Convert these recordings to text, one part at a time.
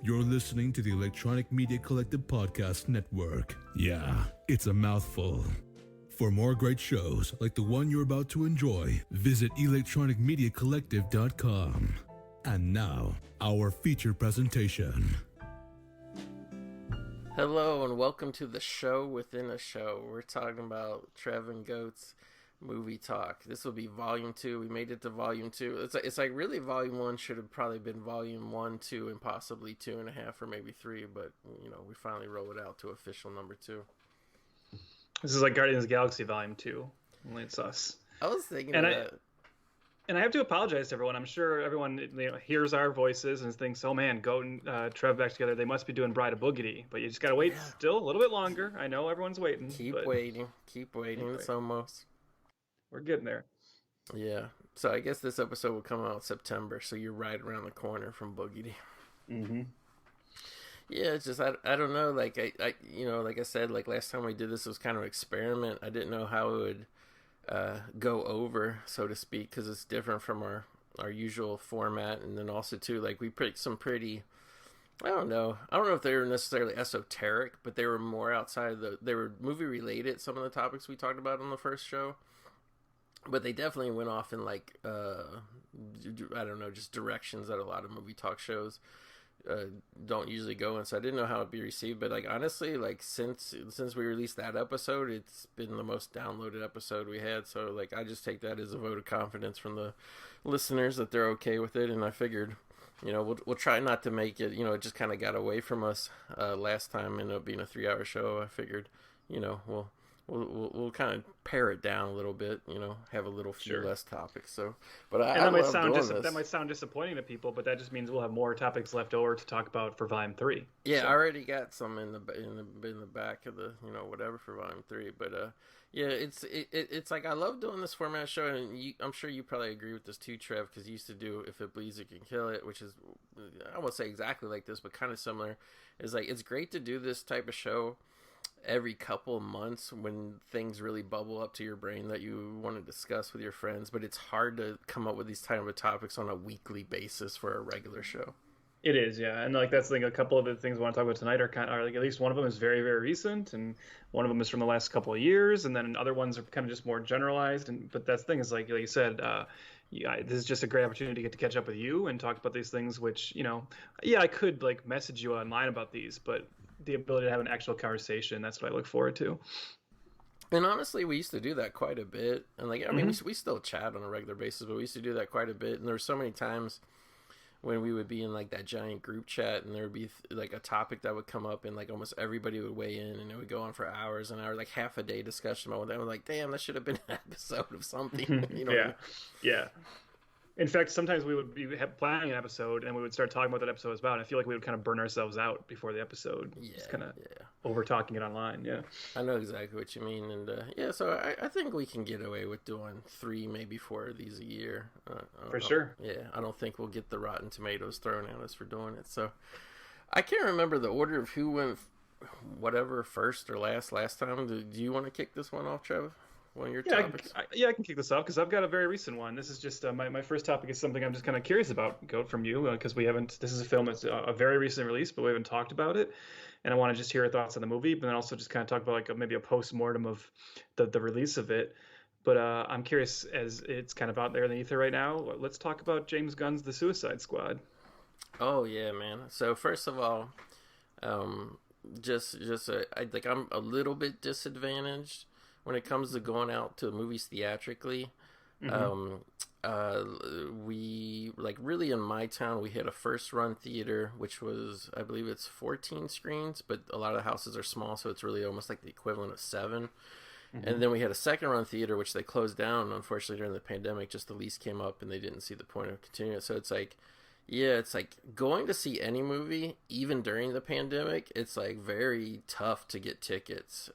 You're listening to the Electronic Media Collective Podcast Network. Yeah, it's a mouthful. For more great shows like the one you're about to enjoy, visit electronicmediacollective.com. And now, our feature presentation. Hello and welcome to the show within a show. We're talking about Trev and Goat's movie talk. This will be volume 2. We made it to volume 2. It's like really volume 1 should have probably been volume 1, 2, and possibly 2.5 or maybe 3, but you know, we finally roll it out to official number 2. This is like Guardians of the Galaxy volume 2. Only it's us. I was thinking and I have to apologize to everyone. I'm sure everyone hears our voices and thinks, oh man, Goat and Trev back together, they must be doing Bride of Boogity. But you just got to wait still a little bit longer. I know everyone's waiting. Keep waiting. It's almost. We're getting there. Yeah. So I guess this episode will come out in September, so you're right around the corner from Boogity. Mm-hmm. Yeah, it's just, I don't know, like, I you know, like I said, like last time we did this, it was kind of an experiment. I didn't know how it would go over, so to speak, because it's different from our usual format, and then also, too, like, we picked some pretty, I don't know if they were necessarily esoteric, but they were more outside of they were movie-related, some of the topics we talked about on the first show, but they definitely went off in, like, I don't know, just directions that a lot of movie talk shows don't usually go in, so I didn't know how it'd be received, but like honestly, like since we released that episode, it's been the most downloaded episode we had, so like I just take that as a vote of confidence from the listeners that they're okay with it, and I figured, you know, we'll try not to make it, you know, it just kind of got away from us last time, ended up being a 3-hour show. I figured, you know, we'll kind of pare it down a little bit, you know, have a little few less topics. So, but that might sound disappointing to people, but that just means we'll have more topics left over to talk about for volume 3. Yeah, so. I already got some in the back of the, you know, whatever for volume 3. But yeah, it's like I love doing this format show, and I'm sure you probably agree with this too, Trev, because you used to do If It Bleeds, It Can Kill It, which is, I won't say exactly like this, but kind of similar. It's like it's great to do this type of show every couple of months when things really bubble up to your brain that you want to discuss with your friends, but it's hard to come up with these type of topics on a weekly basis for a regular show. It is, yeah, and like that's like a couple of the things we want to talk about tonight are like at least one of them is very, very recent, and one of them is from the last couple of years, and then other ones are kind of just more generalized. But that's the thing is like you said, this is just a great opportunity to get to catch up with you and talk about these things. Which, you know, yeah, I could like message you online about these, but the ability to have an actual conversation, that's what I look forward to. And honestly, we used to do that quite a bit, and like I mean, we still chat on a regular basis, but we used to do that quite a bit, and there were so many times when we would be in like that giant group chat, and there would be like a topic that would come up, and like almost everybody would weigh in, and it would go on for hours and hours, like half a day discussion about that. We're like, damn, that should have been an episode of something, you know? Yeah. In fact, sometimes we would be planning an episode, and we would start talking about that episode about. I feel like we would kind of burn ourselves out before the episode, just kind of over talking it online. Yeah, I know exactly what you mean, and so I think we can get away with doing 3, maybe 4 of these a year. For sure. Yeah, I don't think we'll get the Rotten Tomatoes thrown at us for doing it. So I can't remember the order of who went whatever first or last time. Do you want to kick this one off, Trev? One of your topics? I can kick this off because I've got a very recent one. This is just my first topic is something I'm just kind of curious about, Goat, from you, because we haven't. This is a film that's a very recent release, but we haven't talked about it, and I want to just hear your thoughts on the movie, but then also just kind of talk about like maybe a post-mortem of the release of it. But I'm curious, as it's kind of out there in the ether right now, let's talk about James Gunn's The Suicide Squad. Oh yeah, man. So first of all, I'm a little bit disadvantaged when it comes to going out to movies theatrically. We like really in my town, we had a first run theater, which was, I believe it's 14 screens, but a lot of the houses are small, so it's really almost like the equivalent of 7. And then we had a second run theater, which they closed down, unfortunately, during the pandemic. Just the lease came up and they didn't see the point of continuing it. So it's like, yeah, it's like going to see any movie, even during the pandemic, it's like very tough to get tickets.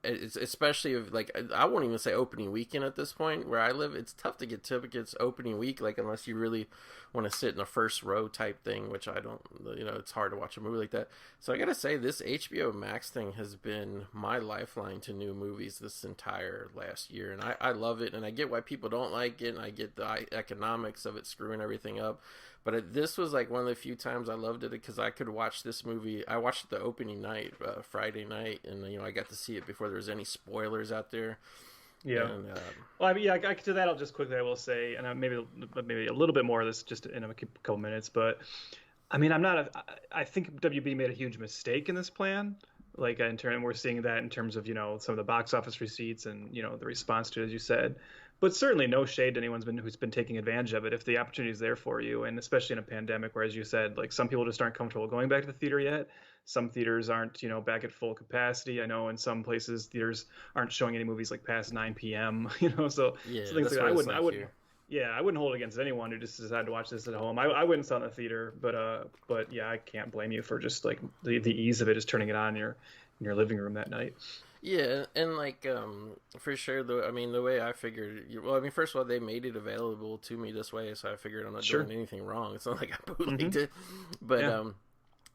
It's especially if, like, I won't even say opening weekend at this point where I live. It's tough to get tickets opening week, like unless you really want to sit in the first row type thing, which I don't, it's hard to watch a movie like that. So I gotta say, this HBO Max thing has been my lifeline to new movies this entire last year, and I love it, and I get why people don't like it, and I get the economics of it screwing everything up. But this was like one of the few times I loved it because I could watch this movie. I watched it the opening night, Friday night, and I got to see it before there was any spoilers out there. Yeah. And, well, I mean, yeah, to that, I'll just quickly, I will say, and maybe a little bit more of this just in a couple minutes, but I mean, I think WB made a huge mistake in this plan. Like, in turn, we're seeing that in terms of, some of the box office receipts and, the response to it, as you said. But certainly no shade to anyone who's been taking advantage of it if the opportunity is there for you, and especially in a pandemic where, as you said, like some people just aren't comfortable going back to the theater yet. Some theaters aren't, back at full capacity. I know in some places theaters aren't showing any movies like past 9 p.m. So yeah, things like that. I wouldn't. Yeah, I wouldn't hold it against anyone who just decided to watch this at home. I wouldn't sell it in the theater, but yeah, I can't blame you for just like the ease of it, just turning it on in your living room that night. Yeah, and like for sure, the way I figured, first of all, they made it available to me this way, so I figured I'm not doing anything wrong. It's not like I bootlegged it, but yeah.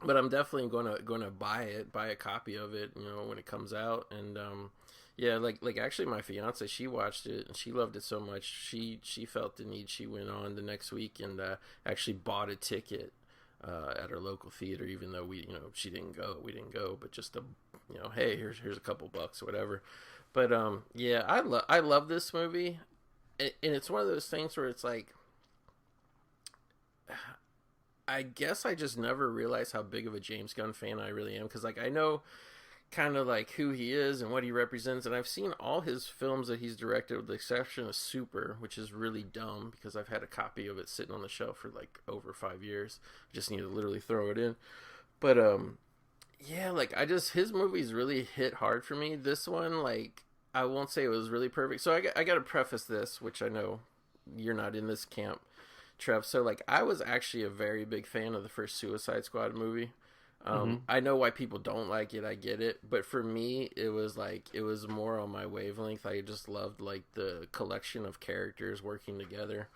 But I'm definitely going to buy a copy of it, when it comes out. And yeah, like actually my fiance, she watched it and she loved it so much. She felt the need. She went on the next week and actually bought a ticket at her local theater, even though we didn't go, but just to, hey, here's a couple bucks or whatever. But yeah, I love this movie, and it's one of those things where it's like, I guess I just never realized how big of a James Gunn fan I really am, because like I know kind of like who he is and what he represents, and I've seen all his films that he's directed with the exception of Super, which is really dumb because I've had a copy of it sitting on the shelf for like over 5 years. I just need to literally throw it in. But yeah, like his movies really hit hard for me. This one, like, I won't say it was really perfect. So I got to preface this, which I know you're not in this camp, Trev. So like I was actually a very big fan of the first Suicide Squad movie. I know why people don't like it. I get it. But for me, it was more on my wavelength. I just loved like the collection of characters working together.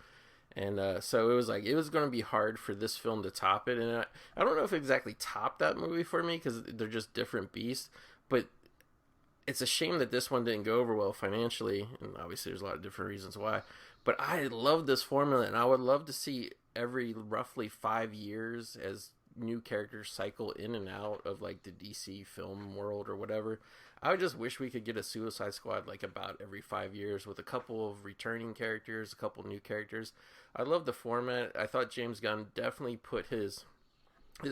And so it was going to be hard for this film to top it. And I don't know if it exactly topped that movie for me because they're just different beasts. But it's a shame that this one didn't go over well financially. And obviously there's a lot of different reasons why. But I love this formula, and I would love to see every roughly 5 years as new characters cycle in and out of like the DC film world or whatever. I would just wish we could get a Suicide Squad like about every 5 years with a couple of returning characters, a couple new characters. I love the format. I thought James Gunn definitely put his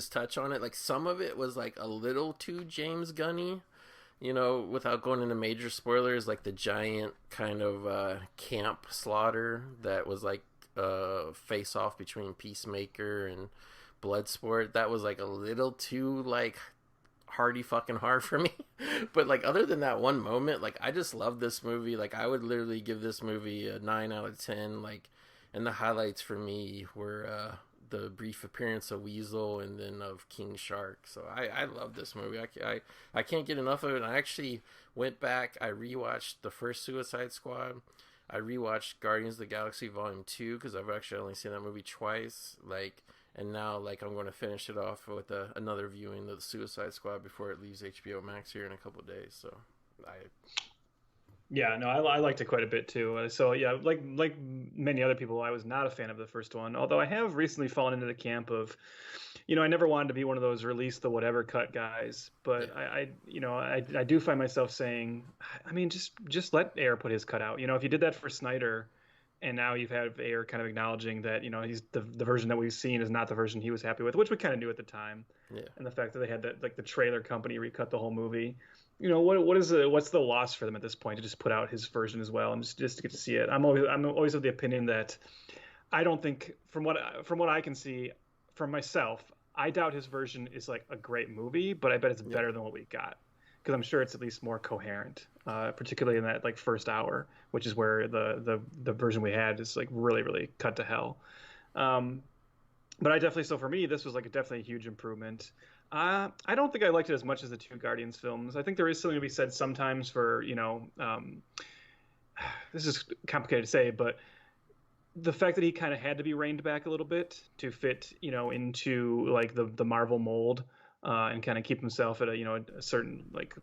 touch on it. Like some of it was like a little too James Gunny, without going into major spoilers, like the giant kind of camp slaughter that was like face off between Peacemaker and Bloodsport. That was like a little too like hard for me. But like other than that one moment, like I just love this movie. Like I would literally give this movie a 9 out of 10. Like, and the highlights for me were the brief appearance of Weasel and then of King Shark. So I love this movie. I can't get enough of it. And I actually went back. I rewatched the first Suicide Squad. I rewatched Guardians of the Galaxy Volume 2 because I've actually only seen that movie twice. Like, and now like I'm going to finish it off with another viewing of the Suicide Squad before it leaves HBO Max here in a couple of days. So Yeah, no, I liked it quite a bit too. So yeah, like many other people, I was not a fan of the first one. Although I have recently fallen into the camp of, I never wanted to be one of those release the whatever cut guys. But yeah. I do find myself saying, I mean, just let Ayer put his cut out. If you did that for Snyder, and now you've had Ayer kind of acknowledging that he's the version that we've seen is not the version he was happy with, which we kind of knew at the time. Yeah. And the fact that they had that like the trailer company recut the whole movie. What's the loss for them at this point to just put out his version as well and just to get to see it? I'm always of the opinion that I don't think from what I can see from myself, I doubt his version is like a great movie, but I bet it's better than what we got because I'm sure it's at least more coherent, particularly in that like first hour, which is where the version we had is like really really cut to hell. But so for me, this was like definitely a huge improvement. I don't think I liked it as much as the two Guardians films. I think there is something to be said sometimes for, this is complicated to say, but the fact that he kind of had to be reined back a little bit to fit, into like the Marvel mold, and kind of keep himself at a certain, like,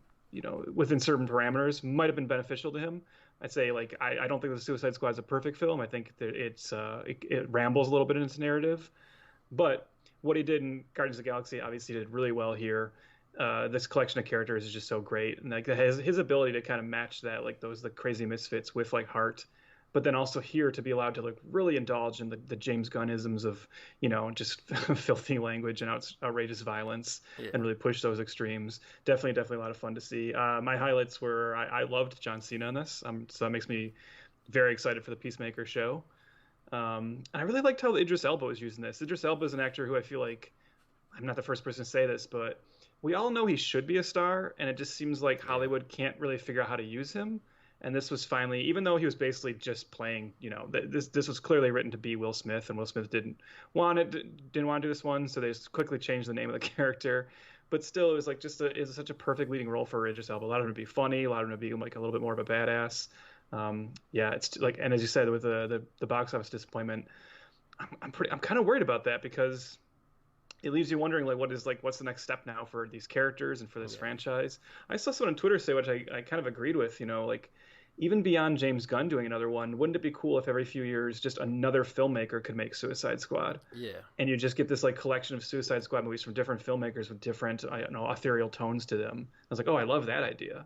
within certain parameters might have been beneficial to him. I'd say, like, I don't think the Suicide Squad is a perfect film. I think that it rambles a little bit in its narrative, but what he did in Guardians of the Galaxy obviously did really well here. This collection of characters is just so great, and like his ability to kind of match that, like the crazy misfits with like heart, but then also here to be allowed to like really indulge in the James Gunnisms of just filthy language and outrageous violence, and really push those extremes. Definitely a lot of fun to see. My highlights were I loved John Cena in this, so that makes me very excited for the Peacemaker show. I really liked how Idris Elba was using this. Idris Elba is an actor who I feel like, I'm not the first person to say this, but we all know he should be a star, and it just seems like Hollywood can't really figure out how to use him. And this was finally, even though he was basically just playing, this was clearly written to be Will Smith, and Will Smith didn't want to do this one, so they just quickly changed the name of the character. But still, it was like it's such a perfect leading role for Idris Elba. Allowed him to be funny, allowed him to be like a little bit more of a badass. It's like, and as you said, with the box office disappointment, I'm kind of worried about that, because it leaves you wondering, like, what's the next step now for these characters and for this franchise. I saw someone on Twitter say, which I kind of agreed with, like, even beyond James Gunn doing another one, wouldn't it be cool if every few years just another filmmaker could make Suicide Squad? Yeah. And you just get this like collection of Suicide Squad movies from different filmmakers with different, ethereal tones to them. I was like, oh, I love that idea,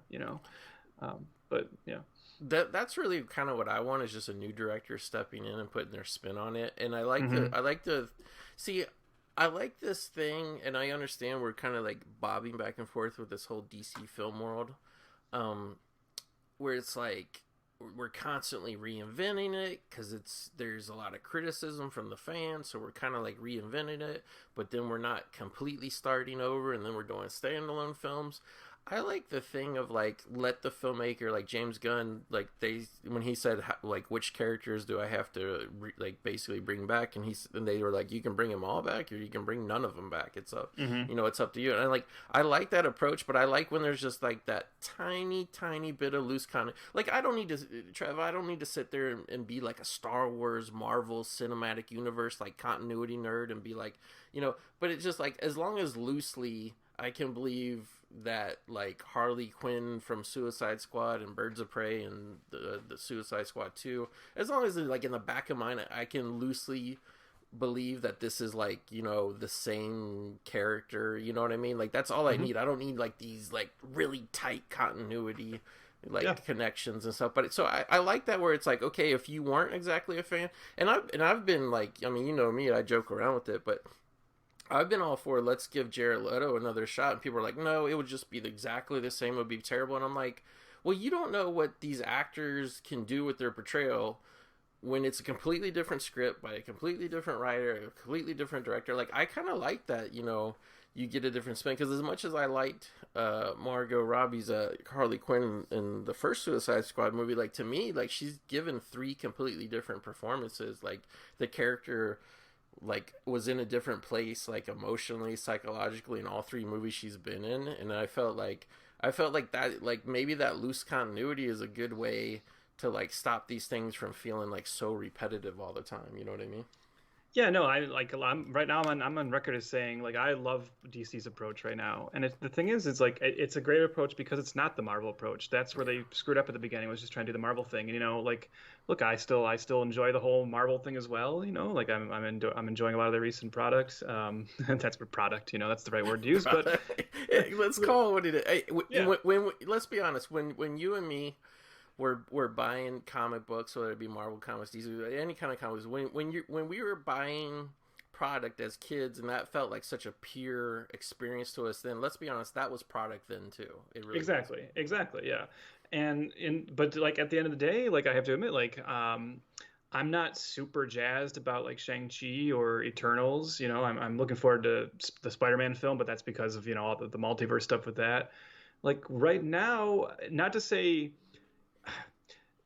but yeah. That's really kind of what I want, is just a new director stepping in and putting their spin on it. And I like I like this thing, and I understand we're kind of like bobbing back and forth with this whole DC film world, where it's like we're constantly reinventing it because there's a lot of criticism from the fans, so we're kind of like reinventing it, but then we're not completely starting over, and then we're doing standalone films. I like the thing of like, let the filmmaker, like James Gunn, like when he said like which characters do I have to like basically bring back, and they were like, you can bring them all back or you can bring none of them back. It's up, it's up to you. And I like that approach, but I like when there's just like that tiny bit of loose content. Like I don't need to sit there and be like a Star Wars, Marvel Cinematic Universe like continuity nerd and be like, but it's just like, as long as loosely I can believe that like Harley Quinn from Suicide Squad and Birds of Prey and the Suicide Squad 2, as long as like in the back of mine I can loosely believe that this is like, the same character, you know what I mean? Like that's all I need. I don't need like these like really tight continuity connections and stuff. But I like that, where it's like, okay, if you weren't exactly a fan, and I've been like, I mean, me, I joke around with it, but I've been all for, let's give Jared Leto another shot, and people are like, no, it would just be exactly the same, it would be terrible. And I'm like, well, you don't know what these actors can do with their portrayal when it's a completely different script by a completely different writer, a completely different director. Like, I kind of like that, you get a different spin, because as much as I liked Margot Robbie's Harley Quinn in the first Suicide Squad movie, like, to me, like, she's given 3 completely different performances. Like, the character like was in a different place, like emotionally, psychologically, in all 3 movies she's been in, and I felt like that, like, maybe that loose continuity is a good way to like stop these things from feeling like so repetitive all the time. You know what I mean? Yeah, no, I'm on record as saying, like, I love DC's approach right now, and the thing is, it's like it's a great approach because it's not the Marvel approach. That's where they screwed up at the beginning, was just trying to do the Marvel thing. And like, look, I still enjoy the whole Marvel thing as well. Like I'm enjoying a lot of their recent products. That's a product, that's the right word to use. But let's call it what it is. Hey, when let's be honest, when you and me we're buying comic books, whether it be Marvel comics, DC, any kind of comics. When we were buying product as kids, and that felt like such a pure experience to us, then let's be honest, that was product then too. It really exactly, yeah. But like at the end of the day, like I have to admit, like I'm not super jazzed about like Shang-Chi or Eternals. I'm looking forward to the Spider-Man film, but that's because of all the multiverse stuff with that. Like right now, not to say.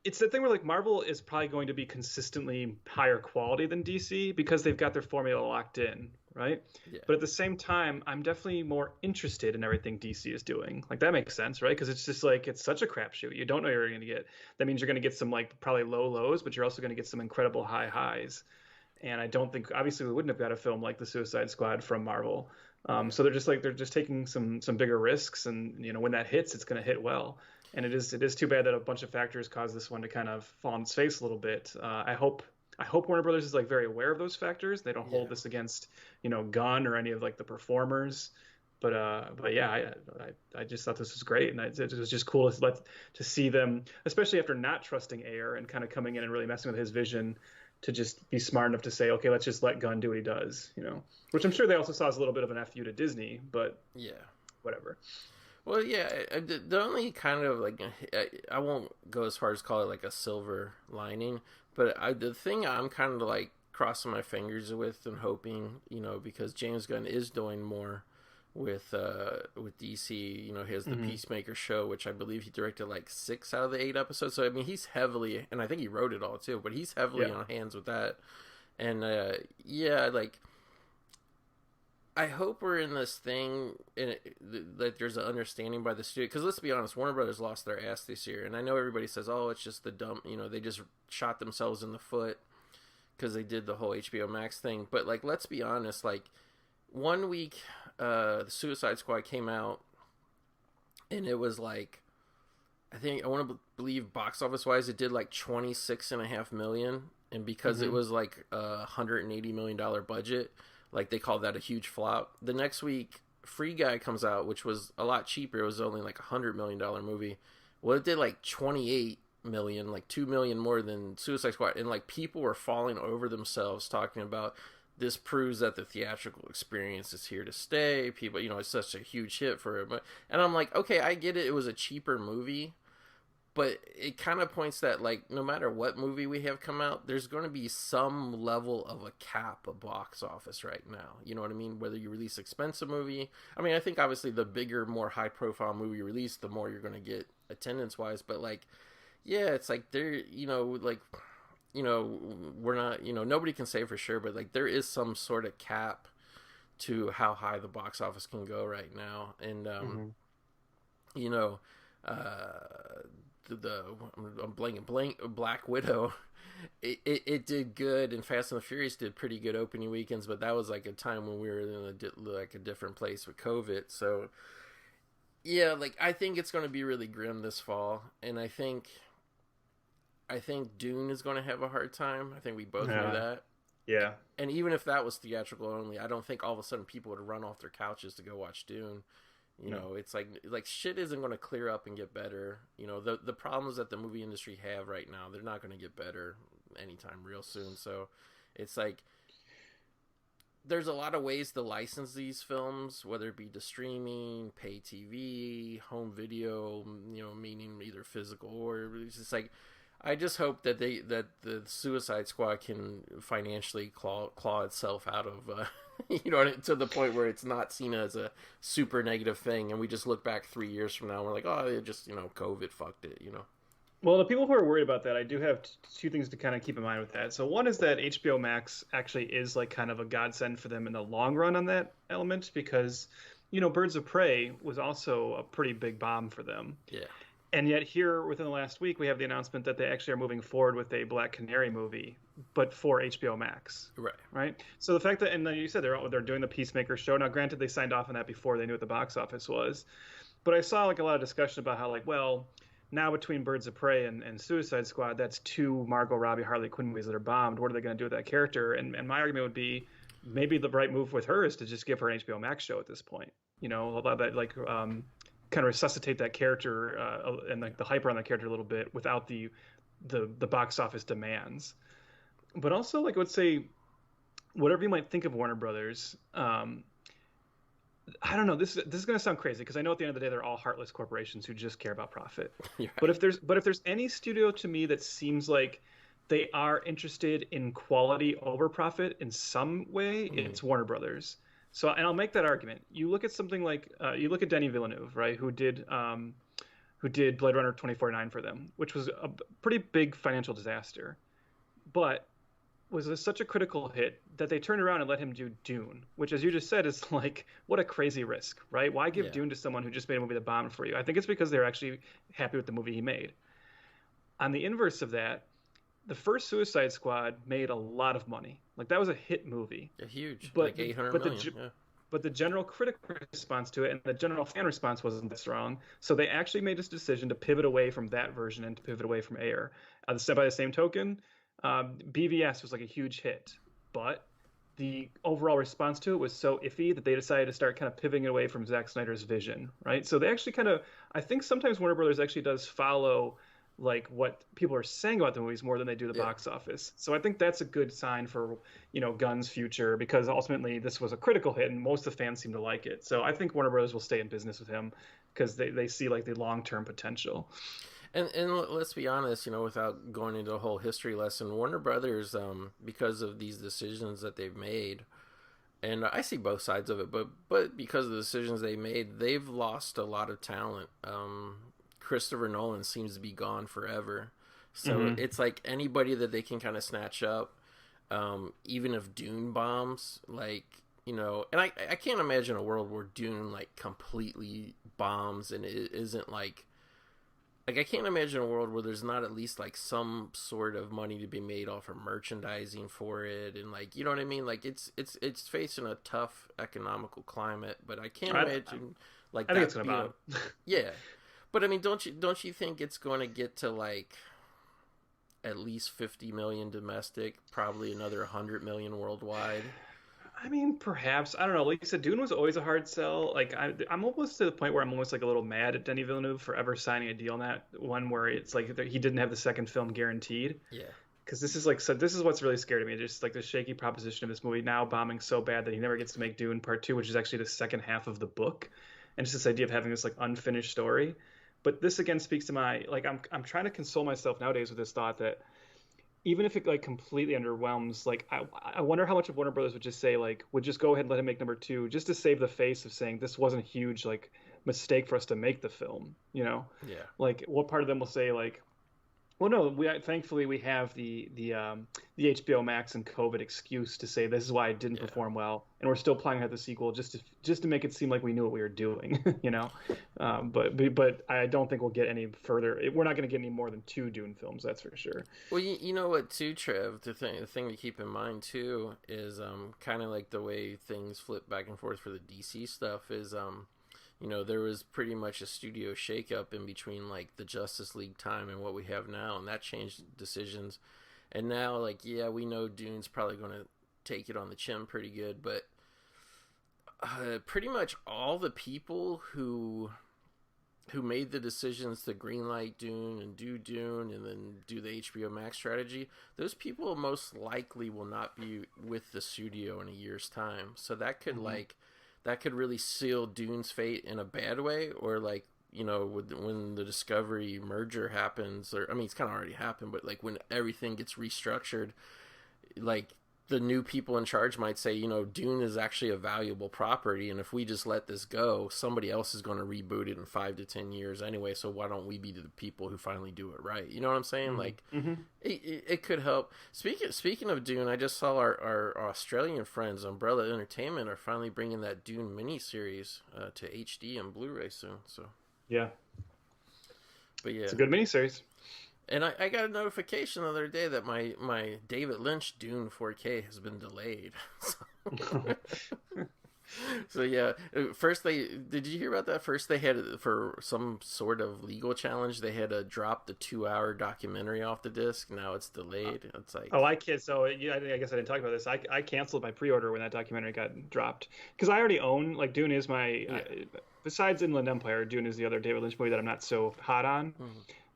It's the thing where like Marvel is probably going to be consistently higher quality than DC because they've got their formula locked in, right? Yeah. But at the same time, I'm definitely more interested in everything DC is doing. Like that makes sense, right? Because it's just like it's such a crapshoot. You don't know you're going to get. That means you're going to get some like probably low lows, but you're also going to get some incredible high highs. And I don't think obviously we wouldn't have got a film like the Suicide Squad from Marvel. So they're just taking some bigger risks, and when that hits, it's going to hit well. And it is too bad that a bunch of factors caused this one to kind of fall on its face a little bit. I hope Warner Brothers is like very aware of those factors. They don't hold this against Gunn or any of like the performers. But yeah, I just thought this was great, and it was just cool to see them, especially after not trusting Ayer and kind of coming in and really messing with his vision, to just be smart enough to say, okay, let's just let Gunn do what he does, which I'm sure they also saw as a little bit of an FU to Disney, but yeah, whatever. Well, yeah, the only kind of like I won't go as far as call it like a silver lining, but the thing I'm kind of like crossing my fingers with and hoping, because James Gunn is doing more with DC. He has the Peacemaker show, which I believe he directed like 6 out of the 8 episodes. So I mean, he's heavily, and I think he wrote it all too, but he's heavily on hands with that. And like I hope we're in this thing and that there's an understanding by the studio, because let's be honest, Warner Brothers lost their ass this year, and I know everybody says, oh, it's just the dumb, they just shot themselves in the foot because they did the whole HBO Max thing. But like, let's be honest, like 1 week the Suicide Squad came out, and it was like, I want to believe box office wise it did like 26.5 million, and because it was like a $180 million budget, like they called that a huge flop. The next week Free Guy comes out, which was a lot cheaper. It was only like $100 million movie. Well, it did like 28 million, like 2 million more than Suicide Squad, and like people were falling over themselves talking about this proves that the theatrical experience is here to stay. People, it's such a huge hit for it. And I'm like, okay, I get it. It was a cheaper movie, but it kind of points that like no matter what movie we have come out, there's going to be some level of a cap of box office right now. You know what I mean? Whether you release expensive movie, I mean, I think obviously the bigger, more high profile movie you release, the more you're going to get attendance wise. But like, yeah, it's like there, like, we're not, nobody can say for sure, but like there is some sort of cap to how high the box office can go right now. And I'm blanking, Black Widow, it did good, and Fast and the Furious did pretty good opening weekends, but that was like a time when we were in a different place with COVID. So yeah, like I think it's going to be really grim this fall, and I think Dune is going to have a hard time. I think we both knew that. Yeah. And even if that was theatrical only, I don't think all of a sudden people would run off their couches to go watch Dune. It's like shit isn't going to clear up and get better. The problems that the movie industry have right now, they're not going to get better anytime real soon. So it's like there's a lot of ways to license these films, whether it be to streaming, pay TV, home video, meaning either physical or it's just like, I just hope that the Suicide Squad can financially claw itself out of, to the point where it's not seen as a super negative thing, and we just look back 3 years from now and we're like, oh, it just, COVID fucked it, Well, the people who are worried about that, I do have two things to kind of keep in mind with that. So one is that HBO Max actually is like kind of a godsend for them in the long run on that element, because, Birds of Prey was also a pretty big bomb for them. Yeah. And yet here within the last week, we have the announcement that they actually are moving forward with a Black Canary movie, but for HBO Max. Right. So the fact that, and you said they're doing the Peacemaker show. Now, granted, they signed off on that before they knew what the box office was, but I saw like a lot of discussion about how like, well, now between Birds of Prey and Suicide Squad, that's 2 Margot Robbie Harley Quinn movies that are bombed. What are they going to do with that character? And my argument would be maybe the right move with her is to just give her an HBO Max show at this point. Allow that like kind of resuscitate that character and like the hype around that character a little bit without the box office demands. But also, like I would say, whatever you might think of Warner Brothers, I don't know. This is going to sound crazy because I know at the end of the day they're all heartless corporations who just care about profit. Yeah. But if there's any studio to me that seems like they are interested in quality over profit in some way, it's Warner Brothers. So, and I'll make that argument. You look at something like you look at Denis Villeneuve, right, who did Blade Runner 2049 for them, which was a pretty big financial disaster. But was such a critical hit that they turned around and let him do Dune, which, as you just said, is like, what a crazy risk, right? Why give Yeah. Dune to someone who just made a movie that bombed for you? I think it's because they're actually happy with the movie he made. On the inverse of that, the first Suicide Squad made a lot of money. Like, that was a hit movie. Yeah, huge, But like 800 million. Yeah. but the general critic response to it and the general fan response wasn't that strong. So they actually made this decision to pivot away from that version and to pivot away from Ayer. By the same token, BVS was like a huge hit, but the overall response to it was so iffy that they decided to start kind of pivoting away from Zack Snyder's vision, right? So they actually kind of, I think sometimes Warner Brothers actually does follow like what people are saying about the movies more than they do the box office. So I think that's a good sign for, Gunn's future, because ultimately this was a critical hit and most of the fans seem to like it. So I think Warner Brothers will stay in business with him because they see like the long-term potential. And let's be honest, without going into a whole history lesson, Warner Brothers, because of these decisions that they've made, and I see both sides of it, but because of the decisions they made, they've lost a lot of talent. Christopher Nolan seems to be gone forever. So it's like anybody that they can kind of snatch up, even if Dune bombs, like, and I can't imagine a world where Dune like completely bombs and it isn't like I can't imagine a world where there's not at least like some sort of money to be made off of merchandising for it, and like, you know what I mean? Like it's facing a tough economical climate, but I can't imagine like I think it's gonna bomb. Yeah. But I mean, don't you think it's going to get to like at least 50 million domestic, probably another 100 million worldwide? I mean, perhaps. I don't know. Like you said, Dune was always a hard sell. Like I'm almost to the point where I'm almost like a little mad at Denis Villeneuve for ever signing a deal on that one where it's like he didn't have the second film guaranteed. Yeah. Because this is what's really scary to me. Just like the shaky proposition of this movie now bombing so bad that he never gets to make Dune Part 2, which is actually the second half of the book, and just this idea of having this like unfinished story. But this again speaks to my like I'm trying to console myself nowadays with this thought that even if it like completely underwhelms, like I wonder how much of Warner Brothers would just say like would just go ahead and let him make number 2 just to save the face of saying this wasn't a huge like mistake for us to make the film, Yeah. Like what part of them will say like, well, no, thankfully we have the HBO Max and COVID excuse to say this is why it didn't perform well, and we're still planning out the sequel just to make it seem like we knew what we were doing, But I don't think we'll get any further. We're not going to get any more than 2 Dune films, that's for sure. Well, you know what, too, Trev. The thing to keep in mind too is kind of like the way things flip back and forth for the DC stuff is there was pretty much a studio shakeup in between like the Justice League time and what we have now, and that changed decisions. And now, like, yeah, we know Dune's probably going to take it on the chin pretty good, but pretty much all the people who made the decisions to greenlight Dune and do Dune and then do the HBO Max strategy, those people most likely will not be with the studio in a year's time. So that could that could really seal Dune's fate in a bad way, or like, when the Discovery merger happens, or I mean, it's kind of already happened, but like when everything gets restructured, like the new people in charge might say, Dune is actually a valuable property, and if we just let this go, somebody else is going to reboot it in 5 to 10 years anyway, so why don't we be the people who finally do it right? You know what I'm saying? Like, it could help. Speaking of Dune, I just saw our Australian friends, Umbrella Entertainment, are finally bringing that Dune miniseries to HD and Blu-ray soon, so. Yeah. But yeah. It's a good miniseries. And I got a notification the other day that my David Lynch Dune 4K has been delayed. So yeah, first did you hear about that? First they had, for some sort of legal challenge, they had to drop the 2-hour documentary off the disc. Now it's delayed. It's like, I can't. So yeah, I guess I didn't talk about this. I canceled my pre-order when that documentary got dropped because I already own, like, Dune is my besides Inland Empire, Dune is the other David Lynch movie that I'm not so hot on.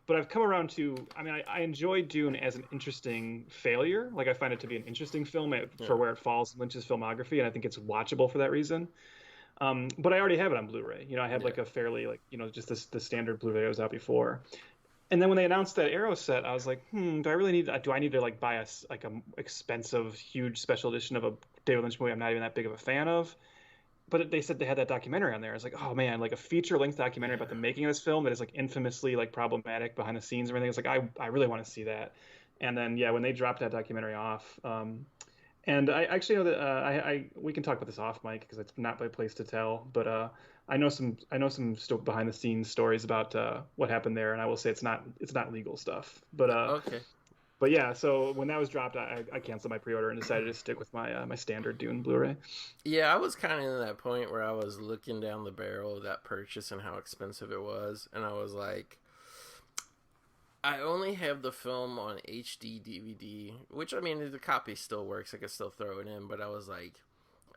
But I've come around to, I mean, I enjoy Dune as an interesting failure. Like, I find it to be an interesting film for where it falls in Lynch's filmography, and I think it's watchable for that reason. But I already have it on Blu-ray. I have like a fairly, like, just the standard Blu-ray that was out before. And then when they announced that Arrow set, I was like, do I need to like buy a expensive, huge special edition of a David Lynch movie I'm not even that big of a fan of? But they said they had that documentary on there. I was like, oh man, like a feature-length documentary about the making of this film that is like infamously like problematic behind the scenes and everything. It's like I really want to see that. And then yeah, when they dropped that documentary off, and I actually know that I we can talk about this off mic because it's not my place to tell, but I know some still behind the scenes stories about what happened there, and I will say it's not legal stuff, Okay. but yeah. So when that was dropped, I canceled my pre-order and decided to stick with my standard Dune Blu-ray. Yeah, I was kind of in that point where I was looking down the barrel of that purchase and how expensive it was, and I was like, I only have the film on HD DVD, which I mean, the copy still works. I could still throw it in, but I was like,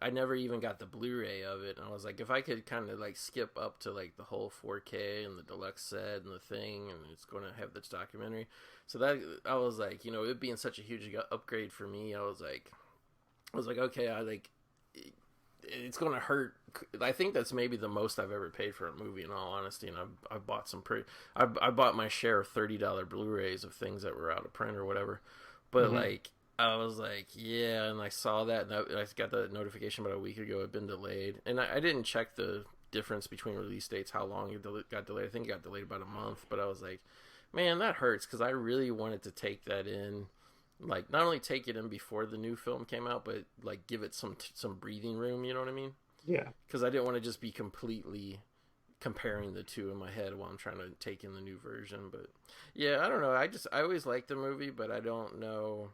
I never even got the Blu-ray of it, and I was like, if I could kind of like skip up to like the whole 4K and the deluxe set and the thing, and it's going to have this documentary, so that I was like, it being such a huge upgrade for me, I was like, okay, it's going to hurt. I think that's maybe the most I've ever paid for a movie, in all honesty. And I bought I bought my share of $30 Blu-rays of things that were out of print or whatever. But like, I was like, yeah, and I saw that, and I got the notification about a week ago it had been delayed, and I didn't check the difference between release dates, how long it got delayed. I think it got delayed about a month, but I was like, man, that hurts, because I really wanted to take that in. Like, not only take it in before the new film came out, but like give it some breathing room. You know what I mean? Yeah. Because I didn't want to just be completely comparing the two in my head while I'm trying to take in the new version. But yeah, I don't know. I always liked the movie, but I don't know.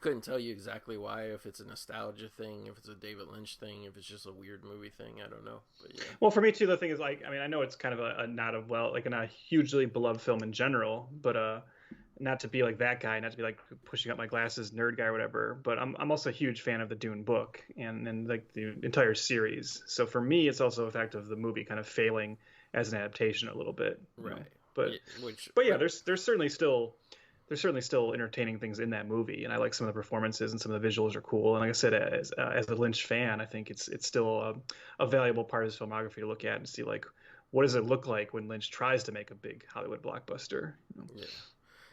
Couldn't tell you exactly why. If it's a nostalgia thing, if it's a David Lynch thing, if it's just a weird movie thing, I don't know. But yeah. Well, for me too, the thing is, like, I mean, I know it's kind of a not a well, like, a not hugely beloved film in general, but not to be like that guy, not to be like pushing up my glasses nerd guy or whatever, but I'm also a huge fan of the Dune book and like the entire series. So for me, it's also a fact of the movie kind of failing as an adaptation a little bit, right? But yeah, but yeah, there's certainly still entertaining things in that movie, and I like some of the performances, and some of the visuals are cool. And like I said, as a Lynch fan, I think it's still a valuable part of his filmography to look at and see, like, what does it look like when Lynch tries to make a big Hollywood blockbuster. Yeah.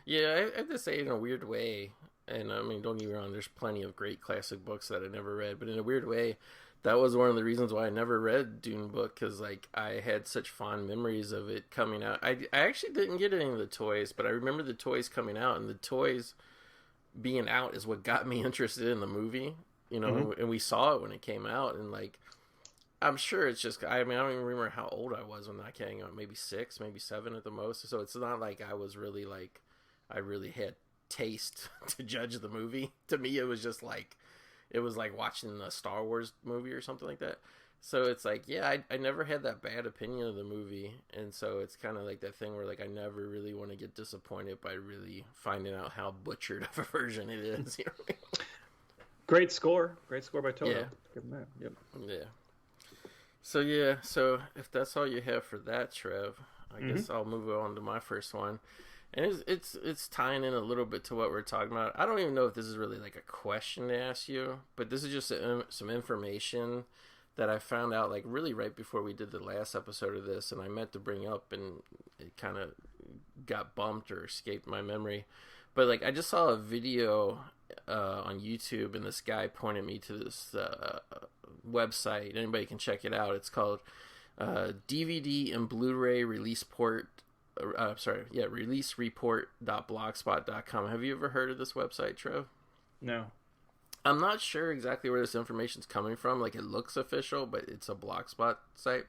Yeah, I have to say, in a weird way, and I mean, don't get me wrong, there's plenty of great classic books that I never read, but in a weird way, that was one of the reasons why I never read Dune book, because like I had such fond memories of it coming out. I actually didn't get any of the toys, but I remember the toys coming out, and the toys being out is what got me interested in the movie, and we saw it when it came out, and like, I'm sure it's just, I mean, I don't even remember how old I was when that came out, maybe 6, maybe 7 at the most, so it's not like I was really like, I really had taste to judge the movie. To me, it was just like, it was like watching a Star Wars movie or something like that. So it's like, yeah, I never had that bad opinion of the movie. And so it's kind of like that thing where like, I never really want to get disappointed by really finding out how butchered of a version it is. You know what I mean? Great score by Toto. Yeah. Give him that. Yep. Yeah. So if that's all you have for that, Trev, I guess I'll move on to my first one. And it's tying in a little bit to what we're talking about. I don't even know if this is really like a question to ask you, but this is just some information that I found out like really right before we did the last episode of this, and I meant to bring up, and it kind of got bumped or escaped my memory. But like, I just saw a video on YouTube, and this guy pointed me to this website. Anybody can check it out. It's called DVD and Blu-ray Release releasereport.blogspot.com. Have you ever heard of this website, Trev? No. I'm not sure exactly where this information's coming from. Like, it looks official, but it's a Blogspot site.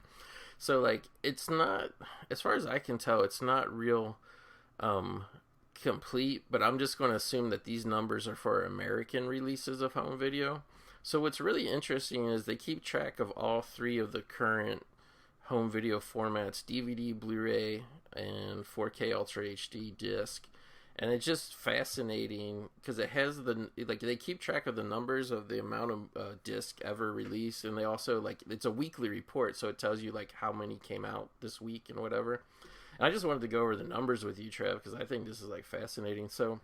So, like, it's not, as far as I can tell, it's not real complete, but I'm just going to assume that these numbers are for American releases of home video. So what's really interesting is they keep track of all 3 of the current home video formats: DVD, Blu-ray, and 4K Ultra HD disc. And it's just fascinating because it has they keep track of the numbers of the amount of disc ever released, and they also, like, it's a weekly report, so it tells you like how many came out this week and whatever. And I just wanted to go over the numbers with you, Trev, because I think this is like fascinating. So,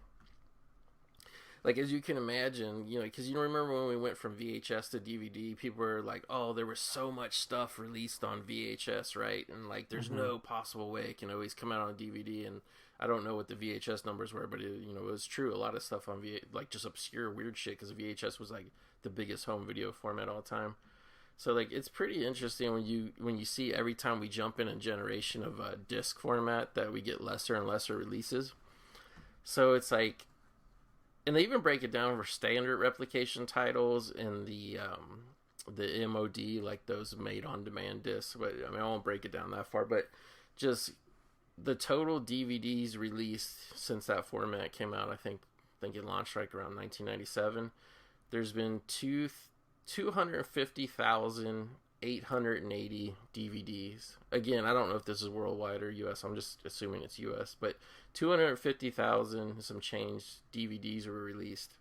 like, as you can imagine, because remember when we went from VHS to DVD, people were like, oh, there was so much stuff released on VHS, right? And, like, there's no possible way it can always come out on DVD. And I don't know what the VHS numbers were, but, it was true. A lot of stuff on like, just obscure, weird shit, because VHS was, like, the biggest home video format all the time. So, like, it's pretty interesting when you see every time we jump in a generation of disc format that we get lesser and lesser releases. So it's like, and they even break it down for standard replication titles and the MOD, like those made on demand discs. But I mean, I won't break it down that far, but just the total DVDs released since that format came out, I think it launched like around 1997. There's been 250,880 DVDs. Again, I don't know if this is worldwide or US. I'm just assuming it's US, but 250,000 some change DVDs were released.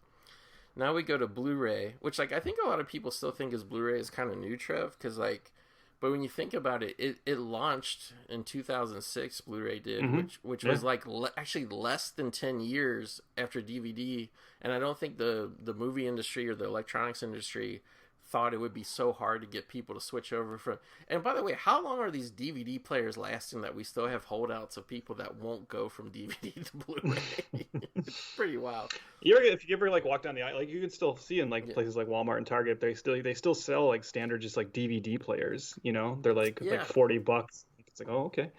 Now we go to Blu-ray, which like I think a lot of people still think is Blu-ray is kind of new, Trev, because like, but when you think about it, it launched in 2006. Blu-ray did, which was like actually less than 10 years after DVD. And I don't think the movie industry or the electronics industry thought it would be so hard to get people to switch over from. And by the way, how long are these DVD players lasting that we still have holdouts of people that won't go from DVD to Blu-ray? It's pretty wild. If you ever like walk down the aisle, like you can still see in like places like Walmart and Target, they still sell like standard just like DVD players. You know, they're like $40. It's like, oh, okay.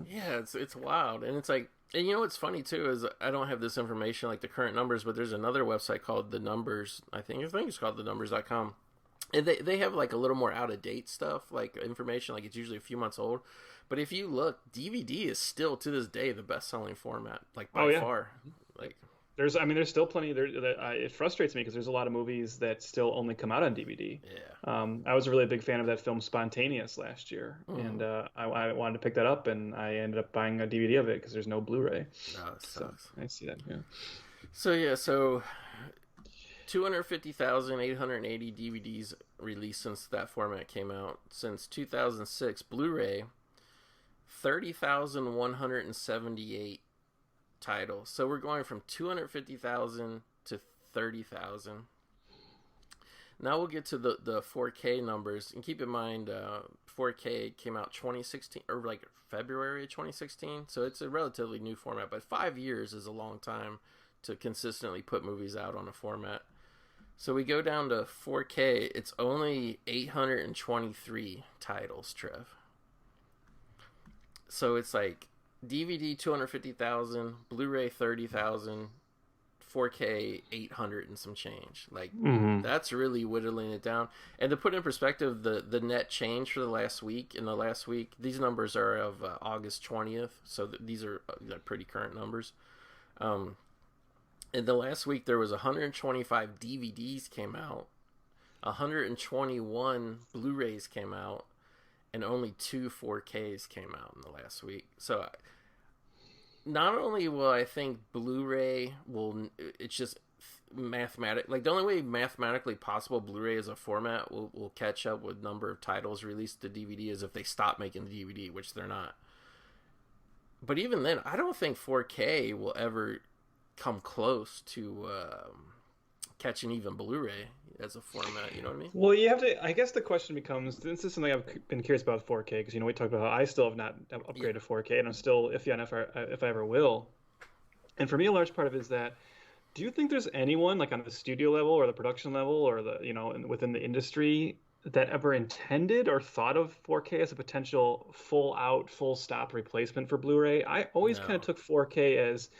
Yeah, it's wild, and it's like, and you know what's funny too is I don't have this information like the current numbers, but there's another website called The Numbers. I think it's called thenumbers.com. And they have like a little more out of date stuff, like information, like it's usually a few months old. But if you look, DVD is still to this day the best selling format, like by far. Like there's still plenty there. It frustrates me because there's a lot of movies that still only come out on DVD. Yeah. I was a really big fan of that film Spontaneous last year, and I wanted to pick that up, and I ended up buying a DVD of it because there's no Blu-ray. Oh, it sucks. So I see that. Yeah. So 250,880 DVDs released since that format came out. Since 2006, Blu-ray, 30,178 titles. So we're going from 250,000 to 30,000. Now we'll get to the 4K numbers. And keep in mind, 4K came out 2016, or like February 2016. So it's a relatively new format, but 5 years is a long time to consistently put movies out on a format. So we go down to 4K. It's only 823 titles, Trev. So it's like DVD 250,000, Blu-ray 30,000, 4K 800 and some change. Like that's really whittling it down. And to put in perspective, the net change for the last week. In the last week, these numbers are of August 20th, so these are pretty current numbers. In the last week, there was 125 DVDs came out, 121 Blu-rays came out, and only 2 4Ks came out in the last week. So not only will I think Blu-ray it's just like the only way mathematically possible Blu-ray as a format will catch up with number of titles released to DVD is if they stop making the DVD, which they're not. But even then, I don't think 4K will ever come close to catching even Blu-ray as a format, you know what I mean? Well, you have to. I guess the question becomes: this is something I've been curious about 4K because we talked about how I still have not upgraded to 4K, and I'm still iffy on if I ever will. And for me, a large part of it is that, do you think there's anyone like on the studio level or the production level or the within the industry that ever intended or thought of 4K as a potential full stop replacement for Blu-ray? I always kind of took 4K as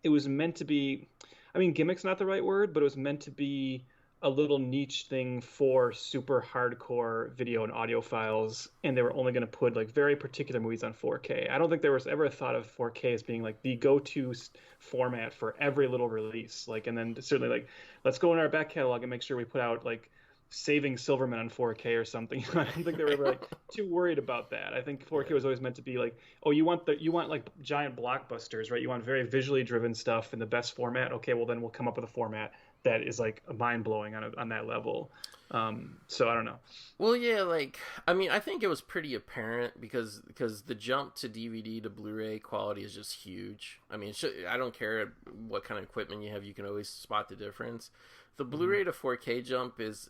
it was meant to be, I mean, gimmick's not the right word, but it was meant to be a little niche thing for super hardcore video and audio files, and they were only going to put like very particular movies on 4K. I don't think there was ever a thought of 4K as being like the go-to format for every little release. Like, and then certainly like, let's go in our back catalog and make sure we put out like Saving Silverman on 4K or something. I don't think they were ever like too worried about that. I think 4K was always meant to be like, oh, you want like giant blockbusters, right? You want very visually driven stuff in the best format. Okay, well then we'll come up with a format that is like mind blowing on that level. So I don't know. Well, yeah, like I mean, I think it was pretty apparent because the jump to DVD to Blu-ray quality is just huge. I mean, I don't care what kind of equipment you have, you can always spot the difference. The Blu-ray to 4K jump it's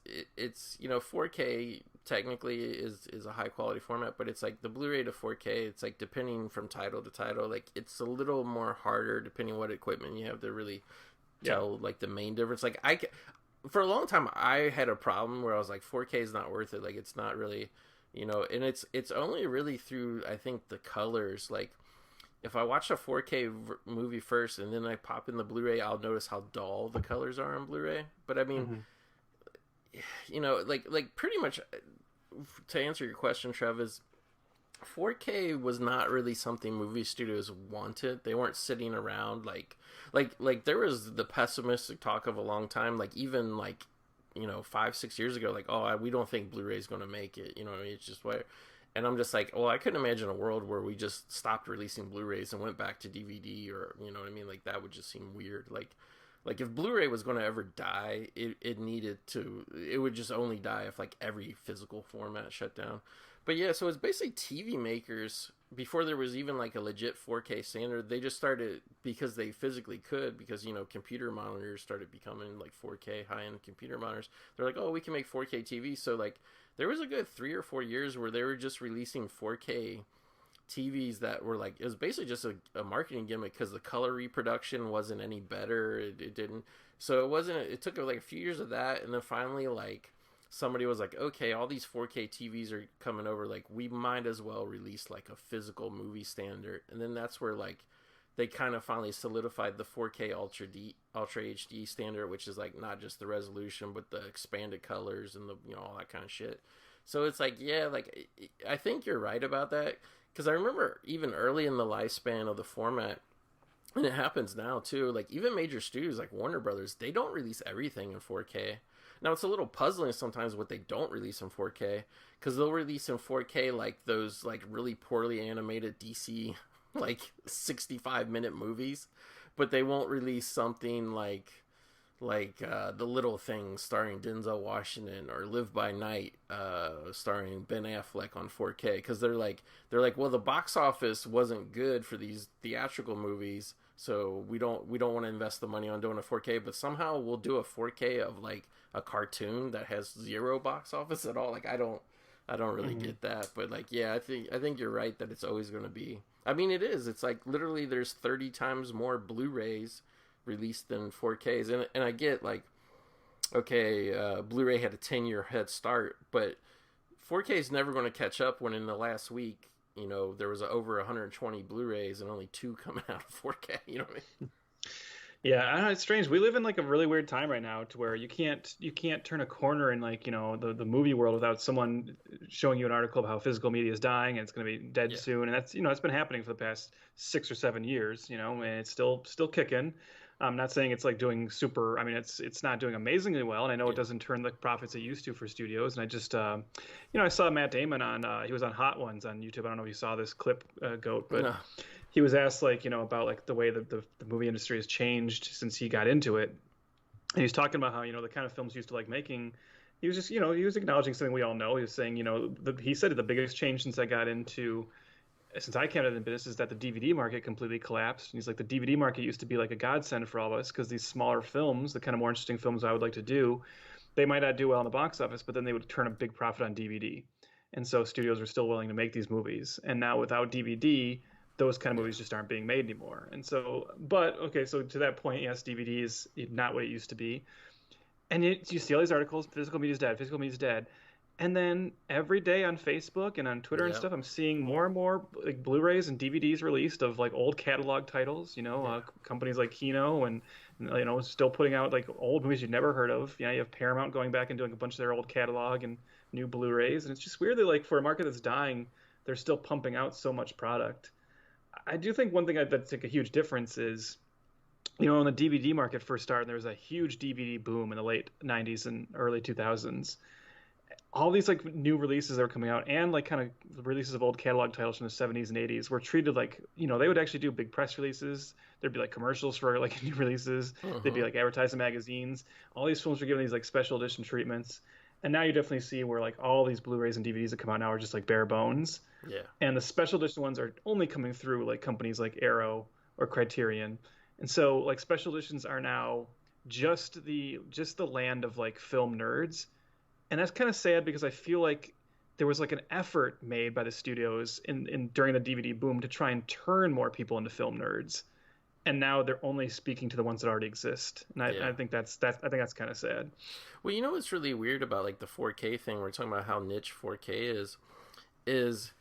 4K technically is a high quality format, but it's like the Blu-ray to 4K, it's like depending from title to title, like it's a little more harder depending what equipment you have to really tell like the main difference. Like for a long time I had a problem where I was like 4K is not worth it, like it's not really, and it's only really through I think the colors, like if I watch a 4K movie first and then I pop in the Blu-ray, I'll notice how dull the colors are on Blu-ray. But I mean, you know, like pretty much to answer your question, Trev, is 4K was not really something movie studios wanted. They weren't sitting around like there was the pessimistic talk of a long time, like even like, you know, 5-6 years ago, like, oh, we don't think Blu-ray is going to make it. You know what I mean? It's just what. And I'm just like, well, I couldn't imagine a world where we just stopped releasing Blu-rays and went back to DVD, or, you know what I mean? Like, that would just seem weird. Like if Blu-ray was going to ever die, it needed to, it would just only die if, like, every physical format shut down. But yeah, so it's basically TV makers, before there was even, like, a legit 4K standard, they just started, because they physically could, because, you know, computer monitors started becoming, like, 4K high-end computer monitors. They're like, oh, we can make 4K TV. So, like, there was a good 3 or 4 years where they were just releasing 4K TVs that were like, it was basically just a marketing gimmick because the color reproduction wasn't any better. It didn't. So it took like a few years of that. And then finally, like, somebody was like, okay, all these 4K TVs are coming over. Like, we might as well release like a physical movie standard. And then that's where like they kind of finally solidified the 4K Ultra HD standard, which is like not just the resolution, but the expanded colors and the, you know, all that kind of shit. So it's like, yeah, like, I think you're right about that. Because I remember even early in the lifespan of the format, and it happens now too, like even major studios like Warner Brothers, they don't release everything in 4K. Now it's a little puzzling sometimes what they don't release in 4K, because they'll release in 4K like those like really poorly animated DC like 65-minute movies, but they won't release something like The Little Things starring Denzel Washington, or Live by Night starring Ben Affleck on 4K, because they're like, well, the box office wasn't good for these theatrical movies, so we don't want to invest the money on doing a 4K, but somehow we'll do a 4K of like a cartoon that has zero box office at all. Like, I don't really get that, but like, yeah, I think you're right that it's always going to be. I mean, it is. It's like literally there's 30 times more Blu-rays released than 4Ks, and I get like, okay, Blu-ray had a 10-year head start, but 4K is never going to catch up when in the last week, you know, there was over 120 Blu-rays and only 2 coming out of 4K. You know what I mean? Yeah, I don't know, it's strange. We live in like a really weird time right now, to where you can't turn a corner in, like, you know, the movie world without someone showing you an article of how physical media is dying and it's going to be dead soon. And that's, you know, it's been happening for the past 6 or 7 years, you know, and it's still kicking. I'm not saying it's like doing super. I mean, it's not doing amazingly well, and I know it doesn't turn the profits it used to for studios. And I just, you know, I saw Matt Damon on. He was on Hot Ones on YouTube. I don't know if you saw this clip, Goat, but no. He was asked, like, you know, about like the way that the movie industry has changed since he got into it. And he was talking about how, you know, the kind of films he used to like making. He was just, you know, he was acknowledging something we all know. He was saying, you know, he said the biggest change since I came into the business is that the DVD market completely collapsed. And he's like, the DVD market used to be like a godsend for all of us, because these smaller films, the kind of more interesting films I would like to do, they might not do well in the box office, but then they would turn a big profit on DVD. And so studios are still willing to make these movies. And now without DVD, those kind of movies just aren't being made anymore. And so, but okay, so to that point, yes, DVD is not what it used to be. And you see all these articles, physical media is dead, physical media is dead. And then every day on Facebook and on Twitter and stuff, I'm seeing more and more like Blu-rays and DVDs released of like old catalog titles, you know, companies like Kino and, you know, still putting out like old movies you've never heard of. You know, you have Paramount going back and doing a bunch of their old catalog and new Blu-rays. And it's just weird that, like, for a market that's dying, they're still pumping out so much product. I do think one thing that's like a huge difference is, you know, when the DVD market first started, there was a huge DVD boom in the late 90s and early 2000s. All these like new releases that were coming out, and like kind of releases of old catalog titles from the 70s and 80s, were treated like, you know, they would actually do big press releases. There'd be like commercials for like new releases. They'd be like advertised in magazines. All these films were given these like special edition treatments. And now you definitely see where like all these Blu-rays and DVDs that come out now are just like bare bones. Yeah. And the special edition ones are only coming through like companies like Arrow or Criterion. And so like special editions are now just the land of like film nerds. And that's kind of sad, because I feel like there was like an effort made by the studios in during the DVD boom to try and turn more people into film nerds, and now they're only speaking to the ones that already exist. And I think that's kind of sad. Well, you know what's really weird about like the 4K thing? We're talking about how niche 4K is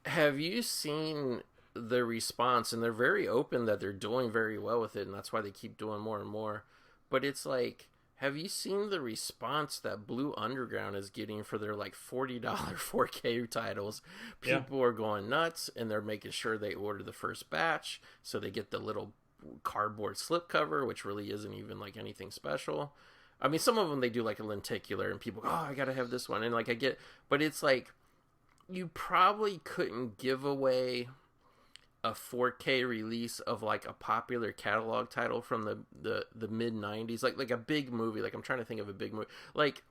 have you seen the response, and they're very open that they're doing very well with it, and that's why they keep doing more and more. But it's like, have you seen the response that Blue Underground is getting for their like $40 4K titles? People are going nuts, and they're making sure they order the first batch so they get the little cardboard slipcover, which really isn't even like anything special. I mean, some of them they do like a lenticular, and people go, "Oh, I gotta have this one," and like I get, but it's like you probably couldn't give away a 4K release of like a popular catalog title from the mid 90s, like a big movie. Like I'm trying to think of a big movie, like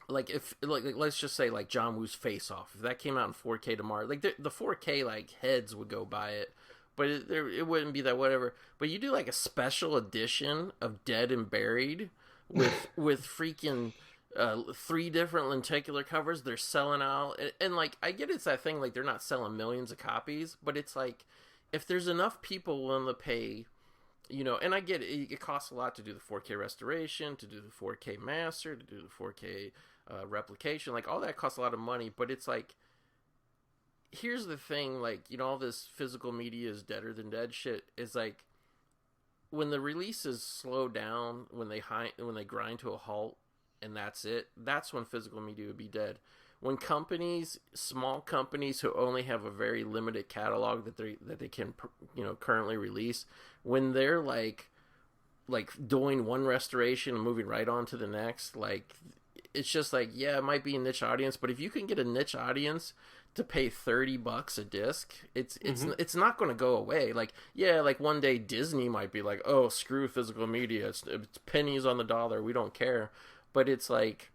if like let's just say like John Woo's Face Off. If that came out in 4K tomorrow, like the 4K like heads would go buy it, but it wouldn't be that whatever. But you do like a special edition of Dead and Buried with freaking 3 different lenticular covers. They're selling out, and like I get it's that thing, like they're not selling millions of copies, but it's like if there's enough people willing to pay, and I get it costs a lot to do the 4K restoration, to do the 4K master, to do the 4K replication, like all that costs a lot of money. But it's like, here's the thing, like all this physical media is deader than dead shit is like, when the releases slow down, when they grind to a halt, and that's it, that's when physical media would be dead. When small companies who only have a very limited catalog that they can currently release, when they're like doing one restoration and moving right on to the next, like it's just like, yeah, it might be a niche audience, but if you can get a niche audience to pay $30 a disc, it's not going to go away. Like, yeah, like one day Disney might be like, oh, screw physical media, it's pennies on the dollar, we don't care. But it's like,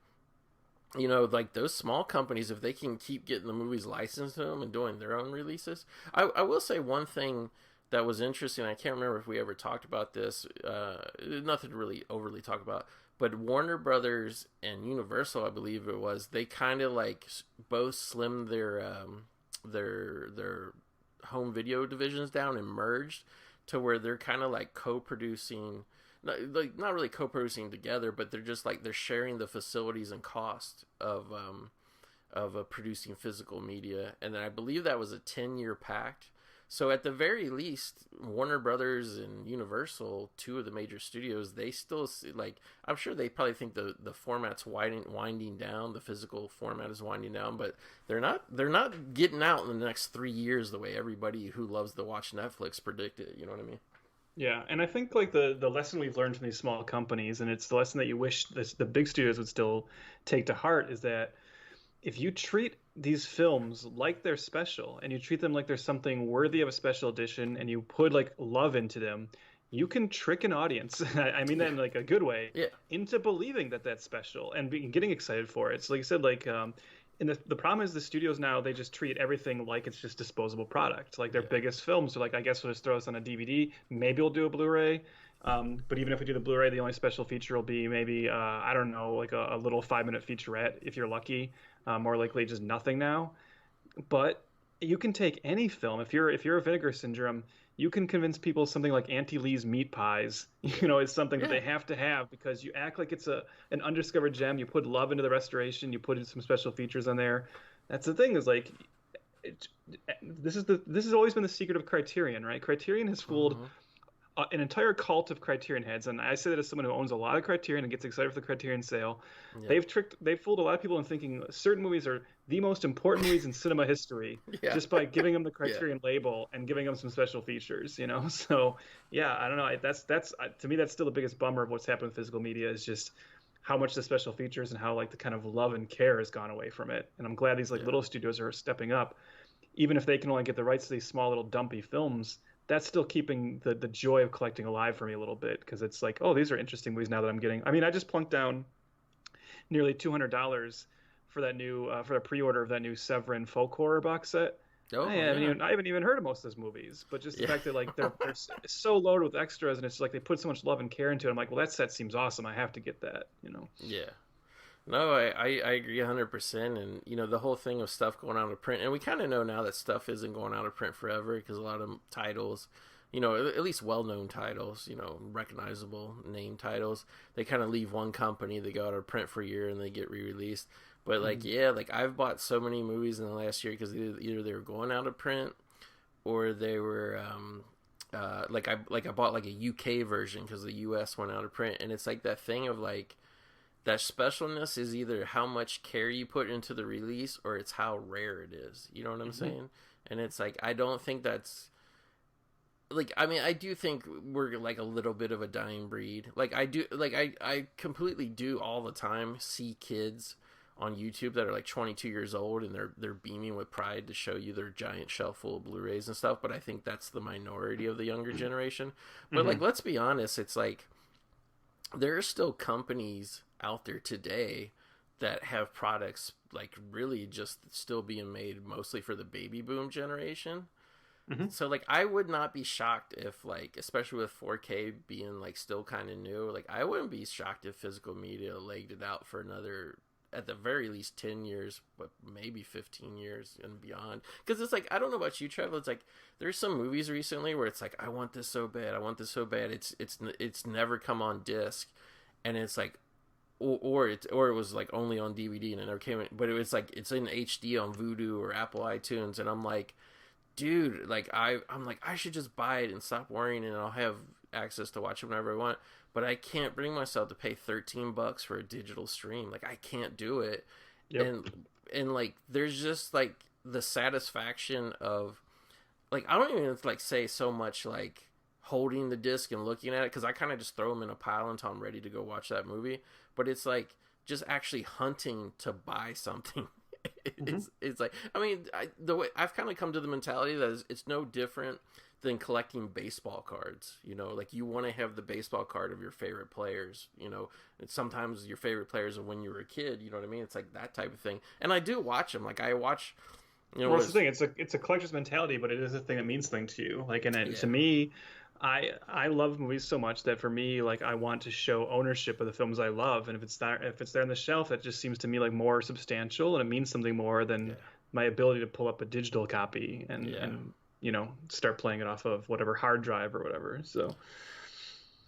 like those small companies, if they can keep getting the movies licensed to them and doing their own releases. I will say one thing that was interesting, I can't remember if we ever talked about this, nothing to really overly talk about, but Warner Brothers and Universal, I believe it was, they kind of like both slimmed their home video divisions down and merged to where they're kind of like co-producing, not really co-producing together, but they're just like they're sharing the facilities and cost of producing physical media. And then I believe that was a 10-year pact. So at the very least, Warner Brothers and Universal, 2 of the major studios, they still like, I'm sure they probably think the format's winding down, the physical format is winding down, but they're not getting out in the next 3 years the way everybody who loves to watch Netflix predicted. You know what I mean? Yeah, and I think like the lesson we've learned from these small companies, and it's the lesson that you wish the big studios would still take to heart, is that if you treat these films like they're special, and you treat them like there's something worthy of a special edition, and you put like love into them, you can trick an audience. I mean that in like a good way, into believing that that's special and getting excited for it. So like you said, like and the problem is the studios now, they just treat everything like it's just disposable product. Like their biggest films are like, I guess we'll just throw this on a DVD. Maybe we'll do a Blu-ray. But even if we do the Blu-ray, the only special feature will be maybe, I don't know, like a little 5-minute featurette if you're lucky. More likely just nothing now. But you can take any film. If you're a Vinegar Syndrome, you can convince people something like Auntie Lee's Meat Pies, is something that they have to have, because you act like it's an undiscovered gem. You put love into the restoration. You put in some special features on there. That's the thing, is like, this has always been the secret of Criterion, right? Criterion has fooled an entire cult of Criterion heads, and I say that as someone who owns a lot of Criterion and gets excited for the Criterion sale. Yeah. They've fooled a lot of people in thinking certain movies are the most important movies in cinema history, just by giving them the Criterion label and giving them some special features, So yeah, I don't know. That's to me, that's still the biggest bummer of what's happened with physical media, is just how much the special features and how like the kind of love and care has gone away from it. And I'm glad these like little studios are stepping up, even if they can only get the rights to these small little dumpy films. That's still keeping the joy of collecting alive for me a little bit, because it's like, oh, these are interesting movies now that I'm getting. I mean, I just plunked down nearly $200 for that new for a pre-order of that new Severin folk horror box set. I haven't even heard of most of those movies, but just the fact that like they're so loaded with extras, and it's like they put so much love and care into it. I'm like, well, that set seems awesome. I have to get that. Yeah. No, I agree 100%, and the whole thing of stuff going out of print, and we kind of know now that stuff isn't going out of print forever, because a lot of titles, at least well-known titles, recognizable name titles, they kind of leave one company, they go out of print for a year, and they get re-released. But like I've bought so many movies in the last year because either they were going out of print, or they were like I bought like a UK version because the US went out of print, and it's like that thing of like that specialness is either how much care you put into the release or it's how rare it is. You know what I'm saying? And it's like I don't think that's like, I mean, I do think we're like a little bit of a dying breed. Like I completely do all the time see kids on YouTube that are like 22 years old and they're beaming with pride to show you their giant shelf full of Blu-rays and stuff, but I think that's the minority of the younger generation. But like, let's be honest, it's like there are still companies out there today that have products like really just still being made mostly for the baby boom generation. So like I would not be shocked if like, especially with 4K being like still kind of new, like I wouldn't be shocked if physical media legged it out for another, at the very least 10 years, but maybe 15 years and beyond. Because it's like, I don't know about you, Trev, it's like there's some movies recently where it's like I want this so bad, I want this so bad, it's never come on disc, and it's like or it was like only on DVD and it never came in, but it was like it's in HD on Vudu or Apple iTunes, and I'm like, dude, like I'm like I should just buy it and stop worrying, and I'll have access to watch it whenever I want. But I can't bring myself to pay $13 for a digital stream. Like I can't do it. Yep. And like there's just like the satisfaction of like, I don't even like say so much like holding the disc and looking at it, because I kind of just throw them in a pile until I'm ready to go watch that movie. But it's like just actually hunting to buy something. It's like, I mean, the way I've kind of come to the mentality that it's no different than collecting baseball cards. You know, like you want to have the baseball card of your favorite players, you know, and sometimes your favorite players are when you were a kid, you know what I mean? It's like that type of thing. And I do watch them. Like I watch, you know, well, that's the thing. It's a collector's mentality, but it is a thing that means something to you. Like, and to me, I love movies so much that for me, like I want to show ownership of the films I love, and if it's there on the shelf, it just seems to me like more substantial, and it means something more than my ability to pull up a digital copy and you know, start playing it off of whatever hard drive or whatever. So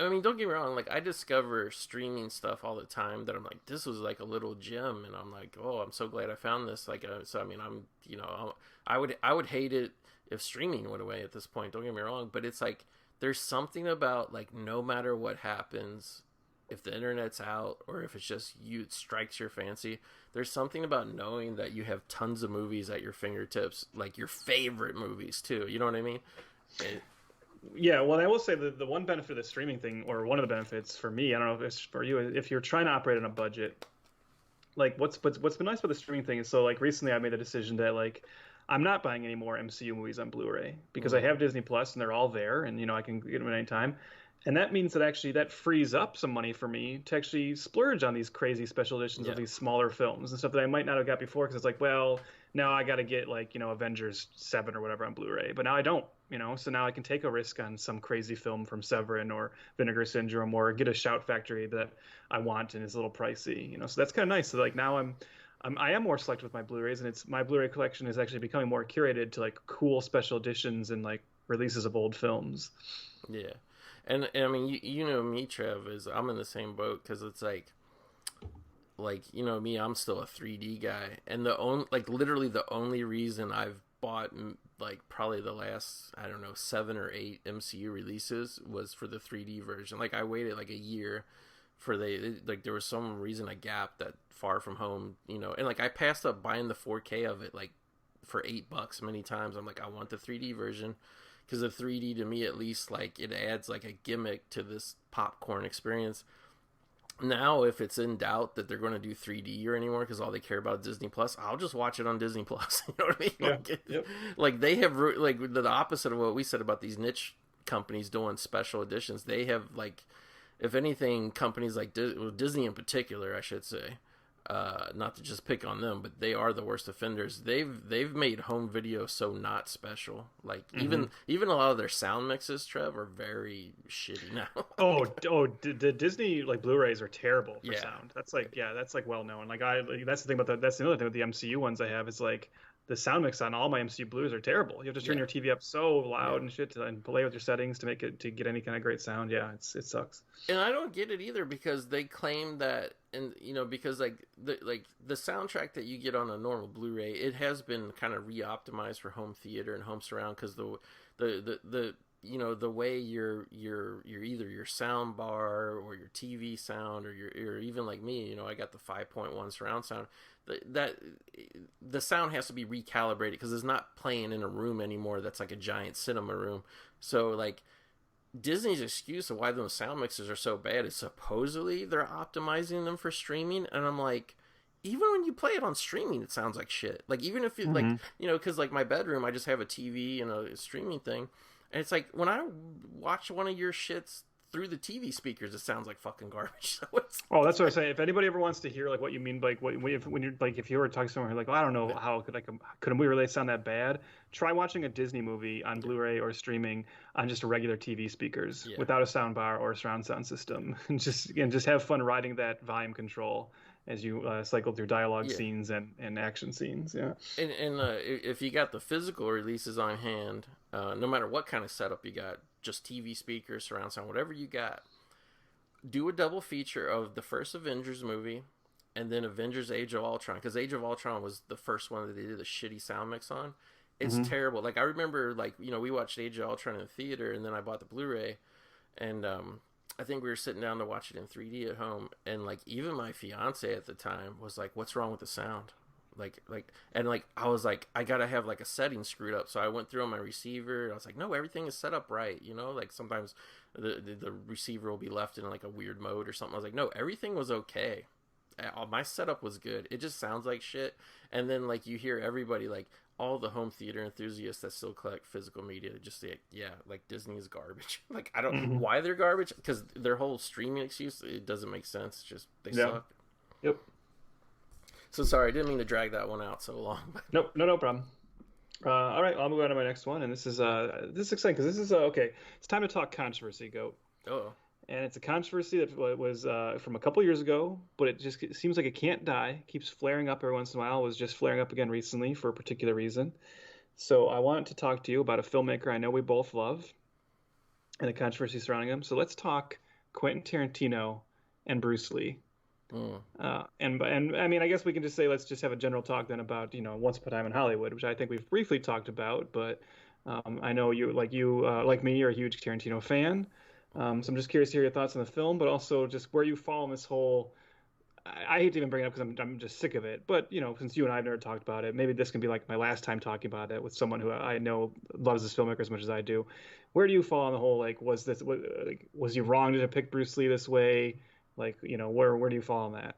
I mean, don't get me wrong, like I discover streaming stuff all the time that I'm like, this was like a little gem, and I'm like, oh, I'm so glad I found this. Like so I mean, I'm, you know, I would hate it if streaming went away at this point, don't get me wrong, but it's like there's something about like no matter what happens, if the internet's out or if it's just you, it strikes your fancy, there's something about knowing that you have tons of movies at your fingertips, like your favorite movies too, you know what I mean? Yeah, well, I will say the one benefit of the streaming thing, or one of the benefits for me, I don't know if it's for you, if you're trying to operate on a budget, like what's been nice about the streaming thing is, so like recently I made the decision that like I'm not buying any more MCU movies on Blu-ray because I have Disney Plus and they're all there, and you know I can get them at any time. And that means that actually that frees up some money for me to actually splurge on these crazy special editions of these smaller films and stuff that I might not have got before, because it's like, well, now I got to get like, you know, Avengers 7 or whatever on Blu-ray, but now I don't, you know, so now I can take a risk on some crazy film from Severin or Vinegar Syndrome, or get a Shout Factory that I want and is a little pricey, you know, so that's kind of nice. So like now I am more selective with my Blu-rays, and it's my Blu-ray collection is actually becoming more curated to like cool special editions and like releases of old films. Yeah. And I mean, you know me, Trev, is I'm in the same boat, because it's like, you know me, I'm still a 3D guy, and literally the only reason I've bought like probably the last, I don't know, 7 or 8 MCU releases was for the 3D version. Like I waited like a year for like there was some reason I gapped that Far From Home, you know, and like I passed up buying the 4K of it like for $8 many times. I'm like, I want the 3D version, because the 3D to me at least, like it adds like a gimmick to this popcorn experience. Now if it's in doubt that they're going to do 3D or anymore because all they care about is Disney Plus, I'll just watch it on Disney Plus. You know what I mean? Yeah, like they have like the opposite of what we said about these niche companies doing special editions. They have like, if anything, companies like Disney in particular, I should say, not to just pick on them, but they are the worst offenders. They've made home video so not special. Like even a lot of their sound mixes, Trev, are very shitty now. The Disney like Blu-rays are terrible for sound. That's like that's like well known. Like that's the thing about that's the other thing with the MCU ones I have is like the sound mix on all my MCU Blues are terrible. You have to turn your TV up so loud and shit and play with your settings to make it to get any kind of great sound. Yeah, it sucks. And I don't get it either, because they claim that, and because the soundtrack that you get on a normal Blu-ray, it has been kind of re-optimized for home theater and home surround, because the way your either your sound bar or your TV sound or even like me, I got the 5.1 surround sound, that the sound has to be recalibrated because it's not playing in a room anymore that's like a giant cinema room. So like Disney's excuse of why those sound mixes are so bad is supposedly they're optimizing them for streaming, and I'm like, even when you play it on streaming, it sounds like shit. Like even if you like because like my bedroom, I just have a TV and a streaming thing. And it's like, when I watch one of your shits through the TV speakers, it sounds like fucking garbage. So it's that's what I'm saying. If anybody ever wants to hear like what you mean, like when you're like, if you were talking to someone who's like, well, I don't know how could we really sound that bad? Try watching a Disney movie on Blu-ray or streaming on just a regular TV speakers without a sound bar or a surround sound system, and just have fun riding that volume control as you cycle through dialogue scenes and action scenes. Yeah. And if you got the physical releases on hand, no matter what kind of setup you got, just TV speakers, surround sound, whatever you got, do a double feature of the first Avengers movie and then Avengers Age of Ultron, because Age of Ultron was the first one that they did a shitty sound mix on. It's terrible. Like I remember, like, we watched Age of Ultron in the theater, and then I bought the Blu-ray, and I think we were sitting down to watch it in 3D at home, and like even my fiance at the time was like, "What's wrong with the sound?" And I was like, I gotta have like a setting screwed up. So I went through on my receiver, and I was like, no, everything is set up right. Like sometimes the receiver will be left in like a weird mode or something. I was like, no, everything was okay. My setup was good. It just sounds like shit. And then like you hear everybody, like all the home theater enthusiasts that still collect physical media, just say, yeah, like Disney is garbage. Like I don't know why they're garbage, because their whole streaming excuse, it doesn't make sense. It's just they suck. Yep. So sorry, I didn't mean to drag that one out so long. Nope, no problem. All right, I'll move on to my next one, and this is exciting because this is okay. It's time to talk controversy, Goat. Oh. And it's a controversy that was from a couple years ago, but it seems like it can't die. It keeps flaring up every once in a while. It was just flaring up again recently for a particular reason. So I wanted to talk to you about a filmmaker I know we both love and the controversy surrounding him. So let's talk Quentin Tarantino and Bruce Lee. And I mean, I guess we can just say, let's just have a general talk then about, Once Upon a Time in Hollywood, which I think we've briefly talked about, but I know you, like me, you're a huge Tarantino fan. So I'm just curious to hear your thoughts on the film, but also just where you fall in this whole, I hate to even bring it up because I'm just sick of it, but since you and I have never talked about it, maybe this can be like my last time talking about it with someone who I know loves this filmmaker as much as I do. Where do you fall on the whole, like, was you wrong to depict Bruce Lee this way? Like, where do you fall on that?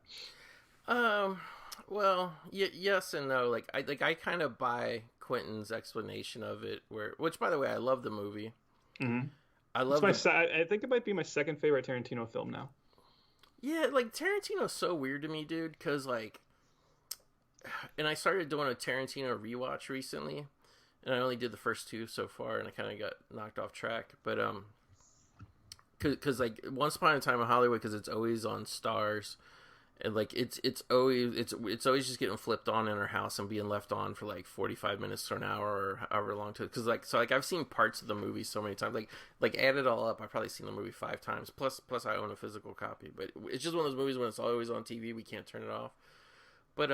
Well, yes and no. Like I kind of buy Quentin's explanation of it, which by the way, I love the movie. Mm-hmm. I think it might be my second favorite Tarantino film now. Yeah, like Tarantino's so weird to me, dude, because like, and I started doing a Tarantino rewatch recently, and I only did the first two so far, and I kind of got knocked off track, but because like Once Upon a Time in Hollywood, because it's always on Stars, and like it's always just getting flipped on in our house and being left on for like 45 minutes to an hour or however long to, because like I've seen parts of the movie so many times, like add it all up, I've probably seen the movie 5 times plus I own a physical copy, but it's just one of those movies when it's always on TV we can't turn it off. But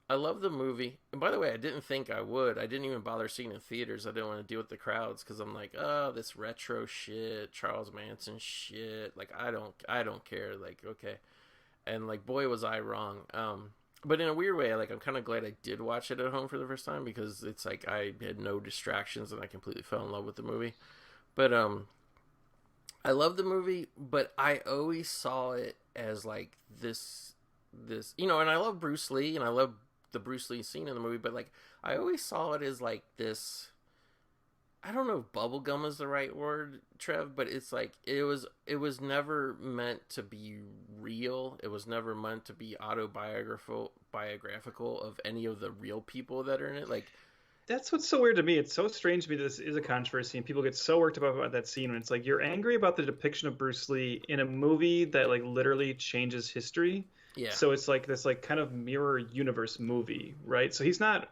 I love the movie, and by the way, I didn't think I would. I didn't even bother seeing it in theaters. I didn't want to deal with the crowds because I'm like, oh, this retro shit, Charles Manson shit. Like I don't care. Like okay, and like boy was I wrong. But in a weird way, like I'm kind of glad I did watch it at home for the first time because it's like I had no distractions and I completely fell in love with the movie. But I love the movie, but I always saw it as like this, and I love Bruce Lee and I love the Bruce Lee scene in the movie, but like I always saw it as like this, I don't know if bubblegum is the right word, Trev, but it's like it was never meant to be real. It was never meant to be biographical of any of the real people that are in it. Like that's what's so weird to me. It's so strange to me that this is a controversy and people get so worked up about that scene when it's like you're angry about the depiction of Bruce Lee in a movie that like literally changes history. Yeah. So it's like this like kind of mirror universe movie, right? So he's not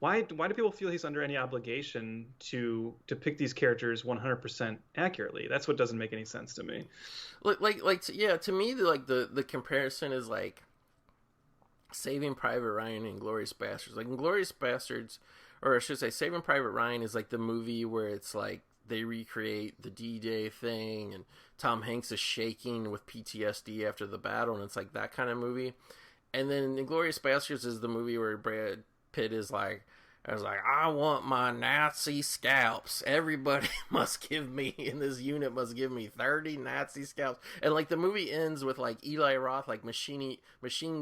why do people feel he's under any obligation to pick these characters 100% accurately? That's what doesn't make any sense to me. Yeah, to me, the comparison is like Saving Private Ryan and Glorious Bastards. Like, Glorious Bastards, or I should say, Saving Private Ryan is like the movie where it's like they recreate the D-Day thing, and Tom Hanks is shaking with PTSD after the battle, and it's like that kind of movie. And then Inglourious Basterds is the movie where Brad Pitt is like, I want my Nazi scalps. Everybody must give me, in this unit, must give me 30 Nazi scalps. And like the movie ends with like Eli Roth like machine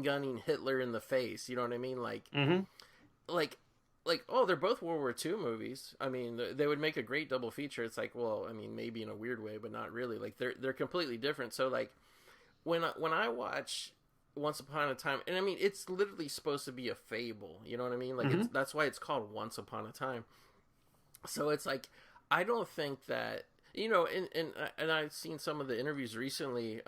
gunning Hitler in the face. You know what I mean? Like, oh, they're both World War II movies. I mean, they would make a great double feature. It's like, well, I mean, maybe in a weird way, but not really. Like they're completely different. So like when I watch Once Upon a Time, and I mean, it's literally supposed to be a fable, you know what I mean? Like, that's why it's called Once Upon a Time. So it's like, I don't think that, you know, and I've seen some of the interviews recently,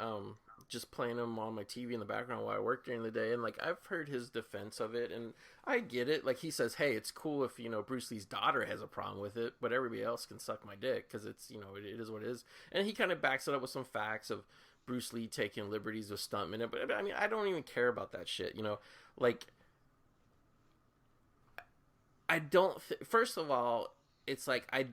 just playing them on my TV in the background while I work during the day, and like, I've heard his defense of it, and I get it. Like, he says, hey, it's cool if, you know, Bruce Lee's daughter has a problem with it, but everybody else can suck my dick, because it's, you know, it is what it is. And he kind of backs it up with some facts of Bruce Lee taking liberties with stuntmen, but I mean, I don't even care about that shit, you know. Like, I don't. First of all, it's like I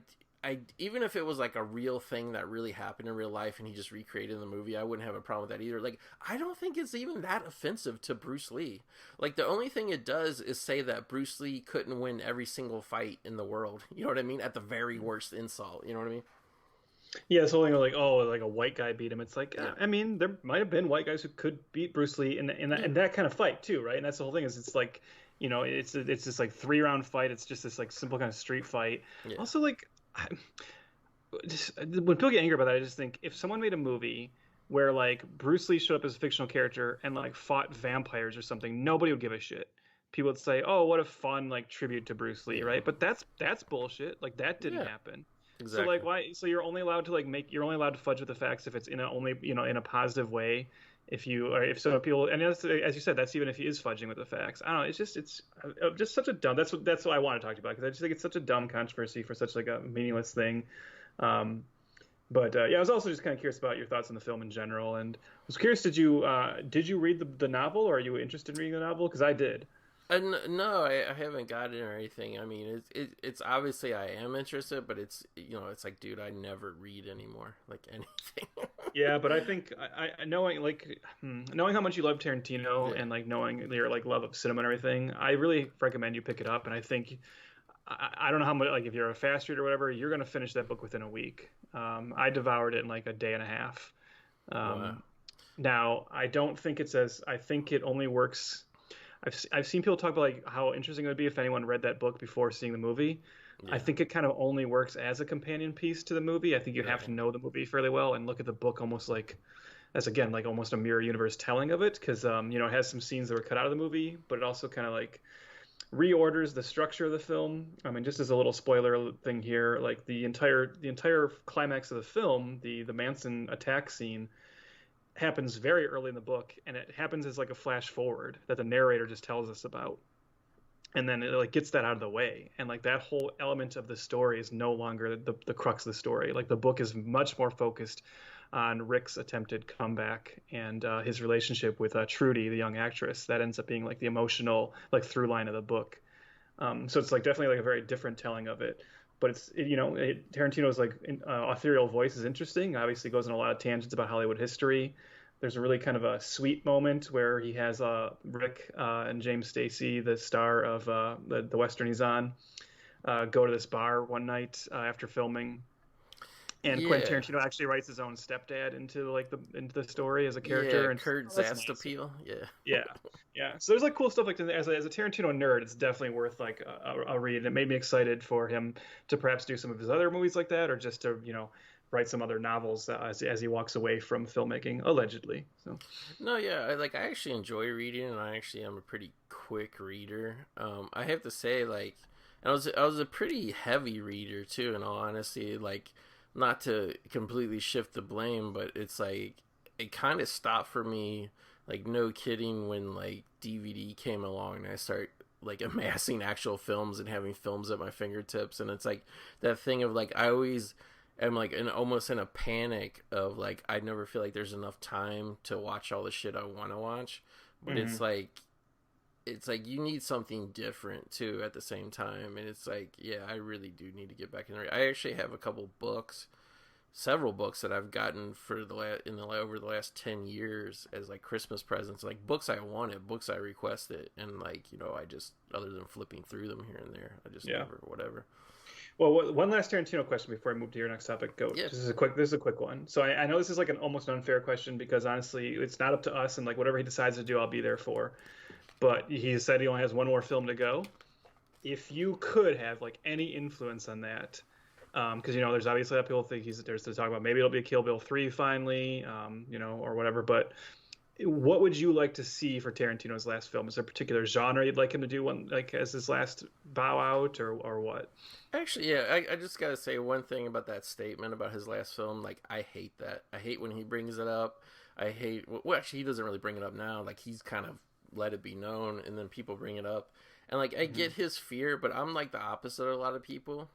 even if it was like a real thing that really happened in real life and he just recreated in the movie, I wouldn't have a problem with that either. Like, I don't think it's even that offensive to Bruce Lee. Like, the only thing it does is say that Bruce Lee couldn't win every single fight in the world. You know what I mean? At the very worst insult. You know what I mean? Yeah, it's only like, oh, like a white guy beat him. It's like, Yeah. I mean, there might have been white guys who could beat Bruce Lee in that kind of fight too, right? And that's the whole thing. Is it's like, you know, it's this like 3-round fight. It's just this like simple kind of street fight. Yeah. Also, like, when people get angry about that, I just think if someone made a movie where like Bruce Lee showed up as a fictional character and like fought vampires or something, nobody would give a shit. People would say, oh, what a fun like tribute to Bruce Lee, right? But that's bullshit. Like, that didn't happen. Exactly. So like, why? So you're only allowed to like you're only allowed to fudge with the facts if it's in a only, you know, in a positive way. If some people, and as you said, that's even if he is fudging with the facts. I don't know. It's just such a dumb. That's what I want to talk to you about, because I just think it's such a dumb controversy for such like a meaningless thing. But I was also just kind of curious about your thoughts on the film in general, and I was curious, did you read the novel, or are you interested in reading the novel? Because I did. No, I haven't got it or anything. I mean, it's obviously I am interested, but it's, you know, it's like, dude, I never read anymore, like anything. Yeah, but I think I knowing how much you love Tarantino, and like knowing your like love of cinema and everything, I really recommend you pick it up. And I think I don't know how much, like, if you're a fast reader or whatever, you're gonna finish that book within a week. I devoured it in like a day and a half. Wow. Now, I don't think I think it only works. I've seen people talk about like how interesting it would be if anyone read that book before seeing the movie. Yeah. I think it kind of only works as a companion piece to the movie. I think you have to know the movie fairly well and look at the book almost like as, again, like almost a mirror universe telling of it, because you know, it has some scenes that were cut out of the movie, but it also kind of like reorders the structure of the film. I mean, just as a little spoiler thing here, like the entire climax of the film, the Manson attack scene, happens very early in the book, and it happens as like a flash forward that the narrator just tells us about, and then it like gets that out of the way, and like that whole element of the story is no longer the crux of the story. Like, the book is much more focused on Rick's attempted comeback and his relationship with Trudy, the young actress. That ends up being like the emotional like through line of the book. So it's like definitely like a very different telling of it. But Tarantino's like authorial voice is interesting. Obviously goes on a lot of tangents about Hollywood history. There's a really kind of a sweet moment where he has Rick and James Stacey, the star of the Western he's on, go to this bar one night after filming. And Quentin Tarantino actually writes his own stepdad into the story as a character. Yeah, and Kurt Zastapil. Nice. Yeah. So there's like cool stuff like that. As a Tarantino nerd, it's definitely worth like a read. It made me excited for him to perhaps do some of his other movies like that, or just to, you know, write some other novels as he walks away from filmmaking, allegedly. So. No, yeah, I actually enjoy reading, and I actually am a pretty quick reader. I have to say, like, I was a pretty heavy reader too, in all honesty. Like, not to completely shift the blame, but it's like it kind of stopped for me, like, no kidding, when like DVD came along and I start like amassing actual films and having films at my fingertips. And it's like that thing of like I always am like almost in a panic of like I never feel like there's enough time to watch all the shit I want to watch. But it's like you need something different too at the same time. And it's like, yeah, I really do need to get back in there. I actually have a couple books, several books that I've gotten for over the last 10 years as like Christmas presents, like books I wanted, books I requested, and like, you know, I just, other than flipping through them here and there, I just never, whatever. Well, one last Tarantino question before I move to your next topic. Go. Yeah. This is a quick one. So I know this is like an almost unfair question because honestly, it's not up to us, and like whatever he decides to do, I'll be there for. But he said he only has one more film to go. If you could have like any influence on that, because you know there's obviously that people think there's to talk about maybe it'll be a Kill Bill 3 finally, you know, or whatever. But what would you like to see for Tarantino's last film? Is there a particular genre you'd like him to do one like as his last bow out, or what? Actually, yeah, I just gotta say one thing about that statement about his last film. Like, I hate that. I hate when he brings it up. I hate. Well, actually, he doesn't really bring it up now. Like, he's kind of let it be known, and then people bring it up. And like, I get his fear, but I'm like the opposite of a lot of people.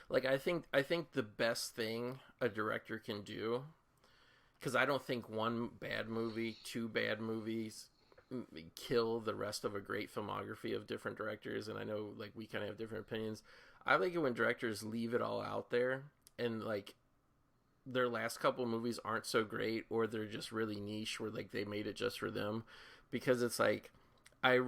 Like, I think the best thing a director can do, because I don't think one bad movie, two bad movies kill the rest of a great filmography of different directors. And I know like we kind of have different opinions. I like it when directors leave it all out there and like their last couple movies aren't so great, or they're just really niche where like they made it just for them, because it's like I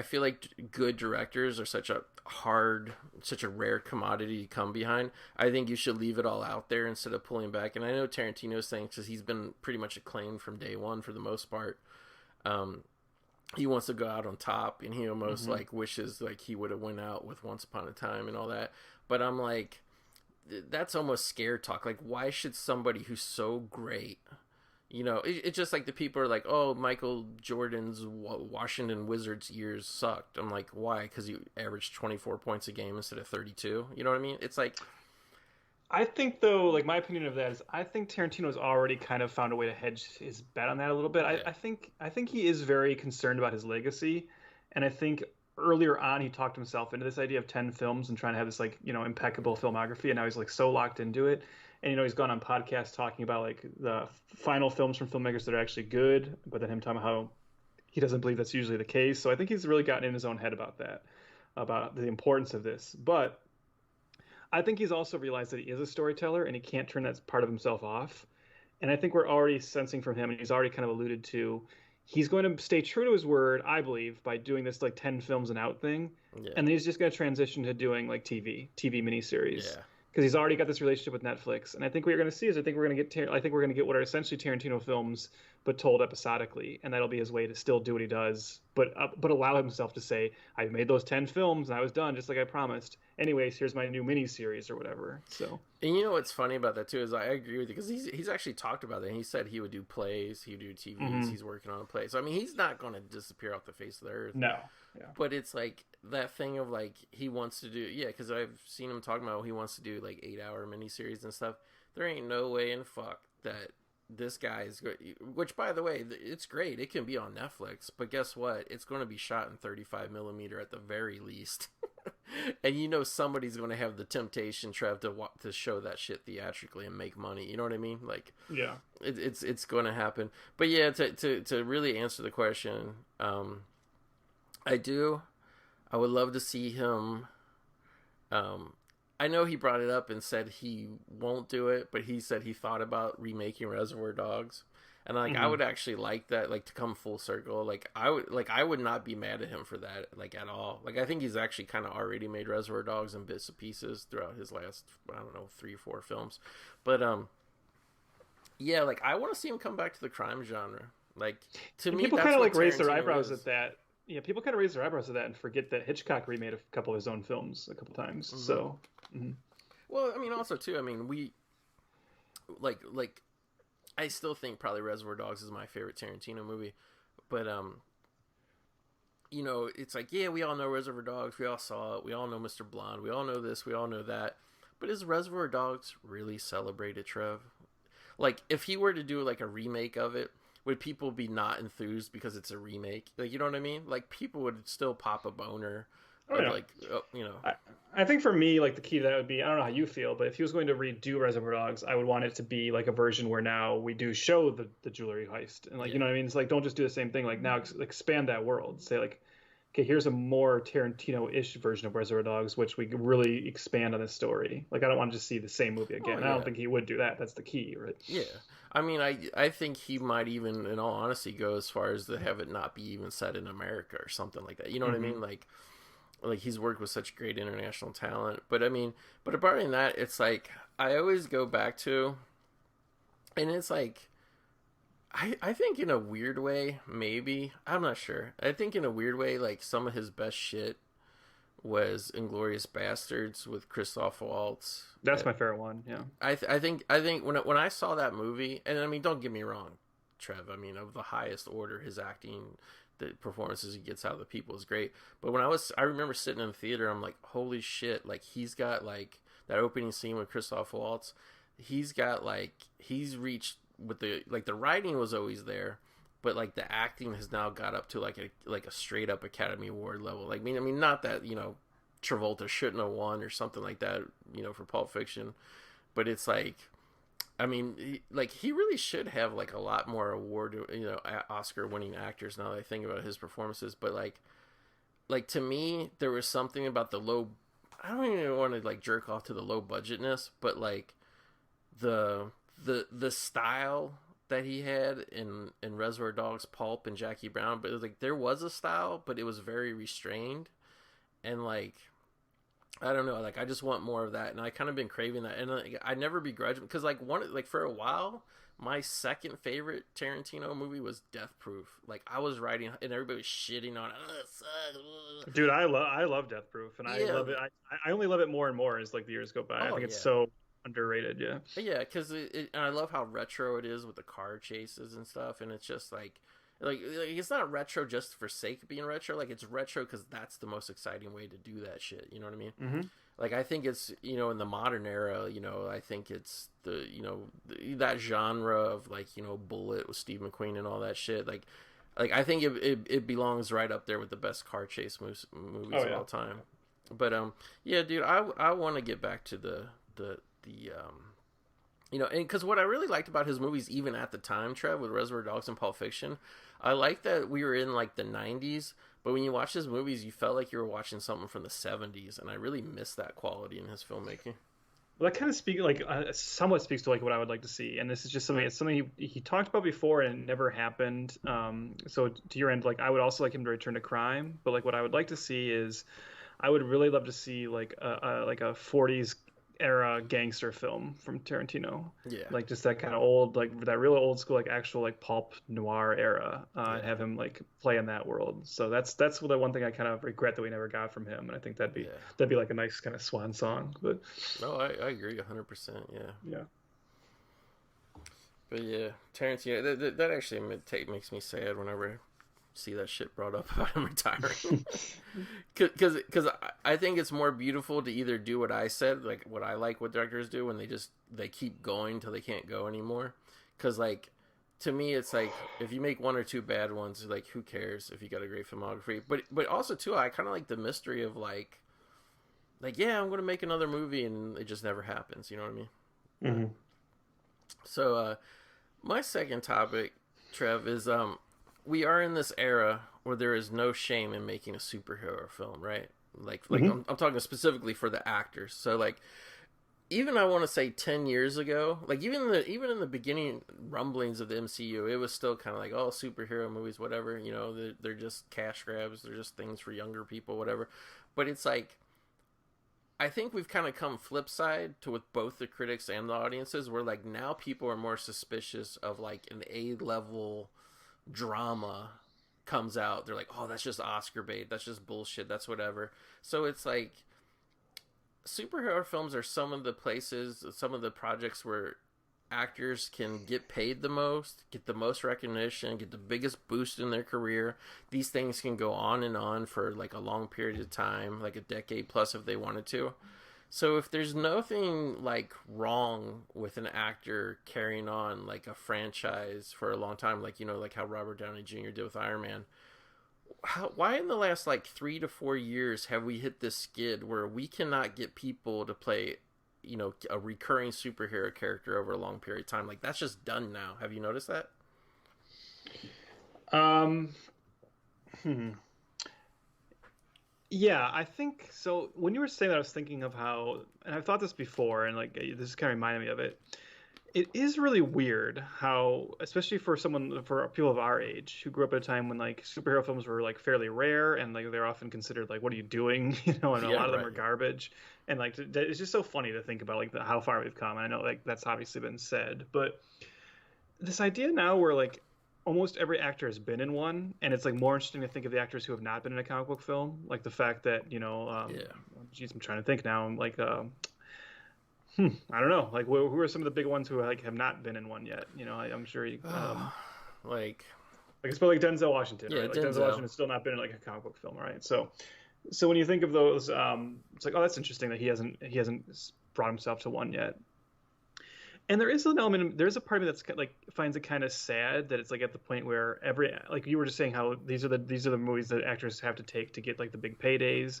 feel like good directors are such a rare commodity to come behind. I think you should leave it all out there instead of pulling back. And I know Tarantino's saying, because he's been pretty much acclaimed from day one for the most part. He wants to go out on top, and he almost like wishes like he would have went out with Once Upon a Time and all that. But I'm like, that's almost scare talk. Like, why should somebody who's so great, you know, it's just like the people are like, oh, Michael Jordan's Washington Wizards years sucked. I'm like, why? Because he averaged 24 points a game instead of 32. You know what I mean? It's like, I think though, like my opinion of that is, I think Tarantino's already kind of found a way to hedge his bet on that a little bit. Yeah. I think he is very concerned about his legacy, and I think earlier on he talked himself into this idea of 10 films and trying to have this like, you know, impeccable filmography, and now he's like so locked into it. And you know, he's gone on podcasts talking about like the final films from filmmakers that are actually good, but then him talking about how he doesn't believe that's usually the case. So I think he's really gotten in his own head about that, about the importance of this. But I think he's also realized that he is a storyteller and he can't turn that part of himself off. And I think we're already sensing from him, and he's already kind of alluded to, he's going to stay true to his word, I believe, by doing this like 10 films and out thing. Yeah. And then he's just going to transition to doing like TV miniseries. Yeah. Because he's already got this relationship with Netflix. And I think what you're going to see is, I think we're going to get what are essentially Tarantino films, but told episodically. And that'll be his way to still do what he does, but allow himself to say, I made those 10 films and I was done just like I promised. Anyways, here's my new miniseries or whatever. So, and you know what's funny about that too is I agree with you, because he's actually talked about that. And he said he would do plays, he would do TVs. He's working on a play. So I mean, he's not going to disappear off the face of the earth. No. Yeah. But it's like that thing of like he wants to do, because I've seen him talking about he wants to do like 8-hour miniseries and stuff. There ain't no way in fuck that this guy is good. Which, by the way, it's great. It can be on Netflix, but guess what? It's going to be shot in 35 millimeter at the very least. And you know somebody's going to have the temptation, Trev, to show that shit theatrically and make money. You know what I mean? Like, yeah, it's going to happen. But yeah, to really answer the question, I would love to see him. I know he brought it up and said he won't do it, but he said he thought about remaking Reservoir Dogs. And like, I would actually like that, like, to come full circle. Like, I would not be mad at him for that, like, at all. Like, I think he's actually kind of already made Reservoir Dogs in bits and pieces throughout his last, I don't know, 3 or 4 films. But yeah, like, I want to see him come back to the crime genre. Like, to me, people kind of like raise their eyebrows at that. Yeah, people kind of raise their eyebrows at that and forget that Hitchcock remade a couple of his own films a couple times. So, well, I mean, also too, I mean, we like I still think probably Reservoir Dogs is my favorite Tarantino movie, but you know, it's like, yeah, we all know Reservoir Dogs, we all saw it, we all know Mr. Blonde, we all know this, we all know that, but is Reservoir Dogs really celebrated, Trev? Like, if he were to do like a remake of it, would people be not enthused because it's a remake? Like, you know what I mean? Like, people would still pop a boner. Oh, yeah. Like, you know. I think for me, like the key to that would be, I don't know how you feel, but if he was going to redo Reservoir Dogs, I would want it to be like a version where now we do show the jewelry heist, and like, you know what I mean? It's like, don't just do the same thing. Like, now expand that world. Say like, okay, here's a more Tarantino-ish version of Reservoir Dogs, which we really expand on this story. Like, I don't want to just see the same movie again. I don't think he would do that. That's the key, right? Yeah. I mean, I think he might even, in all honesty, go as far as to have it not be even set in America or something like that. You know what I mean? Like he's worked with such great international talent. But I mean, but apart from that, it's like, I always go back to, and it's like, I think in a weird way, maybe, I'm not sure. I think in a weird way, like some of his best shit was Inglourious Bastards with Christoph Waltz. That's my favorite one. Yeah. I think when I saw that movie, and I mean, don't get me wrong, Trev, I mean, of the highest order, his acting, the performances he gets out of the people is great. But when I remember sitting in the theater, I'm like, holy shit, like he's got like that opening scene with Christoph Waltz, he's reached with the writing was always there, but like the acting has now got up to like a straight up Academy Award level. Like, I mean, not that, you know, Travolta shouldn't have won or something like that, you know, for Pulp Fiction, but it's like, I mean, he really should have like a lot more award, you know, Oscar-winning actors. Now that I think about his performances, but like to me, there was something about the low. I don't even want to like jerk off to the low budgetness, but like the style that he had in Reservoir Dogs, Pulp, and Jackie Brown. But it was like there was a style, but it was very restrained, and like, I don't know, like I just want more of that, and I kind of been craving that, and like, I never begrudge, because like for a while, my second favorite Tarantino movie was Death Proof. Like I was writing, and everybody was shitting on it. Oh, it sucks. Dude, I love Death Proof, and I love it. I only love it more and more as like the years go by. I think it's so underrated. Yeah, because and I love how retro it is with the car chases and stuff, and it's just like it's not retro just for sake of being retro. Like it's retro because that's the most exciting way to do that shit. You know what I mean? Mm-hmm. Like I think it's, you know, in the modern era, you know, I think it's the, you know, that genre of like, you know, Bullet with Steve McQueen and all that shit. Like I think it belongs right up there with the best car chase movies of all time. But yeah, dude, I want to get back to the you know, and because what I really liked about his movies, even at the time, Trev, with Reservoir Dogs and Pulp Fiction, I like that we were in like the 90s, but when you watch his movies, you felt like you were watching something from the 70s, and I really miss that quality in his filmmaking. Well, that kind of somewhat speaks to like what I would like to see, and this is just something he talked about before, and it never happened. So to your end, like I would also like him to return to crime, but like what I would like to see is, I would really love to see like a 40s era gangster film from Tarantino. Yeah. Like just that kind of old, like that real old school, like actual like pulp noir era, and have him like play in that world. So that's the one thing I kind of regret that we never got from him. And I think that'd be like a nice kind of swan song. But no, I agree 100%. Yeah. But yeah, Tarantino, that actually makes me sad whenever see that shit brought up about him retiring. Because I think it's more beautiful to either do what I said, like what I like what directors do when they keep going till they can't go anymore. Because like to me, it's like if you make one or two bad ones, like who cares if you got a great filmography? But also too, I kind of like the mystery of like yeah, I'm gonna make another movie and it just never happens. You know what I mean? Mm-hmm. So my second topic, Trev, is we are in this era where there is no shame in making a superhero film, right? Like I'm talking specifically for the actors. So like, even I want to say 10 years ago, like even in the beginning rumblings of the MCU, it was still kind of like, oh, superhero movies, whatever, you know, they're just cash grabs, they're just things for younger people, whatever. But it's like, I think we've kind of come flip side to with both the critics and the audiences, where like now people are more suspicious of like an A-level drama comes out. They're like, oh, that's just Oscar bait, that's just bullshit, that's whatever. So it's like superhero films are some of the projects where actors can get paid the most, get the most recognition, get the biggest boost in their career. These things can go on and on for like a long period of time, like a decade plus if they wanted to. So if there's nothing like wrong with an actor carrying on like a franchise for a long time, like like how Robert Downey Jr. did with Iron Man, why in the last like 3 to 4 years have we hit this skid where we cannot get people to play, a recurring superhero character over a long period of time? Like that's just done now. Have you noticed that? Yeah, I think so. When you were saying that, I was thinking of how, and I've thought this before, and like this kind of reminded me of it. It is really weird how, especially for people of our age who grew up at a time when like superhero films were like fairly rare and like they're often considered like, what are you doing? And a lot of them are garbage. And like, it's just so funny to think about like how far we've come. I know like that's obviously been said, but this idea now where like almost every actor has been in one, and it's like more interesting to think of the actors who have not been in a comic book film, like the fact that geez, I'm trying to think now. I'm like, I don't know. Like, who are some of the big ones who like have not been in one yet? I'm sure you. Like it's probably like Denzel Washington, yeah, right? Like Denzel Washington has still not been in like a comic book film, right? So when you think of those, it's like, oh, that's interesting that he hasn't brought himself to one yet. And there is an element. There's a part of me that's like finds it kind of sad that it's like at the point where like you were just saying how these are the movies that actors have to take to get like the big paydays,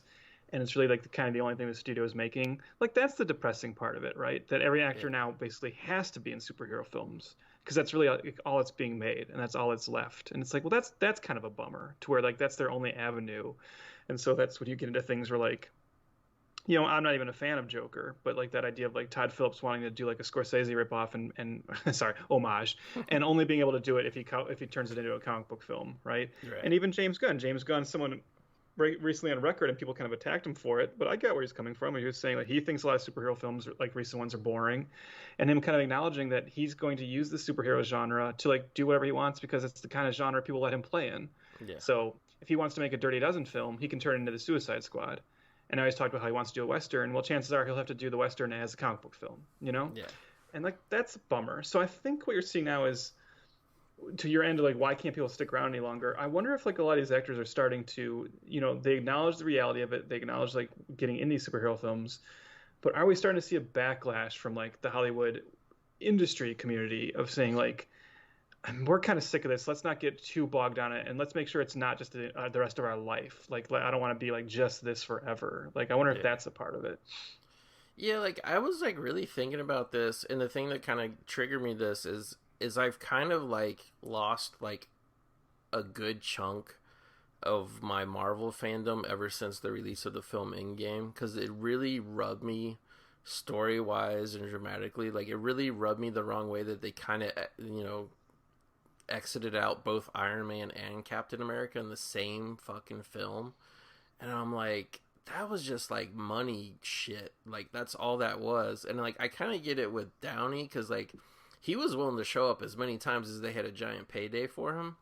and it's really like the only thing the studio is making. Like that's the depressing part of it, right? That every actor now basically has to be in superhero films because that's really all that's being made, and that's all that's left. And it's like, well, that's kind of a bummer to where like that's their only avenue, and so that's when you get into things where like. I'm not even a fan of Joker, but like that idea of like Todd Phillips wanting to do like a Scorsese ripoff and sorry, homage, and only being able to do it if he turns it into a comic book film, right? And even James Gunn, someone recently on record, and people kind of attacked him for it, but I get where he's coming from. He was saying like he thinks a lot of superhero films, like recent ones, are boring, and him kind of acknowledging that he's going to use the superhero genre to like do whatever he wants because it's the kind of genre people let him play in. Yeah. So if he wants to make a Dirty Dozen film, he can turn it into the Suicide Squad. And now he's talked about how he wants to do a Western. Well, chances are he'll have to do the Western as a comic book film, Yeah. And like that's a bummer. So I think what you're seeing now is, to your end, like why can't people stick around any longer? I wonder if like a lot of these actors are starting to, they acknowledge the reality of it. They acknowledge like getting in these superhero films, but are we starting to see a backlash from like the Hollywood industry community of saying like, we're kind of sick of this. Let's not get too bogged down in it, and let's make sure it's not just the rest of our life. Like I don't want to be like just this forever. Like I wonder if that's a part of it. Yeah, like I was like really thinking about this, and the thing that kind of triggered me this is I've kind of like lost like a good chunk of my Marvel fandom ever since the release of the film Endgame, because it really rubbed me story wise and dramatically. Like it really rubbed me the wrong way that they kind of exited out both Iron Man and Captain America in the same fucking film, and I'm like, that was just like money shit. Like that's all that was. And like I kind of get it with Downey, because like he was willing to show up as many times as they had a giant payday for him,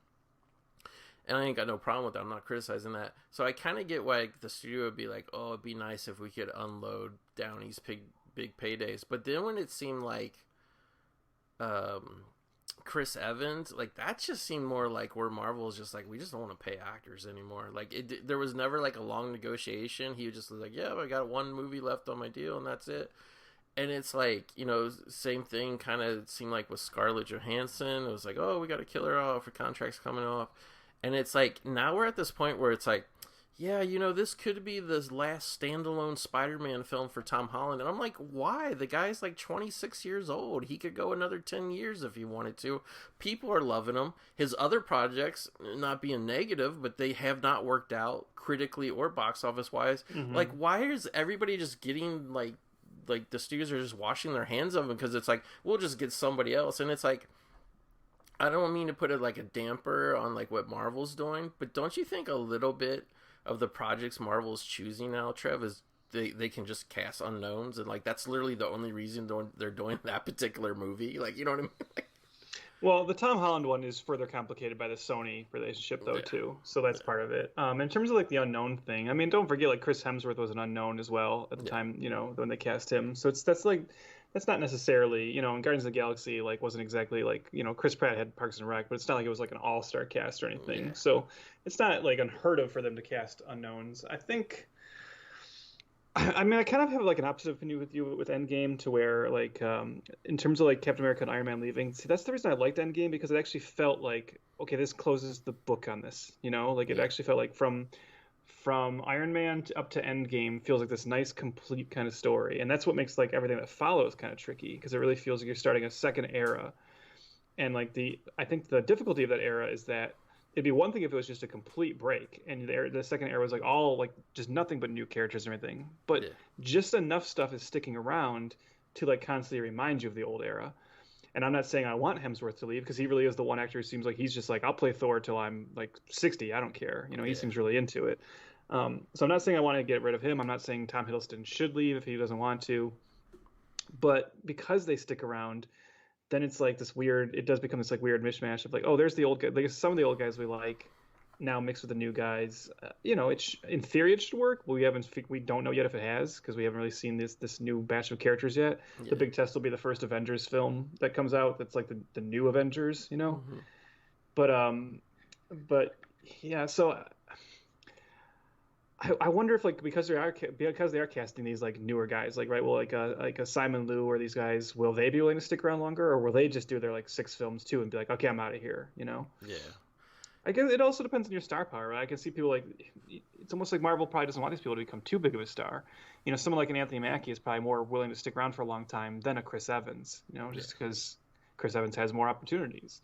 and I ain't got no problem with that. I'm not criticizing that. So I kind of get why like, the studio would be like, oh, it'd be nice if we could unload Downey's big paydays. But then when it seemed like Chris Evans, like that just seemed more like where Marvel is just like, we just don't want to pay actors anymore. Like there was never like a long negotiation. He just was like, yeah, I got one movie left on my deal and that's it. And it's like, same thing kind of seemed like with Scarlett Johansson. It was like, oh, we got to kill her off, her contract's coming off. And it's like, now we're at this point where it's like, yeah, this could be the last standalone Spider-Man film for Tom Holland. And I'm like, why? The guy's like 26 years old. He could go another 10 years if he wanted to. People are loving him. His other projects, not being negative, but they have not worked out critically or box office wise. Mm-hmm. Like, why is everybody just getting like the studios are just washing their hands of him? Because it's like, we'll just get somebody else. And it's like, I don't mean to put it like a damper on like what Marvel's doing, but don't you think a little bit of the projects Marvel's choosing now, Trev, is they can just cast unknowns, and like that's literally the only reason they're doing that particular movie. Like, you know what I mean? Well, the Tom Holland one is further complicated by the Sony relationship, though, too. So that's part of it. In terms of like the unknown thing, I mean, don't forget like Chris Hemsworth was an unknown as well at the time, when they cast him. So that's not necessarily, in Guardians of the Galaxy, like wasn't exactly like, Chris Pratt had Parks and Rec, but it's not like it was like an all-star cast or anything. Yeah. So it's not like unheard of for them to cast unknowns. I think I mean, I kind of have like an opposite opinion with you with Endgame, to where like in terms of like Captain America and Iron Man leaving. See, that's the reason I liked Endgame, because it actually felt like, okay, this closes the book on this. You know, like it Yeah, actually felt like from Iron Man up to Endgame feels like this nice complete kind of story, and that's what makes like everything that follows kind of tricky, because it really feels like you're starting a second era. And like I think the difficulty of that era is that it'd be one thing if it was just a complete break, and the second era was like all like just nothing but new characters and everything, but yeah, just enough stuff is sticking around to like constantly remind you of the old era. And I'm not saying I want Hemsworth to leave, because he really is the one actor who seems like he's just like, I'll play Thor till I'm like 60. I don't care. You know, he yeah. seems really into it. So I'm not saying I want to get rid of him. I'm not saying Tom Hiddleston should leave if he doesn't want to. But because they stick around, then it's like this weird. It does become this like weird mishmash of like, oh, there's the old guy. Like some of the old guys we like now mixed with the new guys. You know, in theory it should work, but we don't know yet if it has, because we haven't really seen this new batch of characters yet. Yeah. The big test will be the first Avengers film that comes out. That's like the new Avengers, you know. Hmm. But but yeah. So I wonder if like because they are casting these like newer guys, like, right, well, like a Simon Liu or these guys, will they be willing to stick around longer, or will they just do their like 6 films too and be like, okay, I'm out of here, you know? Yeah. I guess it also depends on your star power, right? I can see people like, it's almost like Marvel probably doesn't want these people to become too big of a star. You know, someone like an Anthony Mackie is probably more willing to stick around for a long time than a Chris Evans, you know, just because Chris Evans has more opportunities.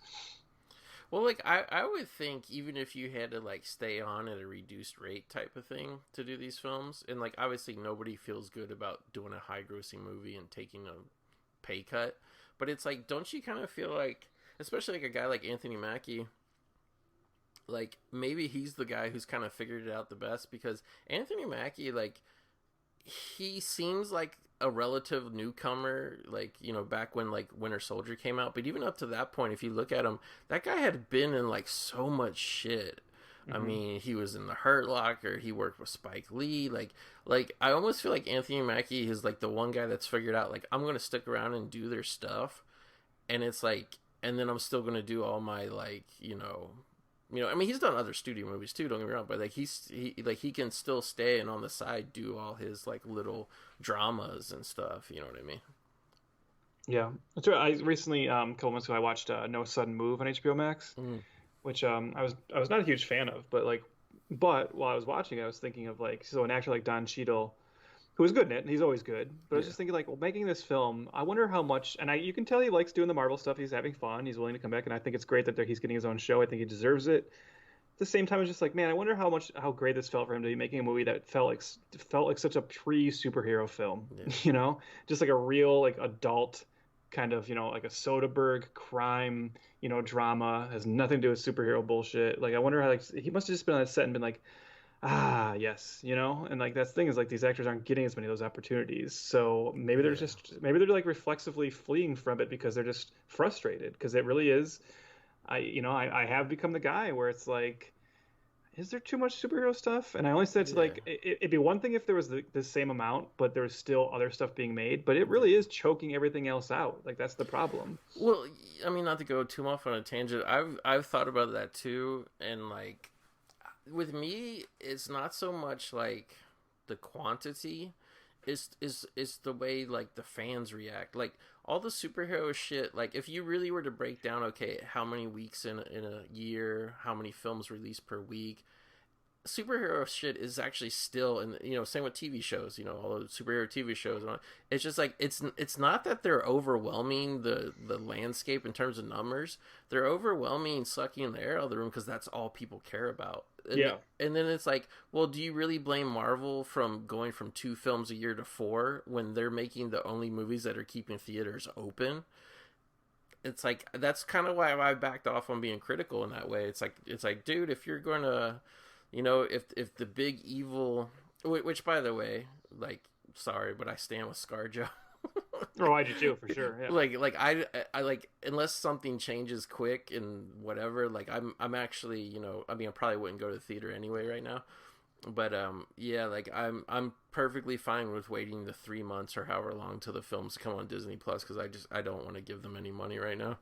Well, like I would think even if you had to like stay on at a reduced rate type of thing to do these films, and like obviously nobody feels good about doing a high grossing movie and taking a pay cut, but it's like, don't you kind of feel like, especially like a guy like Anthony Mackie, like maybe he's the guy who's kind of figured it out the best, because Anthony Mackie, like, he seems like a relative newcomer, like, you know, back when like Winter Soldier came out, but even up to that point, if you look at him, that guy had been in like so much shit. I Hmm. mean, he was in the Hurt Locker, he worked with Spike Lee, like I almost feel like Anthony Mackie is like the one guy that's figured out, like, I'm gonna stick around and do their stuff, and it's like, and then I'm still gonna do all my, like, I mean, he's done other studio movies too. Don't get me wrong, but like he can still stay and on the side do all his like little dramas and stuff. You know what I mean? Yeah, that's right. I recently, a couple months ago, I watched No Sudden Move on HBO Max, Mm, which I was not a huge fan of, but while I was watching it, I was thinking of like, so an actor like Don Cheadle, who was good in it, and he's always good. But I was yeah, just thinking like, well, making this film, I wonder how much, and you can tell he likes doing the Marvel stuff. He's having fun. He's willing to come back, and I think it's great that he's getting his own show. I think he deserves it. At the same time, it's just like, man, I wonder how great this felt for him to be making a movie that felt like such a pre-superhero film, yeah, you know, just like a real like adult kind of, you know, like a Soderbergh crime, you know, drama, has nothing to do with superhero bullshit. Like I wonder how, like, he must have just been on that set and been like, ah, yes, you know. And like that's the thing is like these actors aren't getting as many of those opportunities, so yeah. maybe they're like reflexively fleeing from it because they're just frustrated, because it really is. I have become the guy where it's like, is there too much superhero stuff? And I only said to Yeah. like, it'd be one thing if there was the same amount, but there's still other stuff being made. But it Yeah. really is choking everything else out. Like that's the problem. Well, I mean, not to go too much on a tangent, I've thought about that too, and like with me, it's not so much like the quantity, is the way like the fans react. Like all the superhero shit. Like if you really were to break down, okay, how many weeks in a year, how many films released per week, superhero shit is actually still, and same with TV shows, all the superhero TV shows, it's just like it's not that they're overwhelming the landscape in terms of numbers. They're overwhelming sucking the air out of the room because that's all people care about. Yeah. And then it's like, well, do you really blame Marvel from going from 2 films a year to 4 when they're making the only movies that are keeping theaters open? It's like, that's kind of why I backed off on being critical in that way. It's like, dude, if you're gonna, if the big evil, which by the way, like, sorry, but I stand with ScarJo. Oh, I do too, for sure. Yeah. Like I like, unless something changes quick and whatever, like I'm actually, I mean, I probably wouldn't go to the theater anyway right now. But yeah, like I'm perfectly fine with waiting the 3 months or however long till the films come on Disney Plus, because I don't want to give them any money right now.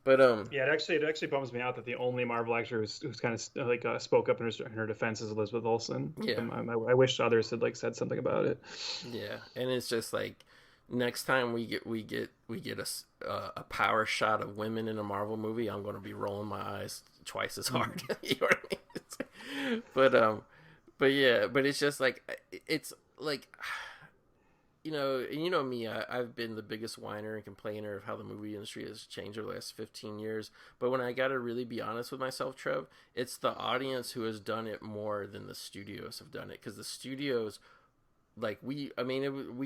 But Yeah, it actually bums me out that the only Marvel actor who's kind of like spoke up in her defense is Elizabeth Olsen. yeah, I wish others had like said something about it. yeah, and it's just like next time we get a power shot of women in a Marvel movie, I'm going to be rolling my eyes twice as hard. You know what I mean? It's like, but yeah, but it's just like it's like you know me, I've been the biggest whiner and complainer of how the movie industry has changed over the last 15 years. But when I got to really be honest with myself, Trev, it's the audience who has done it more than the studios have done it. Because the studios, like we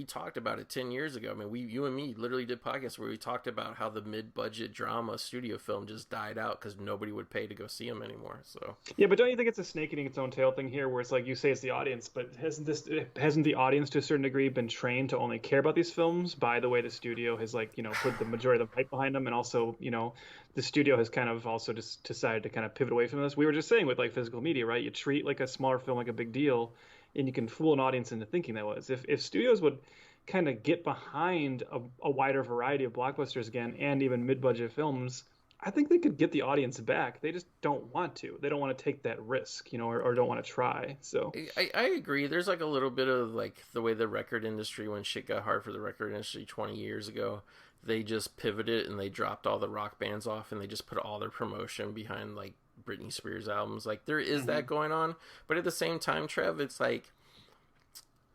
talked about it 10 years ago. I mean, you and me literally did podcasts where we talked about how the mid-budget drama studio film just died out because nobody would pay to go see them anymore. So Yeah, but don't you think it's a snake eating its own tail thing here, where it's like you say it's the audience, but hasn't the audience to a certain degree been trained to only care about these films by the way the studio has like put the majority of the hype behind them, and also the studio has kind of also just decided to kind of pivot away from this. We were just saying with like physical media, right? You treat like a smaller film like a big deal, and you can fool an audience into thinking that was. If studios would kind of get behind a wider variety of blockbusters again, and even mid-budget films, I think they could get the audience back. They just don't want to. They don't want to take that risk, or don't want to try. So I agree. There's like a little bit of like the way the record industry, when shit got hard for the record industry 20 years ago, they just pivoted and they dropped all the rock bands off and they just put all their promotion behind like Britney Spears albums. Like there is that going on, but at the same time, Trev, it's like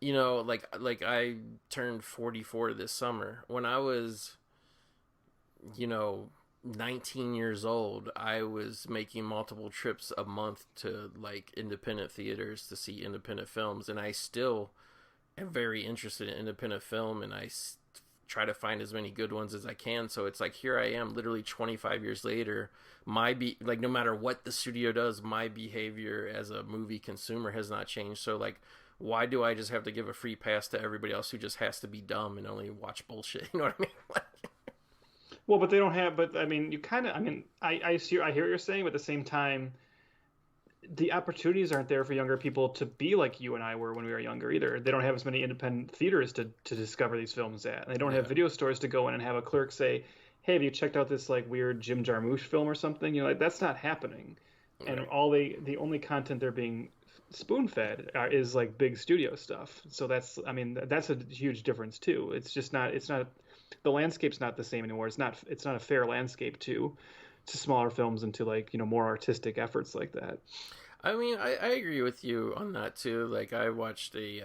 like I turned 44 this summer. When I was 19 years old, I was making multiple trips a month to like independent theaters to see independent films, and I still am very interested in independent film, and I try to find as many good ones as I can. So it's like here I am literally 25 years later, like no matter what the studio does, my behavior as a movie consumer has not changed. So like, why do I just have to give a free pass to everybody else who just has to be dumb and only watch bullshit? You know what I mean? Like, well, but they don't have. But I mean, you kind of. I mean, I hear what you're saying, but at the same time, the opportunities aren't there for younger people to be like you and I were when we were younger either. They don't have as many independent theaters to discover these films at. And they don't have video stores to go in and have a clerk say, "Hey, have you checked out this like weird Jim Jarmusch film or something?" Like that's not happening. Right. And the only content they're being spoon-fed is like big studio stuff. So that's a huge difference too. It's not the landscape's not the same anymore. It's not a fair landscape to smaller films and to like more artistic efforts like that. I mean, I agree with you on that too. Like I watched a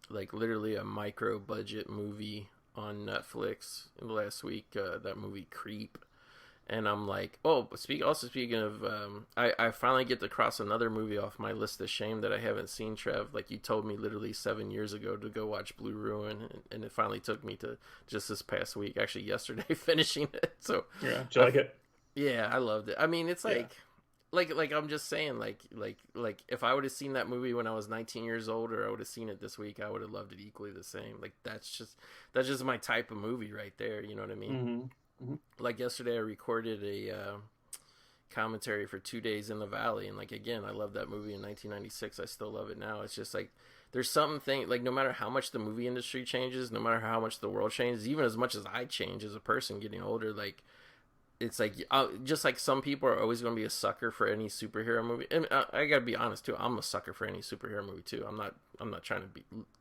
like literally a micro budget movie on Netflix last week, that movie Creep. And I'm like, oh, speaking of, I finally get to cross another movie off my list of shame that I haven't seen, Trev. Like you told me literally 7 years ago to go watch Blue Ruin, and it finally took me to just this past week, actually yesterday, finishing it. So yeah, did you like it? Yeah, I loved it. I mean, it's like, like I'm just saying, like if I would have seen that movie when I was 19 years old, or I would have seen it this week, I would have loved it equally the same. Like that's just my type of movie right there. You know what I mean? Mm-hmm. Mm-hmm. Like yesterday I recorded a commentary for 2 Days in the Valley, and like again, I love that movie in 1996. I still love it now. It's just like there's something like no matter how much the movie industry changes, no matter how much the world changes, even as much as I change as a person getting older, like it's like just like some people are always going to be a sucker for any superhero movie, and I gotta be honest too, I'm a sucker for any superhero movie too. I'm not trying to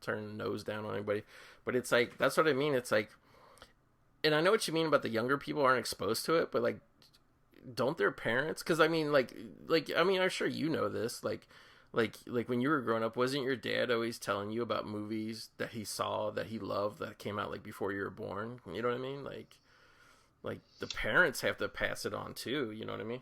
turn nose down on anybody, but it's like that's what I mean. It's like, and I know what you mean about the younger people aren't exposed to it, but like, don't their parents? Because I mean, like I mean, I'm sure you know this. Like when you were growing up, wasn't your dad always telling you about movies that he saw that he loved that came out like before you were born? You know what I mean? Like the parents have to pass it on too. You know what I mean?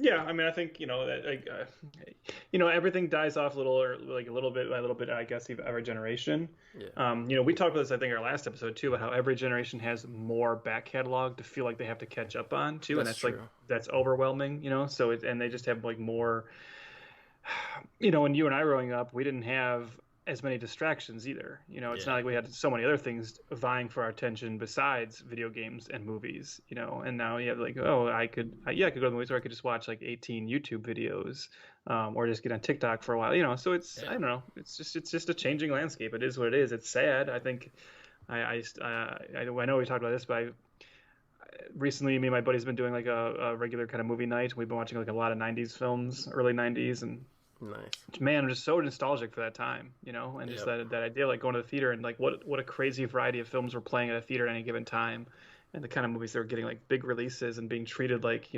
Yeah, I mean, I think that like everything dies off a little bit by little bit. I guess every generation. Yeah. We talked about this I think our last episode too, about how every generation has more back catalog to feel like they have to catch up on too, that's and that's true. like that's overwhelming. So and they just have like more. When you and I were growing up, we didn't have as many distractions either. It's not like we had so many other things vying for our attention besides video games and movies. And now you have like, I could go to the movies, or I could just watch like 18 YouTube videos, or just get on TikTok for a while. So it's I don't know, it's just a changing landscape. It is what it is. It's sad. I think I know we talked about this, but recently, me and my buddy's been doing like a regular kind of movie night. We've been watching like a lot of '90s films, early '90s, and Nice. man, I'm just so nostalgic for that time, you know, and just Yep. that idea, like going to the theater and like what a crazy variety of films were playing at a theater at any given time, and the kind of movies that were getting like big releases and being treated like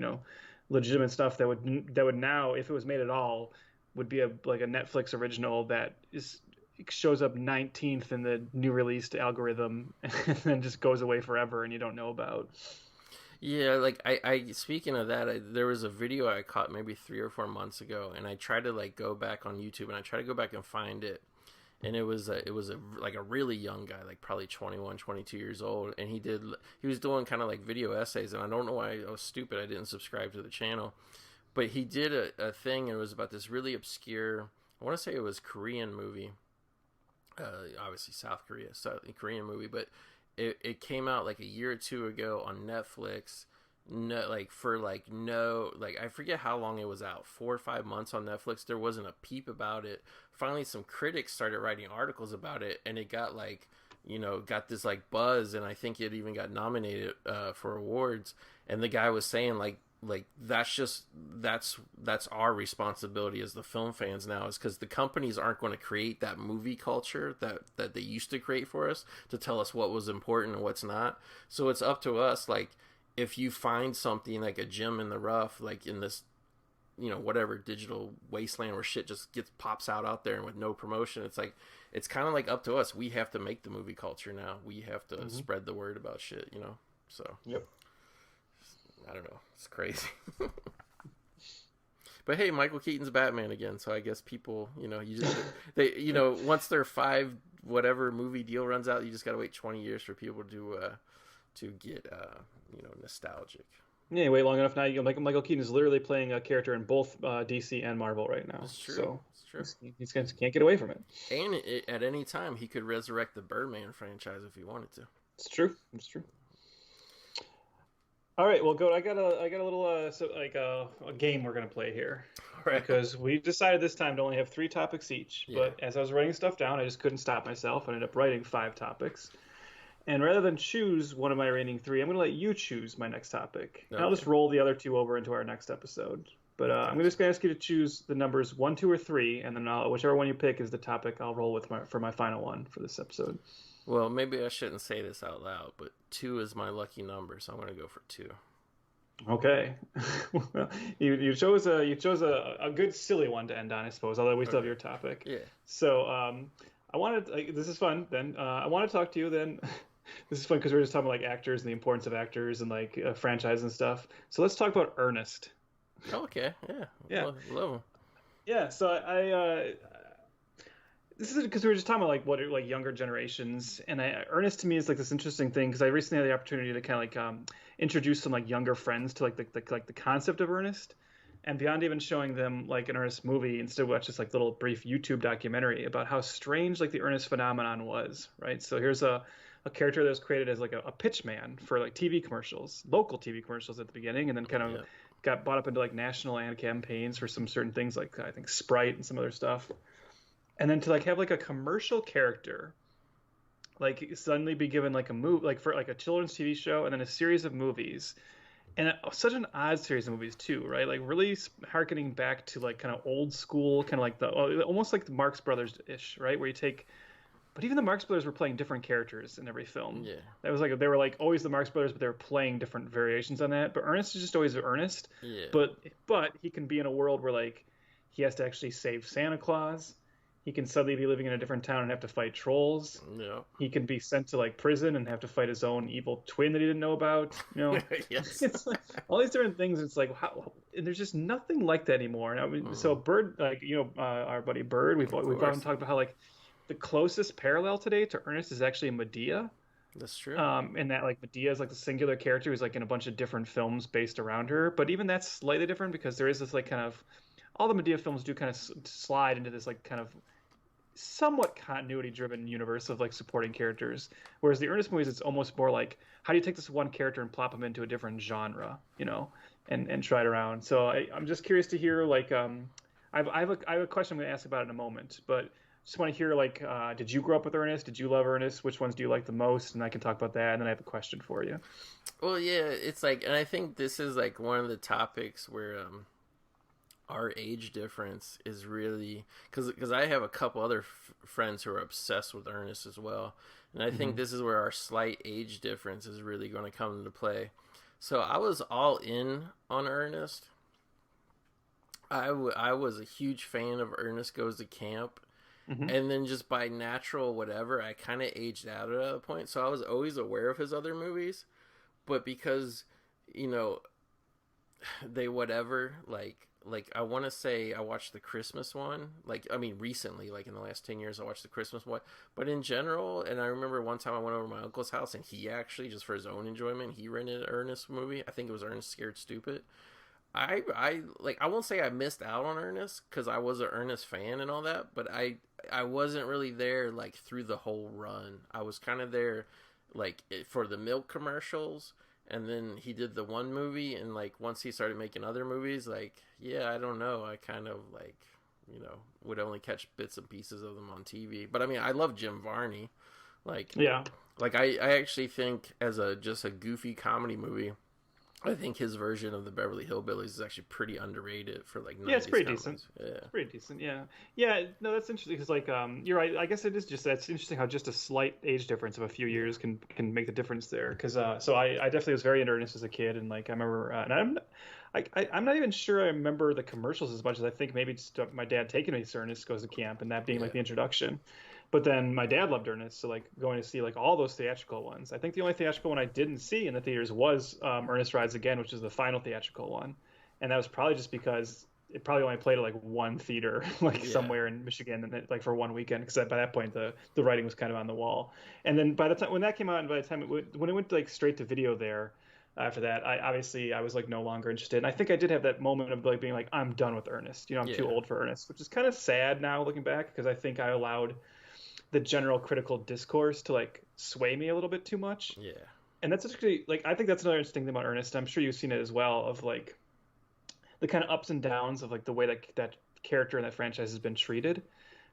legitimate stuff that would now, if it was made at all, would be like a Netflix original that shows up 19th in the new released algorithm and then just goes away forever and you don't know about. Yeah, like I speaking of that, there was a video I caught maybe 3 or 4 months ago, and I tried to like go back on YouTube and I tried to go back and find it, and it was a like a really young guy, like probably 21, 22 years old, and he was doing kind of like video essays, and I don't know why I was stupid, I didn't subscribe to the channel, but he did a thing, and it was about this really obscure, I want to say it was Korean movie, obviously South Korea, Korean movie, but it came out like a year or two ago on Netflix. No, like for like no, like I forget how long it was out, 4 or 5 months on Netflix. There wasn't a peep about it. Finally, some critics started writing articles about it, and it got like, got this like buzz, and I think it even got nominated for awards. And the guy was saying like that's our responsibility as the film fans now, is because the companies aren't going to create that movie culture that they used to create for us to tell us what was important and what's not. So it's up to us, like, if you find something like a gem in the rough, like in this whatever digital wasteland where shit just pops out there and with no promotion, it's kind of like up to us. We have to make the movie culture now. We have to spread the word about shit, so Yep. I don't know. It's crazy. But hey, Michael Keaton's Batman again, so I guess people, once their 5 whatever movie deal runs out, you just gotta wait 20 years for people to get nostalgic. Yeah, you wait long enough now. Michael Keaton is literally playing a character in both DC and Marvel right now. It's true. So it's true. he can't get away from it. And at any time, he could resurrect the Birdman franchise if he wanted to. It's true. It's true. All right, well, Goat, I got a little a game we're gonna play here, All right. because we decided this time to only have 3 topics each. Yeah. But as I was writing stuff down, I just couldn't stop myself. I ended up writing 5 topics, and rather than choose one of my remaining 3, I'm gonna let you choose my next topic, and I'll just roll the other 2 over into our next episode. But I'm just gonna ask you to choose the numbers 1, 2, or 3, and then whichever one you pick is the topic I'll roll with for my final one for this episode. Well, maybe I shouldn't say this out loud, but 2 is my lucky number, so I'm going to go for 2. Okay. Well, you chose a good silly one to end on, I suppose. Although we still have your topic. Yeah. So I wanted this is fun. Then I want to talk to you. Then this is fun because we're just talking about like actors and the importance of actors and like franchise and stuff. So let's talk about Ernest. Okay. Yeah. Yeah. Love him. Yeah. So I this is because we were just talking about like what are like younger generations, and Ernest to me is like this interesting thing because I recently had the opportunity to kind of like introduce some like younger friends to like the concept of Ernest, and beyond even showing them like an Ernest movie, instead watch this like little brief YouTube documentary about how strange like the Ernest phenomenon was, right? So here's a character that was created as like a pitch man for like TV commercials, local TV commercials at the beginning, and then kind of got bought up into like national ad campaigns for some certain things like I think Sprite and some other stuff. And then to like have like a commercial character like suddenly be given like a move like for like a children's TV show and then a series of movies, and such an odd series of movies too, right? Like really harkening back to like kind of old school, kind of like the almost like the Marx Brothers ish, right? Where you take, but even the Marx Brothers were playing different characters in every film. Yeah, that was like they were like always the Marx Brothers, but they were playing different variations on that. But Ernest is just always Ernest. Yeah. But he can be in a world where like he has to actually save Santa Claus. He can suddenly be living in a different town and have to fight trolls. Yeah. He can be sent to like prison and have to fight his own evil twin that he didn't know about. Yes. It's like all these different things. It's like and there's just nothing like that anymore. And I mean, so Bird, like our buddy Bird, we've often talked about how like the closest parallel today to Ernest is actually Medea. That's true. And that like Medea is like the singular character who's like in a bunch of different films based around her. But even that's slightly different because there is this like kind of all the Medea films do kind of slide into this like kind of somewhat continuity-driven universe of like supporting characters, whereas the Ernest movies, it's almost more like how do you take this one character and plop him into a different genre, and try it around. So I'm just curious to hear like I have a question I'm going to ask about in a moment, but just want to hear like, did you grow up with Ernest? Did you love Ernest? Which ones do you like the most? And I can talk about that. And then I have a question for you. Well, yeah, it's like, and I think this is like one of the topics where our age difference is really because I have a couple other friends who are obsessed with Ernest as well, and I think this is where our slight age difference is really going to come into play. So I was all in on Ernest. I was a huge fan of Ernest Goes to Camp, and then just by natural whatever, I kind of aged out at that point. So I was always aware of his other movies, but because you know they whatever like I want to say I watched the Christmas one, like I mean recently, like in the last 10 years I watched the Christmas one, but in general, and I remember one time I went over to my uncle's house and he actually, just for his own enjoyment, he rented an Ernest movie. I think it was Ernest Scared Stupid. I like, I won't say I missed out on Ernest because I was an Ernest fan and all that, but I wasn't really there like through the whole run. I was kind of there like for the milk commercials, and then he did the one movie, and like once he started making other movies, like yeah, I don't know, I kind of like, you know, would only catch bits and pieces of them on TV. But I mean, I love Jim Varney, like Yeah. like I actually think as a just a goofy comedy movie, I think his version of the Beverly Hillbillies is actually pretty underrated for like 90s Yeah, it's pretty comedies. decent. Yeah. It's pretty decent. Yeah. Yeah. No, that's interesting because like you're right. I guess it is just that's interesting how just a slight age difference of a few years can make the difference there. Because so I definitely was very into Ernest as a kid, and like I remember, and I'm not even sure I remember the commercials as much as I think maybe just my dad taking me to Ernest Goes to Camp and that being like the introduction. But then my dad loved Ernest, so like going to see like all those theatrical ones. I think the only theatrical one I didn't see in the theaters was Ernest Rides Again, which is the final theatrical one, and that was probably just because it probably only played at like one theater, like somewhere in Michigan, and like for one weekend, because by that point the writing was kind of on the wall. And then by the time when that came out, and by the time when it went like straight to video there. After that, I was like no longer interested, and I think I did have that moment of like being like, I'm done with Ernest. You know, I'm too old for Ernest, which is kind of sad now looking back because I think I allowed the general critical discourse to like sway me a little bit too much. Yeah. And that's actually like, I think that's another interesting thing about Ernest. I'm sure you've seen it as well, of like the kind of ups and downs of like the way that character in that franchise has been treated.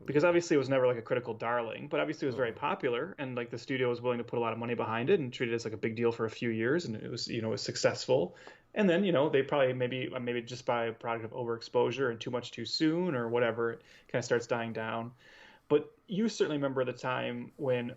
Because obviously it was never like a critical darling, but obviously it was very popular, and like the studio was willing to put a lot of money behind it and treat it as like a big deal for a few years, and it was, you know, it was successful. And then, you know, they probably maybe just by a product of overexposure and too much too soon or whatever, it kind of starts dying down. But you certainly remember the time when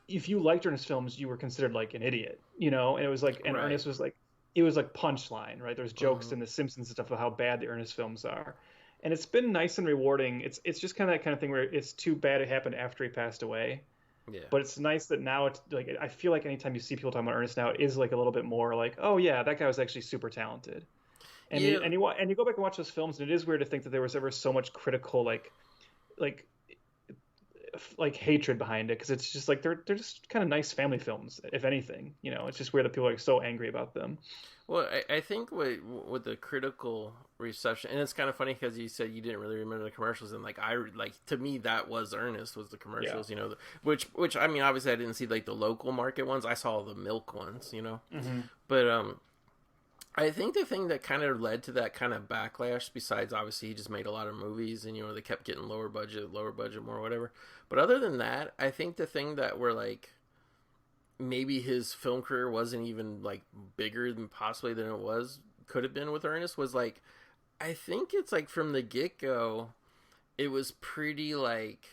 if you liked Ernest films, you were considered like an idiot, you know, and it was like, and Ernest was like, it was like Punchline, right? There's jokes in The Simpsons and stuff about how bad the Ernest films are. And it's been nice and rewarding. It's just kind of that kind of thing where it's too bad it happened after he passed away. Yeah. But it's nice that now it's like, I feel like anytime you see people talking about Ernest now, it is like a little bit more like, oh yeah, that guy was actually super talented. And you go back and watch those films, and it is weird to think that there was ever so much critical like hatred behind it, because it's just like they're just kind of nice family films, if anything. You know, it's just weird that people are so angry about them. Well, I think with the critical reception, and it's kind of funny because you said you didn't really remember the commercials, and like to me that was Ernest, was the commercials, you know, which I mean obviously I didn't see like the local market ones, I saw the milk ones, you know, but I think the thing that kind of led to that kind of backlash, besides obviously he just made a lot of movies and, you know, they kept getting lower budget, more, whatever. But other than that, I think the thing that were like, maybe his film career wasn't even like bigger than possibly than it could have been with Ernest, was like, I think it's like from the get-go, it was pretty like,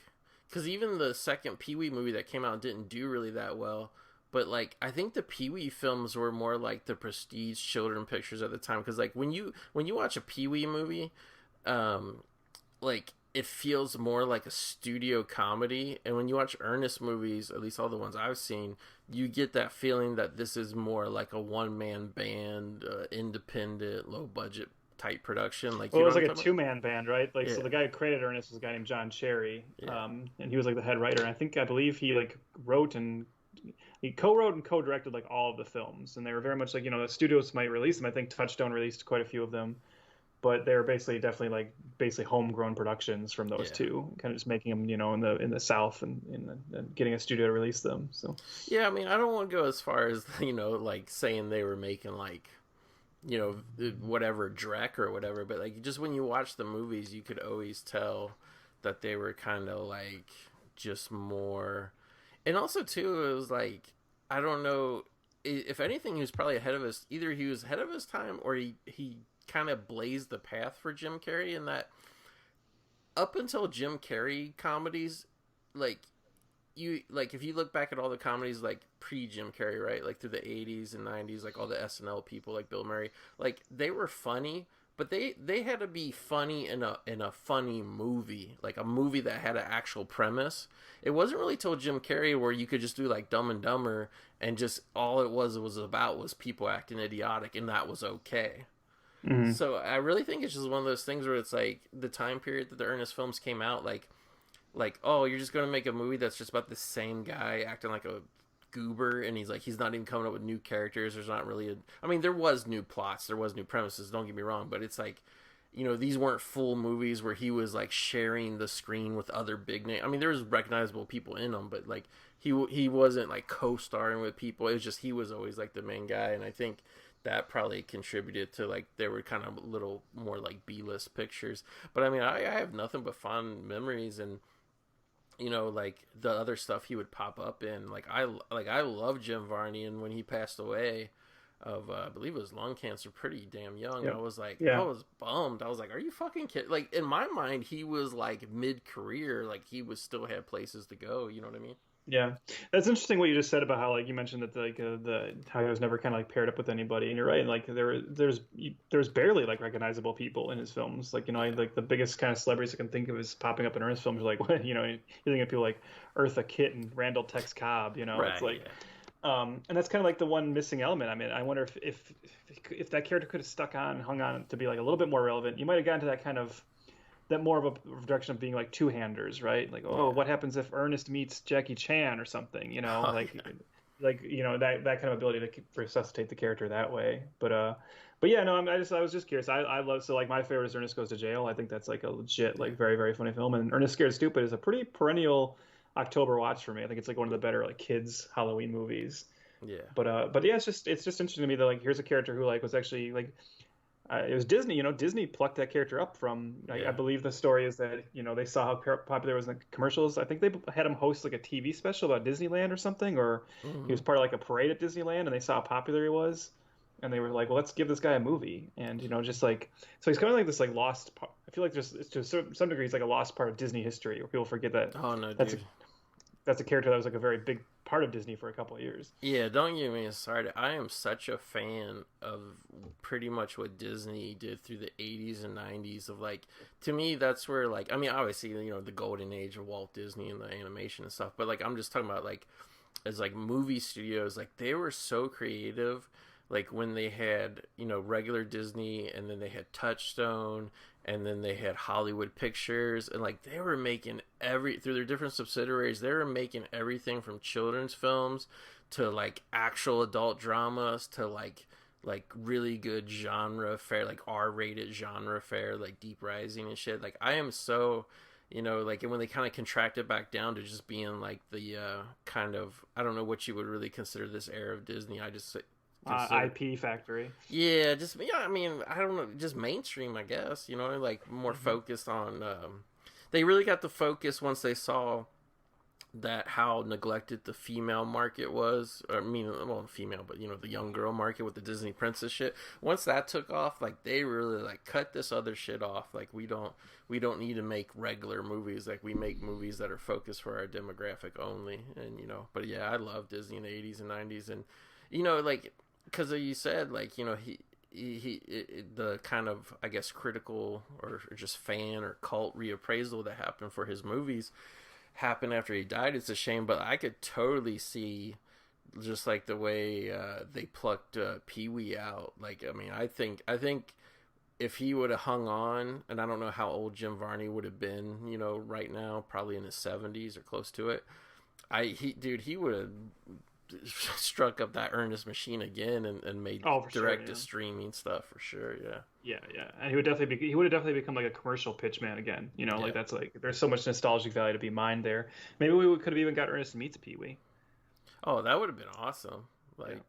because even the second Pee-wee movie that came out didn't do really that well. But, like, I think the Pee-wee films were more like the prestige children pictures at the time. Because, like, when you watch a Pee-wee movie, like, it feels more like a studio comedy. And when you watch Ernest movies, at least all the ones I've seen, you get that feeling that this is more like a one-man band, independent, low-budget type production. Like, well, it was like a two-man band, right? Like, so the guy who created Ernest was a guy named John Cherry. And he was, like, the head writer. And I believe he, like, he co-wrote and co-directed like all of the films, and they were very much like, you know, the studios might release them. I think Touchstone released quite a few of them, but they were definitely homegrown productions from those two, kind of just making them, you know, in the South and getting a studio to release them. So yeah, I mean, I don't want to go as far as, you know, like saying they were making like, you know, whatever Drek or whatever, but like just when you watch the movies, you could always tell that they were kind of like just more, and also too it was like, I don't know, if anything he was probably ahead of his, either he was ahead of his time or he kind of blazed the path for Jim Carrey, in that up until Jim Carrey comedies, like you like if you look back at all the comedies like pre Jim Carrey, right, like through the 80s and 90s, like all the SNL people like Bill Murray, like they were funny, but they had to be funny in a funny movie, like a movie that had an actual premise. It wasn't really till Jim Carrey where you could just do like Dumb and Dumber, and just all it was about was people acting idiotic, and that was okay. Mm-hmm. So I really think it's just one of those things where it's like the time period that the Ernest films came out, like, oh, you're just going to make a movie that's just about the same guy acting like a goober, and he's not even coming up with new characters. There's not really I mean, there was new plots, there was new premises, don't get me wrong, but it's like, these weren't full movies where he was like sharing the screen with other big names. I mean, there was recognizable people in them, but like he wasn't like co-starring with people. It was just he was always like the main guy, and I think that probably contributed to like there were kind of a little more like B-list pictures. But I mean, I have nothing but fond memories, and like the other stuff he would pop up in. Like I love Jim Varney, and when he passed away of I believe it was lung cancer, pretty damn young. Yep. I was like, Yeah. I was bummed. I was like, are you fucking kidding? Like in my mind, he was like mid-career, like he was still had places to go. You know what I mean? Yeah, that's interesting what you just said about how like you mentioned that like the how he was never kind of like paired up with anybody, and you're right. Like there's barely like recognizable people in his films. Like like the biggest kind of celebrities I can think of is popping up in Ernest films. Like you think of people like Eartha Kitt and Randall Tex Cobb. Right, it's like, and that's kind of like the one missing element. I mean, I wonder if that character could have hung on to be like a little bit more relevant, you might have gotten to that kind of that more of a direction of being like two-handers, right? Like, what happens if Ernest meets Jackie Chan or something? That kind of ability to resuscitate the character that way. But yeah, no, I was just curious. I love, so like my favorite is Ernest Goes to Jail. I think that's like a legit, like very, very funny film. And Ernest Scared Stupid is a pretty perennial October watch for me. I think it's like one of the better like kids Halloween movies. Yeah. But yeah, it's just interesting to me that like here's a character who like was actually like. It was Disney, Disney plucked that character up from, I believe the story is that, they saw how popular it was in the commercials. I think they had him host like a TV special about Disneyland or something, or he was part of like a parade at Disneyland, and they saw how popular he was. And they were like, well, let's give this guy a movie. And, just like, so he's kind of like this like lost part. I feel like there's to some degree, he's like a lost part of Disney history where people forget that. Oh, no, that's dude. That's a character that was like a very big part of Disney for a couple of years. Yeah, don't get me started. I am such a fan of pretty much what Disney did through the 80s and 90s of like, to me, that's where like, I mean, obviously, the golden age of Walt Disney and the animation and stuff, but like, I'm just talking about like, as like movie studios, like they were so creative, like when they had, regular Disney, and then they had Touchstone, and then they had Hollywood Pictures, and like they were making through their different subsidiaries, they were making everything from children's films to like actual adult dramas to like really good genre fare, like R-rated genre fare, like Deep Rising and shit. Like I am so, like, and when they kind of contracted back down to just being like the kind of, I don't know what you would really consider this era of Disney. I just IP factory. Yeah, I mean, I don't know, just mainstream, I guess, like more focused on, they really got the focus once they saw that how neglected the female market was, or I mean, well, female, but the young girl market with the Disney princess shit. Once that took off, like they really like cut this other shit off. Like we don't need to make regular movies. Like we make movies that are focused for our demographic only. And but yeah, I love Disney in the 80s and 90s, and like, because you said like the kind of, I guess, critical or just fan or cult reappraisal that happened for his movies happened after he died. It's a shame, but I could totally see just like the way they plucked Pee-wee out. Like, I mean, I think if he would have hung on, and I don't know how old Jim Varney would have been, right now, probably in his 70s or close to it. He would have struck up that Ernest machine again and made direct to streaming stuff for sure. Yeah, and he would have definitely become like a commercial pitch man again. Like that's like there's so much nostalgic value to be mined there. Maybe we could have even got Ernest meets Pee-wee. Oh, that would have been awesome. Like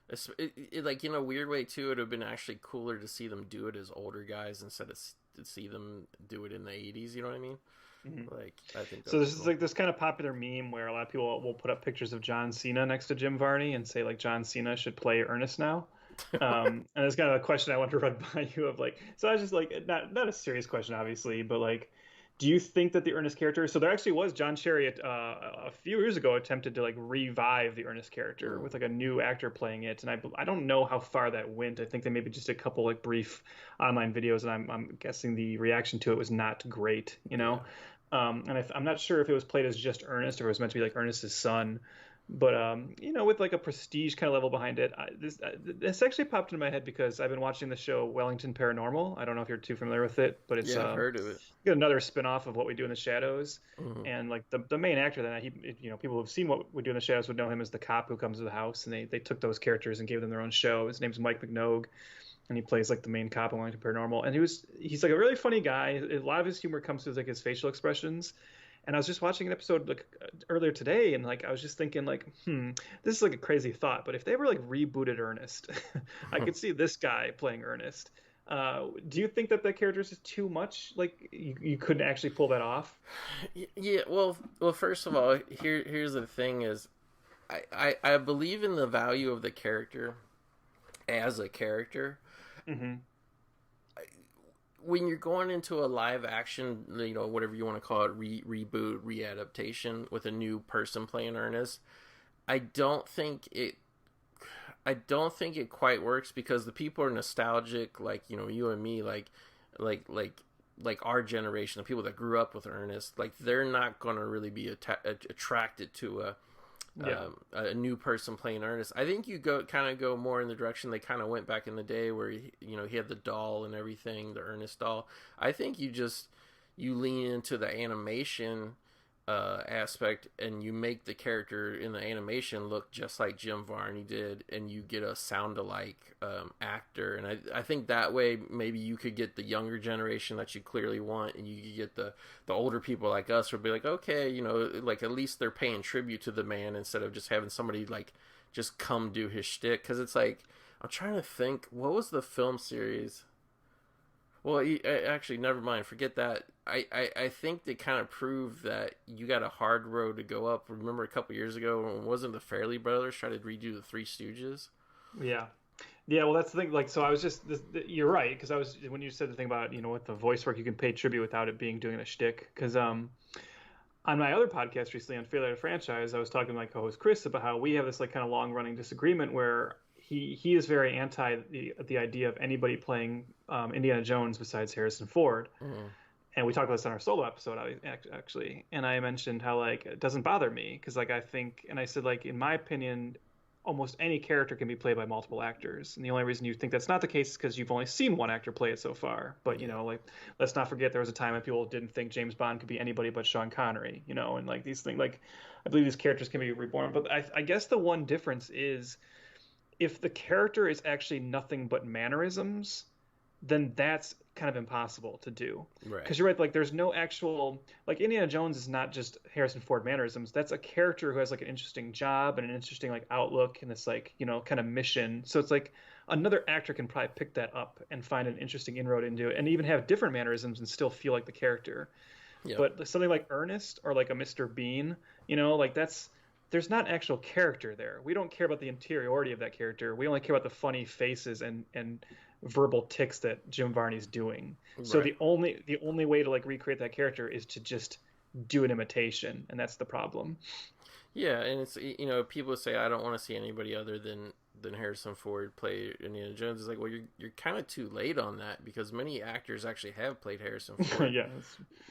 it like in a weird way too, it would have been actually cooler to see them do it as older guys instead of to see them do it in the 80s. You know what I mean? Mhm. Like, I think So that'd be this is cool. like this kind of popular meme where a lot of people will put up pictures of John Cena next to Jim Varney and say like John Cena should play Ernest now. And it's kind of a question I want to run by you of like, so I was just like, not a serious question, obviously, but like, do you think that the Ernest character? So there actually was John Cherry a few years ago attempted to like revive the Ernest character Mm, with like a new actor playing it, and I don't know how far that went. I think they maybe just a couple like brief online videos, and I'm guessing the reaction to it was not great, you yeah. know. And I'm not sure if it was played as just Ernest or it was meant to be like Ernest's son. But with like a prestige kind of level behind it, this actually popped into my head because I've been watching the show Wellington Paranormal. I don't know if you're too familiar with it, but it's Yeah, I've heard of it. another spin-off of What We Do in the Shadows. Hmm. And like the main actor that people who've seen What We Do in the Shadows would know him as the cop who comes to the house, and they took those characters and gave them their own show. His name's Mike McNogue, and he plays like the main cop in Wellington Paranormal. And he's like a really funny guy. A lot of his humor comes through like his facial expressions. And I was just watching an episode like earlier today, and like I was just thinking like, this is like a crazy thought, but if they ever like rebooted Ernest, I could see this guy playing Ernest. Do you think that character is just too much? Like you couldn't actually pull that off? Yeah. Well. First of all, here's the thing: is I believe in the value of the character as a character. Hmm. When you're going into a live action, whatever you want to call it, reboot, readaptation with a new person playing Ernest, I don't think it. I don't think it quite works because the people are nostalgic, like you and me, like like our generation, the people that grew up with Ernest, like they're not gonna really be attracted to Yeah. a new person playing Ernest. I think you go more in the direction they kind of went back in the day where he had the doll and everything, the Ernest doll. I think you lean into the animation aspect and you make the character in the animation look just like Jim Varney did, and you get a sound-alike actor. And I think that way maybe you could get the younger generation that you clearly want, and you could get the older people like us would be like, okay, like at least they're paying tribute to the man instead of just having somebody like just come do his shtick. Because it's like, I'm trying to think, what was the film series? Well, actually, never mind. Forget that. I think they kind of proved that you got a hard road to go up. Remember a couple years ago, wasn't the Fairley Brothers try to redo the Three Stooges? Yeah. Yeah, well, that's the thing. Like, so I was just, you're right, because I was, when you said the thing about, with the voice work, you can pay tribute without it being doing a shtick. Because on my other podcast recently on Failure to Franchise, I was talking to my co-host Chris about how we have this like kind of long running disagreement where he is very anti the idea of anybody playing Indiana Jones besides Harrison Ford. Mm. And we talked about this on our solo episode actually, and I mentioned how like it doesn't bother me because like I think, and I said like in my opinion almost any character can be played by multiple actors, and the only reason you think that's not the case is because you've only seen one actor play it so far. But like let's not forget there was a time when people didn't think James Bond could be anybody but Sean Connery, and like these things, like I believe these characters can be reborn. But I guess the one difference is if the character is actually nothing but mannerisms, then that's kind of impossible to do. Right. Because you're right, like there's no actual, like Indiana Jones is not just Harrison Ford mannerisms. That's a character who has like an interesting job and an interesting like outlook and this like kind of mission. So it's like another actor can probably pick that up and find an interesting inroad into it, and even have different mannerisms and still feel like the character. Yep. But something like Ernest or like a Mr. Bean, like there's not actual character there. We don't care about the interiority of that character. We only care about the funny faces and verbal tics that Jim Varney's doing. So Right. the only way to like recreate that character is to just do an imitation, and that's the problem. Yeah, and it's people say I don't want to see anybody other than Harrison Ford play Indiana Jones. It's like, well, you're kind of too late on that because many actors actually have played Harrison Ford. Yeah.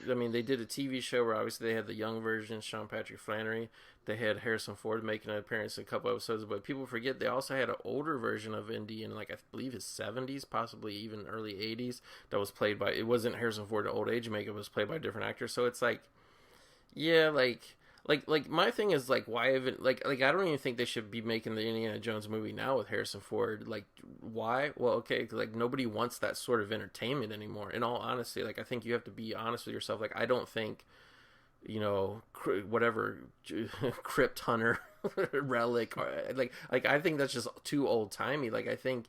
I mean, they did a TV show where obviously they had the young version, Sean Patrick Flannery. They had Harrison Ford making an appearance in a couple episodes, but people forget they also had an older version of Indy in, like, I believe his 70s, possibly even early 80s, that was played by, it wasn't Harrison Ford in old age makeup, it was played by a different actor. So it's like, yeah, like my thing is like, why even like I don't even think they should be making the Indiana Jones movie now with Harrison Ford. Like, why? Well, okay, 'cause, like nobody wants that sort of entertainment anymore. In all honesty, like I think you have to be honest with yourself. Like I don't think whatever Crypt Hunter relic or like I think that's just too old timey. Like I think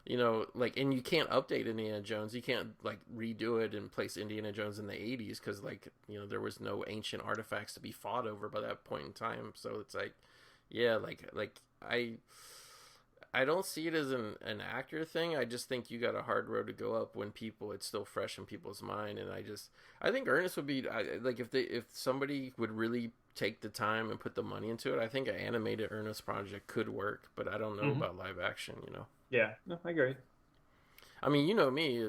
you know, like, and you can't update Indiana Jones. You can't like redo it and place Indiana Jones in the 80s because, like, you know, there was no ancient artifacts to be fought over by that point in time. So it's like, yeah, like I don't see it as an actor thing. I just think you got a hard road to go up when it's still fresh in people's mind. And I think Ernest would be like, if somebody would really take the time and put the money into it, I think an animated Ernest project could work. But I don't know about live action, you know. Yeah, no, I agree. I mean, you know me.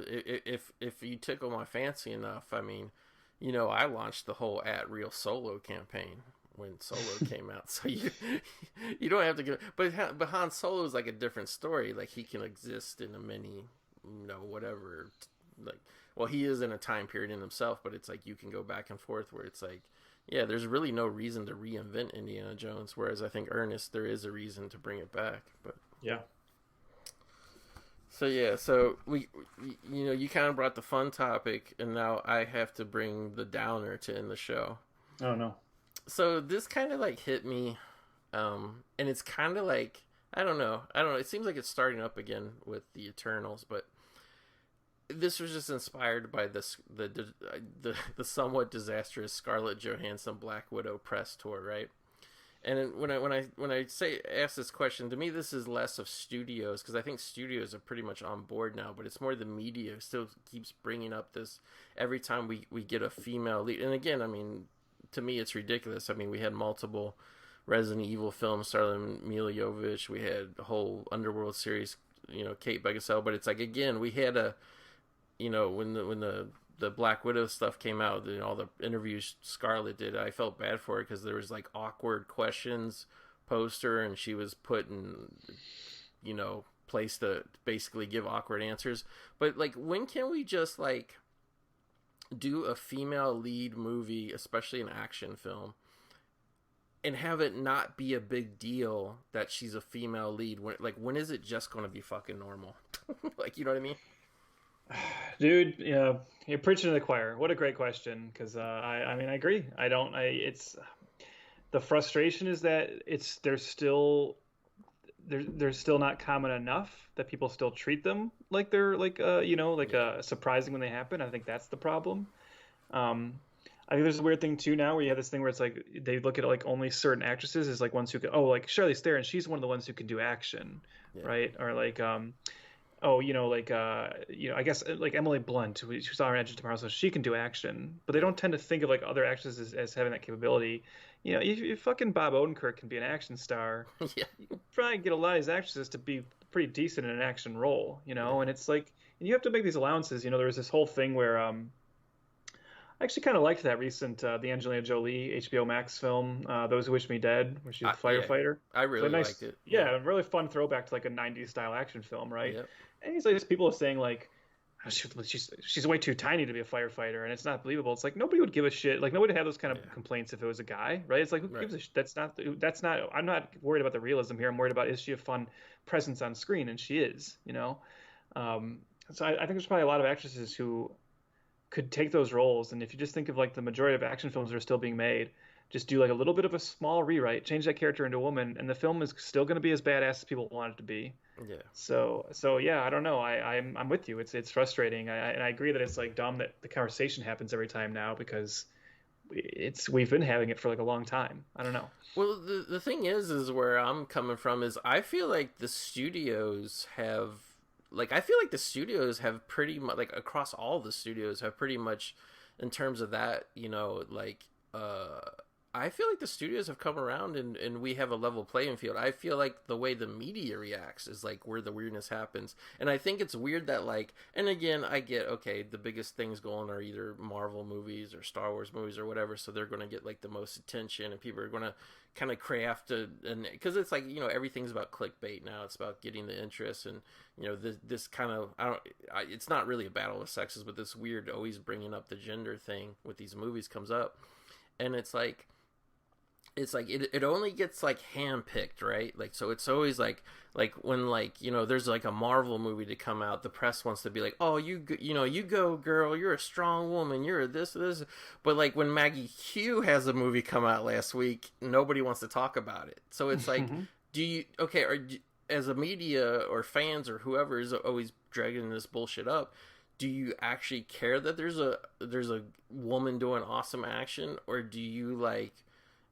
If you tickle my fancy enough, I mean, you know, I launched the whole At Real Solo campaign when Solo came out. So you don't have to go. But Han Solo is like a different story. Like, he can exist in a mini, you know, whatever. Like, well, he is in a time period in himself, but it's like you can go back and forth where it's like, yeah, there's really no reason to reinvent Indiana Jones. Whereas I think Ernest, there is a reason to bring it back. But yeah. So yeah, so we you know, you kind of brought the fun topic, and now I have to bring the downer to end the show. Oh no. So this kind of like hit me, and it's kind of like I don't know. It seems like it's starting up again with the Eternals, but this was just inspired by the somewhat disastrous Scarlett Johansson Black Widow press tour, right? And when I ask this question, to me this is less of studios, because I think studios are pretty much on board now, but it's more the media still keeps bringing up this every time we get a female lead. And again, I mean, to me it's ridiculous. I mean, we had multiple Resident Evil films starring Mila Jovovich. We had a whole Underworld series, you know, Kate Beckinsale. But it's like, again, we had a, you know, when the Black Widow stuff came out, and all the interviews Scarlett did, I felt bad for her because there was like awkward questions posed her, and she was put in, you know, place to basically give awkward answers. But like, when can we just like do a female lead movie, especially an action film, and have it not be a big deal that she's a female lead? When is it just going to be fucking normal? Like, you know what I mean? Dude, yeah, you're preaching to the choir. What a great question, because I mean, I agree. It's the frustration is that they're still not common enough that people still treat them like they're like you know, like surprising when they happen. I think that's the problem. I think there's a weird thing too now where you have this thing where it's like they look at like only certain actresses as like ones who can, like Charlize Theron, she's one of the ones who can do action, right? Or like you know, like you know, I guess like Emily Blunt, who saw her in Edge of Tomorrow, so she can do action, but they don't tend to think of like other actresses as having that capability. You know, if fucking Bob Odenkirk can be an action star, you can probably get a lot of these actresses to be pretty decent in an action role, you know. And it's like, and you have to make these allowances. You know, there was this whole thing where I actually kind of liked that recent the Angelina Jolie HBO Max film, Those Who Wish Me Dead, where she's a firefighter. Yeah, I really liked it. Yeah, a really fun throwback to like a 90s style action film, right? Yep. And he's like, people are saying like, she's way too tiny to be a firefighter, and it's not believable. It's like, nobody would give a shit. Like, nobody would have those kind of complaints if it was a guy, right? It's like, who gives a shit? That's not. I'm not worried about the realism here. I'm worried about, is she a fun presence on screen? And she is, you know. So I think there's probably a lot of actresses who could take those roles, and if you just think of like the majority of action films that are still being made, just do like a little bit of a small rewrite, change that character into a woman, and the film is still going to be as badass as people want it to be. Yeah. So yeah, I don't know. I'm with you. It's frustrating. And I agree that it's like dumb that the conversation happens every time now, because we've been having it for like a long time. I don't know. Well, the thing is where I'm coming from is I feel like the studios have pretty much, like across all the studios have pretty much, in terms of that, you know, like I feel like the studios have come around and we have a level playing field. I feel like the way the media reacts is like where the weirdness happens. And I think it's weird that like, and again, I get, okay, the biggest things going are either Marvel movies or Star Wars movies or whatever. So they're going to get like the most attention, and people are going to kind of craft and because it's like, you know, everything's about clickbait now. It's about getting the interest, and you know, this kind of, it's not really a battle of sexes, but this weird always bringing up the gender thing with these movies comes up. And it's like it only gets like handpicked, right? Like, so it's always like when, like, you know, there's like a Marvel movie to come out, the press wants to be like, oh, you go girl, you're a strong woman, you're this. But like when Maggie Q has a movie come out last week, nobody wants to talk about it. So it's like, as a media or fans or whoever is always dragging this bullshit up, do you actually care that there's a woman doing awesome action, or do you like,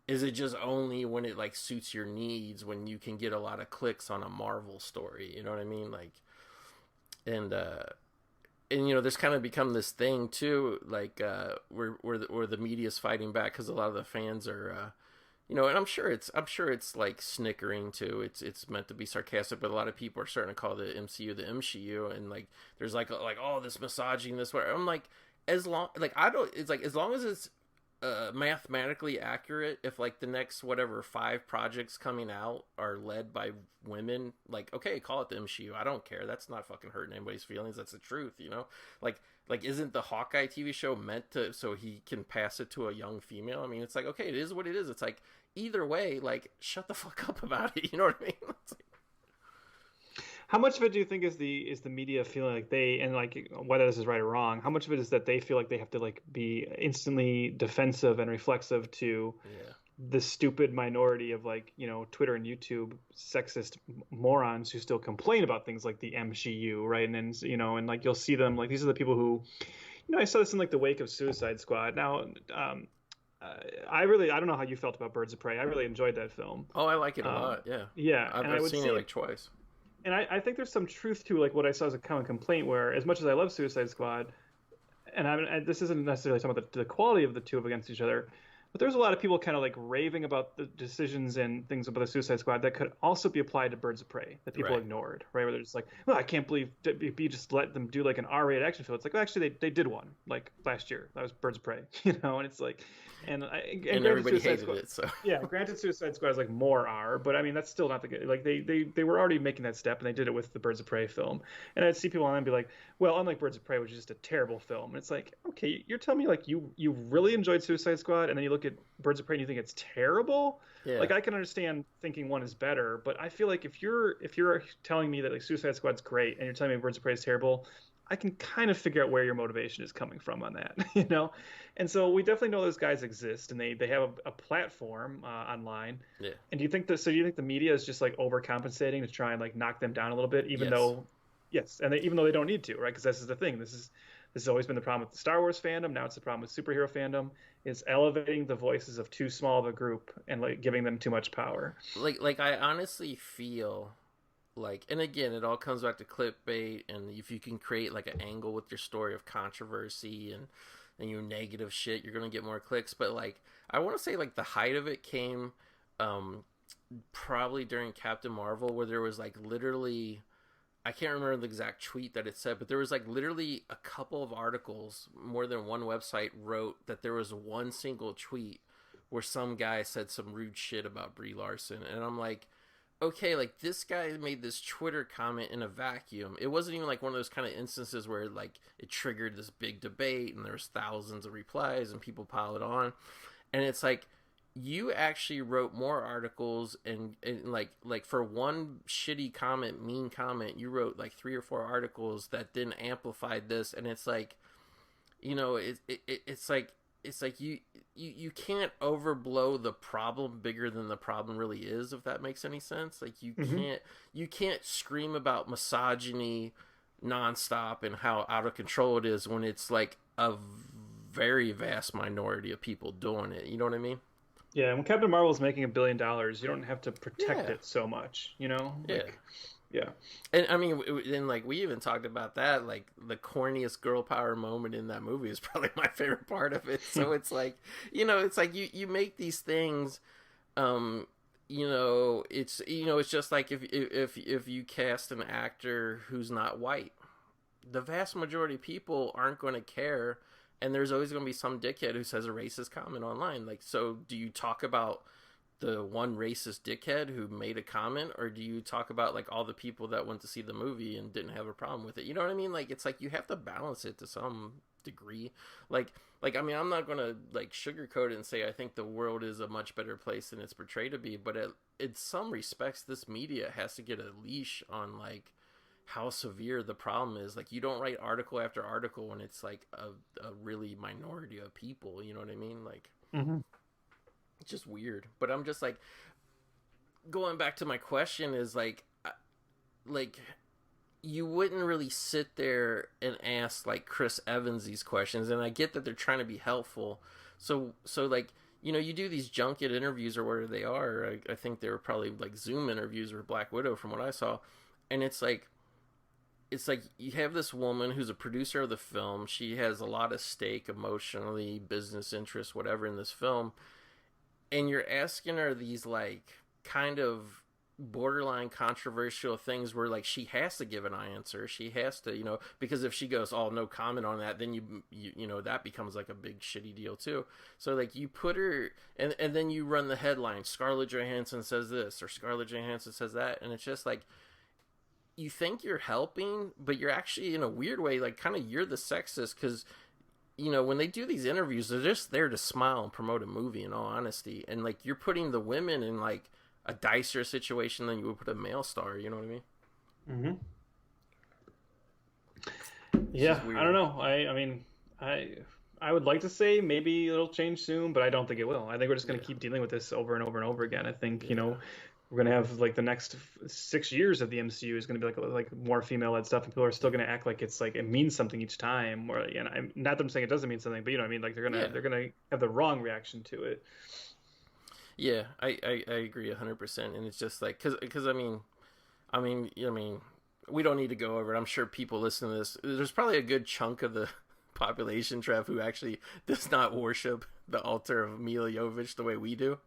is it just only when it like suits your needs, when you can get a lot of clicks on a Marvel story, you know what I mean? Like, and you know, there's kind of become this thing too, like where the media's fighting back because a lot of the fans are you know, and I'm sure it's like snickering too. It's meant to be sarcastic, but a lot of people are starting to call the MCU the MCU, and like there's like oh, this misogyny, this whatever. I'm like, as long like I don't, it's like as long as it's mathematically accurate, if like the next whatever 5 projects coming out are led by women, like okay, call it the MCU. I don't care. That's not fucking hurting anybody's feelings. That's the truth, you know. Like isn't the Hawkeye TV show meant to so he can pass it to a young female? I mean, it's like okay, it is what it is. It's like either way, like shut the fuck up about it. You know what I mean? It's like, how much of it do you think is the media feeling like they, and like whether this is right or wrong, how much of it is that they feel like they have to like be instantly defensive and reflexive to the stupid minority of like, you know, Twitter and YouTube sexist morons who still complain about things like the MCU, right? And then, you know, and like you'll see them like these are the people who, you know, I saw this in like the wake of Suicide Squad. Now, I don't know how you felt about Birds of Prey. I really enjoyed that film. oh, I like it a lot. Yeah, Yeah, I've seen it like twice. And I think there's some truth to like what I saw as a common complaint, where as much as I love Suicide Squad, and this isn't necessarily talking about the quality of the two against each other, but there's a lot of people kind of like raving about the decisions and things about the Suicide Squad that could also be applied to Birds of Prey that people ignored, right? Where they're just like, well, I can't believe you just let them do like an R-rated action film. It's like, well, actually, they did one like last year. That was Birds of Prey, you know, and it's like, and everybody hated it. So yeah, granted, Suicide Squad is like more R, but I mean that's still not the good. Like they were already making that step, and they did it with the Birds of Prey film. And I'd see people online be like, well, unlike Birds of Prey, which is just a terrible film, and it's like, okay, you're telling me like you really enjoyed Suicide Squad, and then you look at Birds of Prey and you think it's terrible. Yeah. Like I can understand thinking one is better, but I feel like if you're telling me that like Suicide Squad's great and you're telling me Birds of Prey is terrible, I can kind of figure out where your motivation is coming from on that, you know? And so we definitely know those guys exist, and they have a platform online. Yeah. And do you think the media is just like overcompensating to try and like knock them down a little bit, even though, even though they don't need to, right? Because this is the thing. This has always been the problem with the Star Wars fandom. Now it's the problem with superhero fandom. Is elevating the voices of too small of a group and like giving them too much power. Like I honestly feel like, and again, it all comes back to clickbait, and if you can create like an angle with your story of controversy and your negative shit, you're gonna get more clicks. But like I want to say like the height of it came probably during Captain Marvel, where there was like literally, I can't remember the exact tweet that it said, but there was like literally a couple of articles, more than one website wrote that there was one single tweet where some guy said some rude shit about Brie Larson, and I'm like, okay, like this guy made this Twitter comment in a vacuum. It wasn't even like one of those kind of instances where like it triggered this big debate and there's thousands of replies and people piled on. And it's like, you actually wrote more articles and like for one shitty comment, mean comment, you wrote like 3 or 4 articles that then amplified this. And it's like, you know, it's like you can't overblow the problem bigger than the problem really is, if that makes any sense. Like you can't scream about misogyny nonstop and how out of control it is when it's like a very vast minority of people doing it. You know what I mean? Yeah, when Captain Marvel's making $1 billion, you don't have to protect it so much, you know? Like, yeah. And I mean, and like we even talked about that, like the corniest girl power moment in that movie is probably my favorite part of it. So it's like, you know, it's like you make these things, you know, it's just like if you cast an actor who's not white, the vast majority of people aren't going to care. And there's always going to be some dickhead who says a racist comment online. Like, so do you talk about the one racist dickhead who made a comment, or do you talk about like all the people that went to see the movie and didn't have a problem with it? You know what I mean? Like, it's like you have to balance it to some degree. Like I mean, I'm not going to like sugarcoat it and say I think the world is a much better place than it's portrayed to be, but in some respects, this media has to get a leash on like how severe the problem is. Like, you don't write article after article when it's like a really minority of people, you know what I mean? Like, it's just weird. But I'm just like, going back to my question is like, like you wouldn't really sit there and ask like Chris Evans these questions, and I get that they're trying to be helpful. So like, you know, you do these junket interviews or whatever they are. I think they were probably like Zoom interviews or Black Widow from what I saw, and it's like you have this woman who's a producer of the film. She has a lot of stake emotionally, business interests, whatever in this film, and you're asking her these like kind of borderline controversial things where like she has to give an answer. She has to, you know, because if she goes, oh, no comment on that, then you know, that becomes like a big shitty deal too. So like you put her, and then you run the headline, Scarlett Johansson says this or Scarlett Johansson says that, and it's just like, you think you're helping, but you're actually in a weird way like kind of you're the sexist, because you know, when they do these interviews, they're just there to smile and promote a movie, in all honesty, and like you're putting the women in like a dicier situation than you would put a male star. You know what I mean? Yeah, I don't know. I mean, I would like to say maybe it'll change soon, but I don't think it will. I think we're just going to keep dealing with this over and over and over again. I think you know, we're going to have like the next 6 years of the MCU is going to be like more female-led stuff, and people are still going to act like it's like it means something each time. Or and I'm not that I'm saying it doesn't mean something, but you know what I mean. Like they're gonna have the wrong reaction to it. Yeah, I agree 100%, and it's just like because I mean, we don't need to go over it. I'm sure people listening to this, there's probably a good chunk of the population, Trev, who actually does not worship the altar of Mila Jovovich the way we do.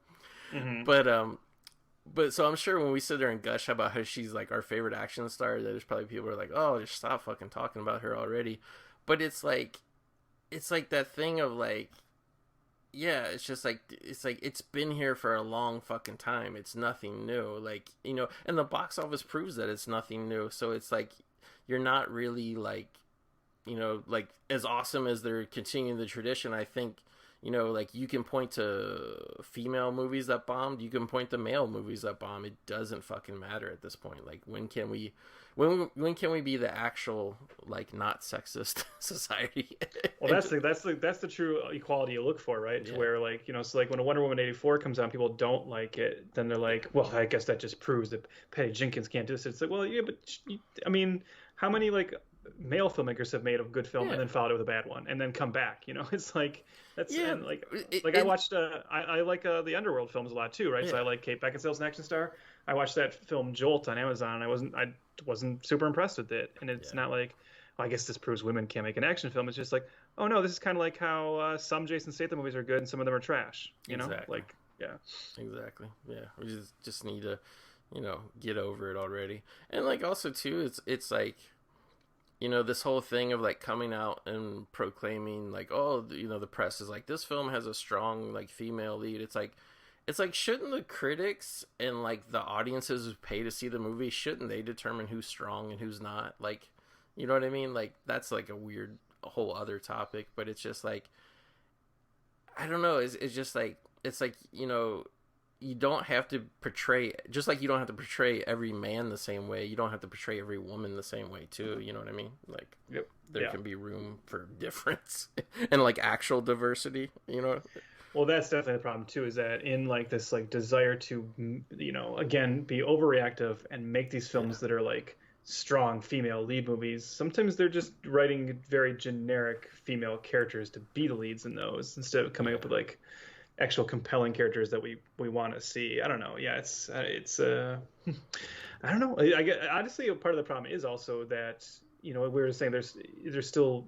But so I'm sure when we sit there and gush about how she's like our favorite action star, there's probably people who are like, oh, just stop fucking talking about her already. But it's like that thing of like, yeah, it's just like it's been here for a long fucking time. It's nothing new, like, you know, and the box office proves that it's nothing new. So it's like you're not really like, you know, like as awesome as they're continuing the tradition. I think, you know, like you can point to female movies that bombed, you can point to male movies that bomb. It doesn't fucking matter at this point. Like when can we be the actual like not sexist society? Well, that's the true equality you look for, right? To where like, you know, so like when a Wonder Woman 84 comes out, and people don't like it, then they're like, well, I guess that just proves that Patty Jenkins can't do this. It's like, well, yeah, but I mean, how many like male filmmakers have made a good film and then followed it with a bad one and then come back? You know, it's like and like I watched I like the Underworld films a lot too, right? So I like Kate Beckinsale's an action star. I watched that film Jolt on Amazon, and I wasn't super impressed with it. And it's not like, well, I guess this proves women can't make an action film. It's just like, oh no, this is kind of like how some Jason Statham movies are good and some of them are trash. You know, like exactly. Yeah, we just need to, you know, get over it already. And like also too, it's like, you know, this whole thing of like coming out and proclaiming like, oh, you know, the press is like, this film has a strong like female lead. It's like, shouldn't the critics and like the audiences who pay to see the movie, shouldn't they determine who's strong and who's not? Like, you know what I mean? Like that's like a weird whole other topic, but it's just like, I don't know. It's just like, it's like, you know, you don't have to portray, just like you don't have to portray every man the same way, you don't have to portray every woman the same way too. You know what I mean? Like there can be room for difference and like actual diversity, you know? Well, that's definitely the problem too, is that in like this like desire to, you know, again, be overreactive and make these films that are like strong female lead movies, sometimes they're just writing very generic female characters to be the leads in those instead of coming up with like actual compelling characters that we want to see. I don't know. Yeah, it's I don't know. I get, honestly, part of the problem is also that, you know, we were saying there's still,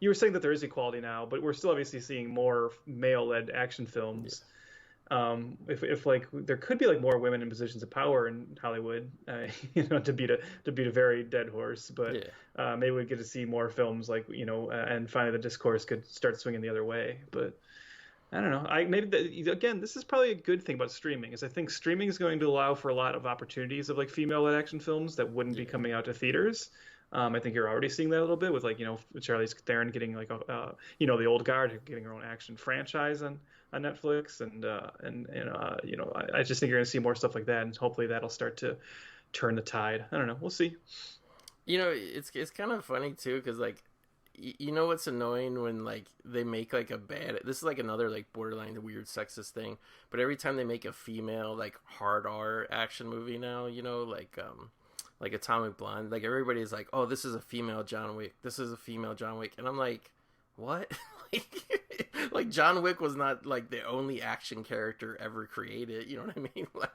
you were saying that there is equality now, but we're still obviously seeing more male-led action films. If like there could be like more women in positions of power in Hollywood, you know, to beat a very dead horse, but maybe we get to see more films like, you know, and finally the discourse could start swinging the other way. But I don't know. Again, this is probably a good thing about streaming, is I think streaming is going to allow for a lot of opportunities of like female-led action films that wouldn't be coming out to theaters. I think you're already seeing that a little bit with like, you know, Charlize Theron getting like you know, the old guard getting her own action franchise on Netflix, and you know, I just think you're going to see more stuff like that, and hopefully that'll start to turn the tide. I don't know. We'll see. You know, it's kind of funny too, because like, you know what's annoying when like they make like this is like another like borderline weird sexist thing, but every time they make a female like hard R action movie now, you know, like like Atomic Blonde. Like everybody's like, oh, this is a female John Wick. This is a female John Wick, and I'm like, what? Like John Wick was not like the only action character ever created. You know what I mean? Like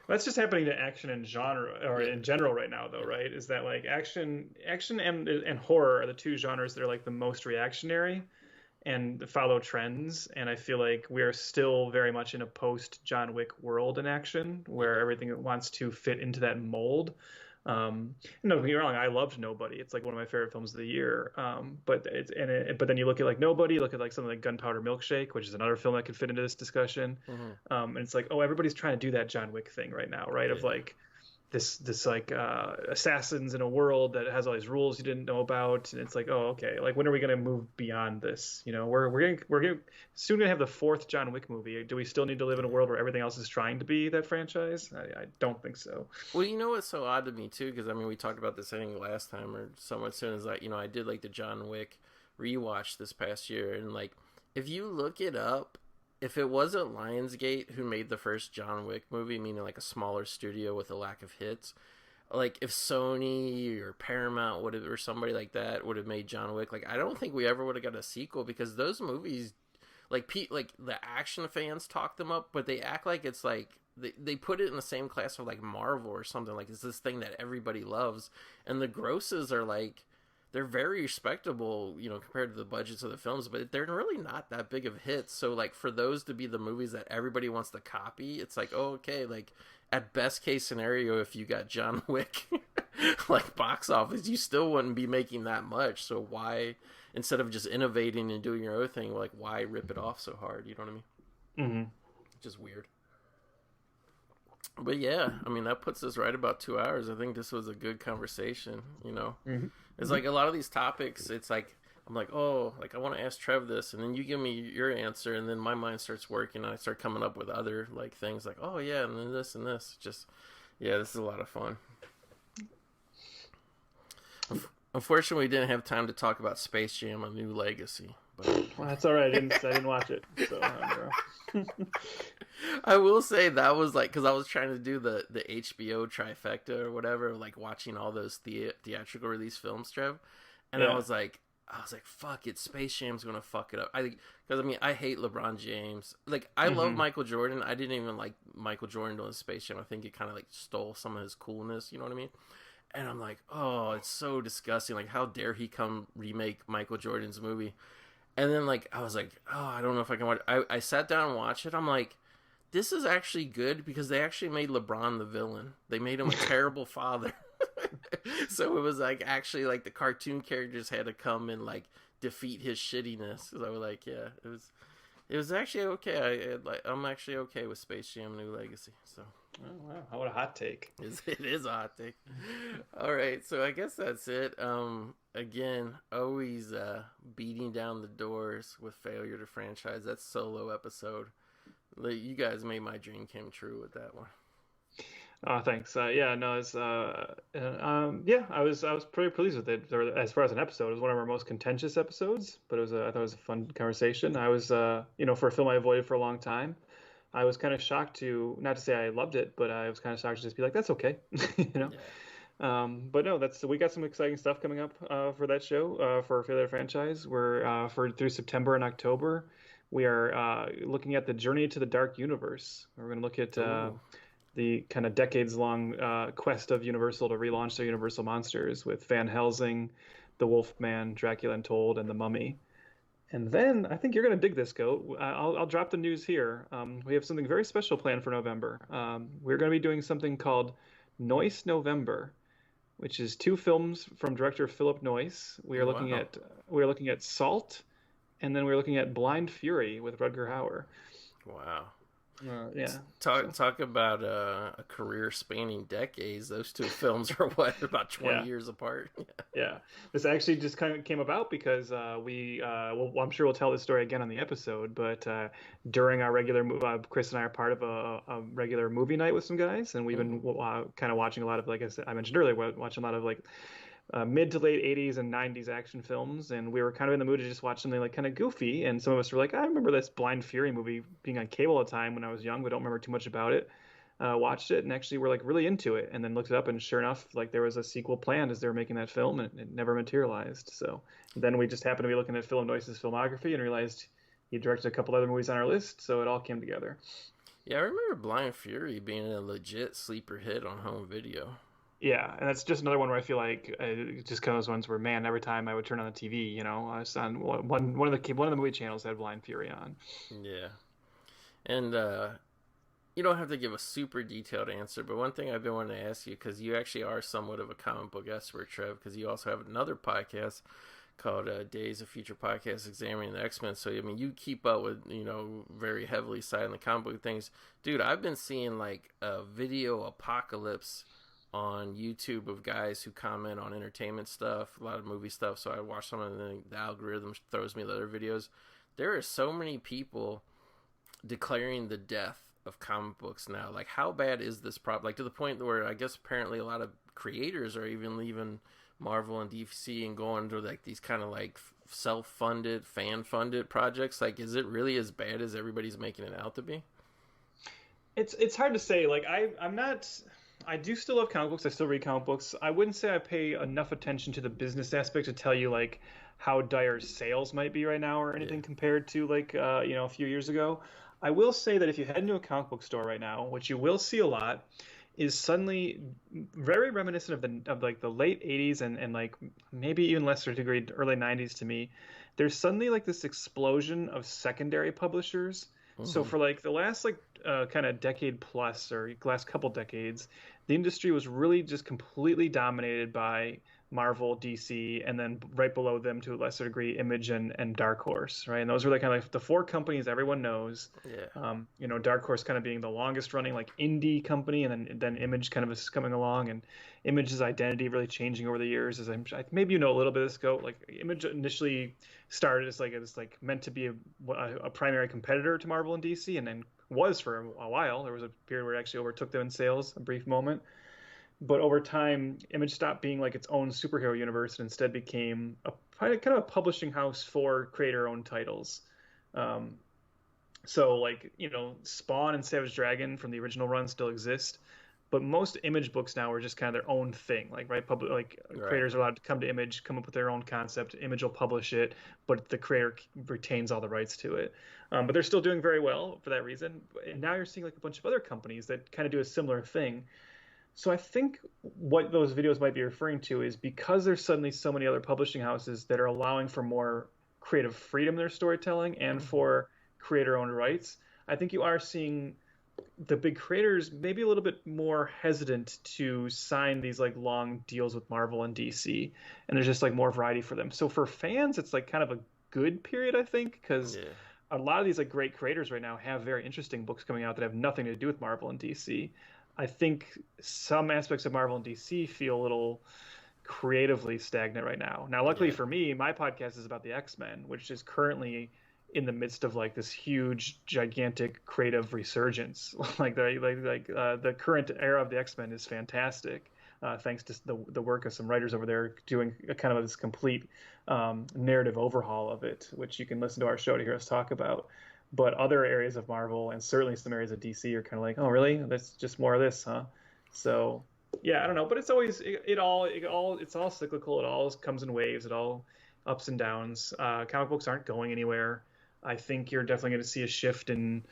that's just happening to action in genre or in general right now, though, right? Is that like action and horror are the two genres that are like the most reactionary and follow trends. And I feel like we are still very much in a post John Wick world in action where everything wants to fit into that mold. No, don't get me wrong. I loved Nobody. It's like one of my favorite films of the year. But then you look at like Nobody, look at like something like Gunpowder Milkshake, which is another film that could fit into this discussion. And it's like, oh, everybody's trying to do that John Wick thing right now, right? Of like this like assassins in a world that has all these rules you didn't know about, and it's like, oh, okay, like when are we going to move beyond this? You know, we're soon gonna have the fourth John Wick movie. Do we still need to live in a world where everything else is trying to be that franchise? I don't think so. Well, you know what's so odd to me too, because I mean we talked about this I think last time or somewhat soon, is like, you know, I did like the John Wick rewatch this past year, and like if you look it up, if it wasn't Lionsgate who made the first John Wick movie, meaning like a smaller studio with a lack of hits, like if Sony or Paramount would have, or somebody like that would have made John Wick, like I don't think we ever would have got a sequel, because those movies, like like the action fans talk them up, but they act like it's like they put it in the same class of like Marvel or something, like it's this thing that everybody loves, and the grosses are like, they're very respectable, you know, compared to the budgets of the films, but they're really not that big of hits. So like for those to be the movies that everybody wants to copy, it's like, oh, okay, like at best case scenario, if you got John Wick like box office, you still wouldn't be making that much. So why, instead of just innovating and doing your own thing, like why rip it off so hard? You know what I mean? Just weird. But yeah, I mean, that puts us right about 2 hours. I think this was a good conversation, you know? It's like a lot of these topics, it's like, I'm like, oh, like I want to ask Trev this, and then you give me your answer, and then my mind starts working, and I start coming up with other like things like, oh yeah, and then this and this. Just, yeah, this is a lot of fun. Unfortunately, we didn't have time to talk about Space Jam: A New Legacy. But... Well, that's all right. I didn't watch it. So, I will say that was like, because I was trying to do the HBO trifecta or whatever, like watching all those theatrical release films, Trev, and I was like, fuck it, Space Jam's gonna fuck it up. Because I mean, I hate LeBron James. Like, I love Michael Jordan. I didn't even like Michael Jordan doing Space Jam. I think it kind of like stole some of his coolness. You know what I mean? And I'm like, oh, it's so disgusting. Like, how dare he come remake Michael Jordan's movie? And then like I was like, oh, I don't know if I can watch. I sat down and watched it. I'm like, this is actually good, because they actually made LeBron the villain. They made him a terrible father. So it was like actually like the cartoon characters had to come and like defeat his shittiness. So I was like, yeah, it was actually okay. I'm actually okay with Space Jam: New Legacy. So. Oh, wow, what a hot take. It is a hot take. All right, so I guess that's it. Again, always beating down the doors with failure to franchise. That solo episode, you guys made my dream come true with that one. Oh, thanks. Yeah, no, it's yeah, I was pretty pleased with it. As far as an episode, it was one of our most contentious episodes, but I thought it was a fun conversation. I was, you know, for a film I avoided for a long time, I was kind of shocked to, not to say I loved it, but I was kind of shocked to just be like, that's okay, you know. Yeah. But no, we got some exciting stuff coming up for that show, for Failure Franchise. We're through September and October. We are looking at the Journey to the Dark Universe. We're going to look at the kind of decades-long quest of Universal to relaunch their Universal monsters with Van Helsing, the Wolfman, Dracula Untold, and the Mummy. And then I think you're going to dig this, Goat. I'll drop the news here. We have something very special planned for November. We're going to be doing something called Noyce November, which is 2 films from director Philip Noyce. We are looking at Salt, and then we're looking at Blind Fury with Rutger Hauer. Wow. Yeah. Talk about a career spanning decades. Those 2 films are what, about 20 years apart. Yeah. This actually just kind of came about because I'm sure we'll tell this story again on the episode, but during our regular Chris and I are part of a regular movie night with some guys, and we've been kind of watching a lot of, like I mentioned earlier, watching a lot of like mid to late 80s and 90s action films, and we were kind of in the mood to just watch something like kind of goofy, and some of us were like, I remember this Blind Fury movie being on cable all the time when I was young, but don't remember too much about it. watched it and actually were like really into it, and then looked it up, and sure enough, like there was a sequel planned as they were making that film, and it never materialized. So then we just happened to be looking at Philip Noyce's filmography and realized he directed a couple other movies on our list, so it all came together. Yeah, I remember Blind Fury being a legit sleeper hit on home video. Yeah, and that's just another one where I feel like just kind of those ones where, man, every time I would turn on the TV, you know, I was on one of the movie channels had Blind Fury on. Yeah. And you don't have to give a super detailed answer, but one thing I've been wanting to ask you, because you actually are somewhat of a comic book expert, Trev, because you also have another podcast called Days of Future Podcast examining the X-Men. So, I mean, you keep up with, very heavily citing the comic book things. Dude, I've been seeing like a video apocalypse on YouTube of guys who comment on entertainment stuff, a lot of movie stuff. So I watch some and then the algorithm throws me the other videos. There are so many people declaring the death of comic books now. Like, how bad is this problem? Like, to the point where I guess apparently a lot of creators are even leaving Marvel and DC and going to like these kind of like self-funded, fan-funded projects. Like, is it really as bad as everybody's making it out to be? It's hard to say. Like I'm not. I do still love comic books. I still read comic books. I wouldn't say I pay enough attention to the business aspect to tell you like how dire sales might be right now or anything compared to like a few years ago. I will say that if you head into a comic book store right now, what you will see a lot is suddenly very reminiscent of like the late 80s and like maybe even lesser degree early 90s to me. There's suddenly like this explosion of secondary publishers. So for like the last like kind of decade plus or last couple decades, the industry was really just completely dominated by Marvel, DC, and then right below them to a lesser degree, Image and Dark Horse, right? And those were like kind of like the four companies everyone knows. Yeah. Dark Horse kind of being the longest running like indie company, and then Image kind of is coming along, and Image's identity really changing over the years. As maybe a little bit of scope. Like Image initially started as like meant to be a primary competitor to Marvel and DC, and then was for a while. There was a period where it actually overtook them in sales, a brief moment. But over time, Image stopped being like its own superhero universe and instead became a kind of a publishing house for creator-owned titles. So like Spawn and Savage Dragon from the original run still exist, but most Image books now are just kind of their own thing. Like creators are allowed to come to Image, come up with their own concept. Image will publish it, but the creator retains all the rights to it. But they're still doing very well for that reason. And now you're seeing like a bunch of other companies that kind of do a similar thing. So I think what those videos might be referring to is because there's suddenly so many other publishing houses that are allowing for more creative freedom in their storytelling and for creator-owned rights, I think you are seeing the big creators maybe a little bit more hesitant to sign these like long deals with Marvel and DC, and there's just like more variety for them. So for fans, it's like kind of a good period, I think, because a lot of these like great creators right now have very interesting books coming out that have nothing to do with Marvel and DC. I think some aspects of Marvel and DC feel a little creatively stagnant right now. Now, luckily for me, my podcast is about the X-Men, which is currently in the midst of like this huge, gigantic creative resurgence. The current era of the X-Men is fantastic, thanks to the work of some writers over there doing a kind of this complete narrative overhaul of it, which you can listen to our show to hear us talk about. But other areas of Marvel and certainly some areas of DC are kind of like, oh, really? That's just more of this, huh? So, yeah, I don't know. But it's always it's all cyclical. It all comes in waves. It all ups and downs. Comic books aren't going anywhere. I think you're definitely going to see a shift in,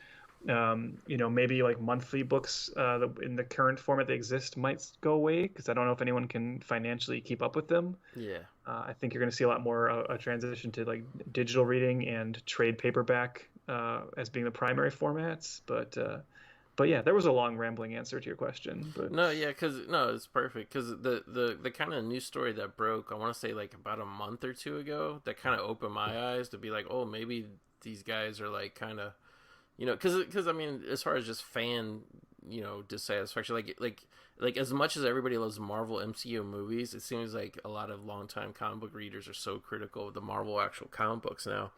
maybe like monthly books in the current format that exist might go away because I don't know if anyone can financially keep up with them. Yeah. I think you're going to see a lot more a transition to like digital reading and trade paperback as being the primary formats. But yeah, there was a long rambling answer to your question. But no, yeah, it's perfect because the kind of news story that broke, I want to say like about a month or two ago, that kind of opened my eyes to be like, oh, maybe these guys are like kind of, because I mean, as far as just fan, dissatisfaction, like as much as everybody loves Marvel MCU movies, it seems like a lot of longtime comic book readers are so critical of the Marvel actual comic books now.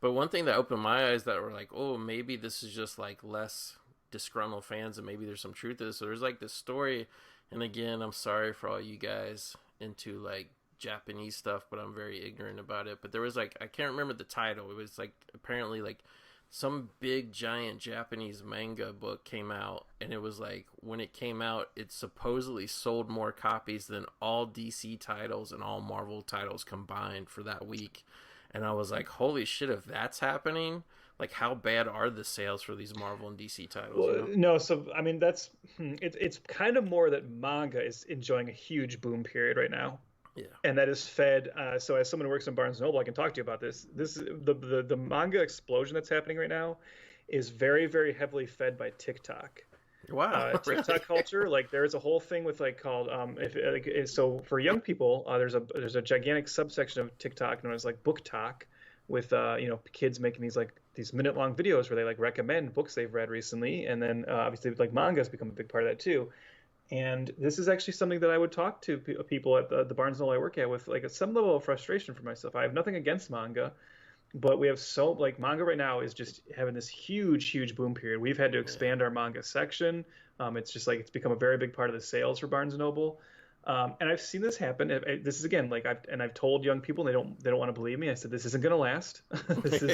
But one thing that opened my eyes that were like, oh, maybe this is just like less disgruntled fans and maybe there's some truth to this. So there's like this story, and again, I'm sorry for all you guys into like Japanese stuff, but I'm very ignorant about it. But there was like, I can't remember the title. It was like apparently like some big giant Japanese manga book came out, and it was like, when it came out, it supposedly sold more copies than all DC titles and all Marvel titles combined for that week. And I was like, holy shit, if that's happening, like, how bad are the sales for these Marvel and DC titles, you Well, know? no, so I mean that's it's kind of more that manga is enjoying a huge boom period right now, Yeah. and that is fed. So as someone who works in Barnes and Noble, I can talk to you about this. This the manga explosion that's happening right now is very very heavily fed by TikTok. Wow. Really? TikTok culture, like there's a whole thing with like called if like so for young people, there's a gigantic subsection of TikTok known as like book talk, with kids making these minute long videos where they like recommend books they've read recently, and then obviously like manga has become a big part of that too. And this is actually something that I would talk to people at the Barnes and Noble I work at with like some level of frustration for myself. I have nothing against manga, but we have so like manga right now is just having this huge boom period. We've had to expand our manga section. It's just like it's become a very big part of the sales for Barnes and Noble. And I've seen this happen. This is again like I've told young people, and they don't want to believe me. I said this isn't going to last.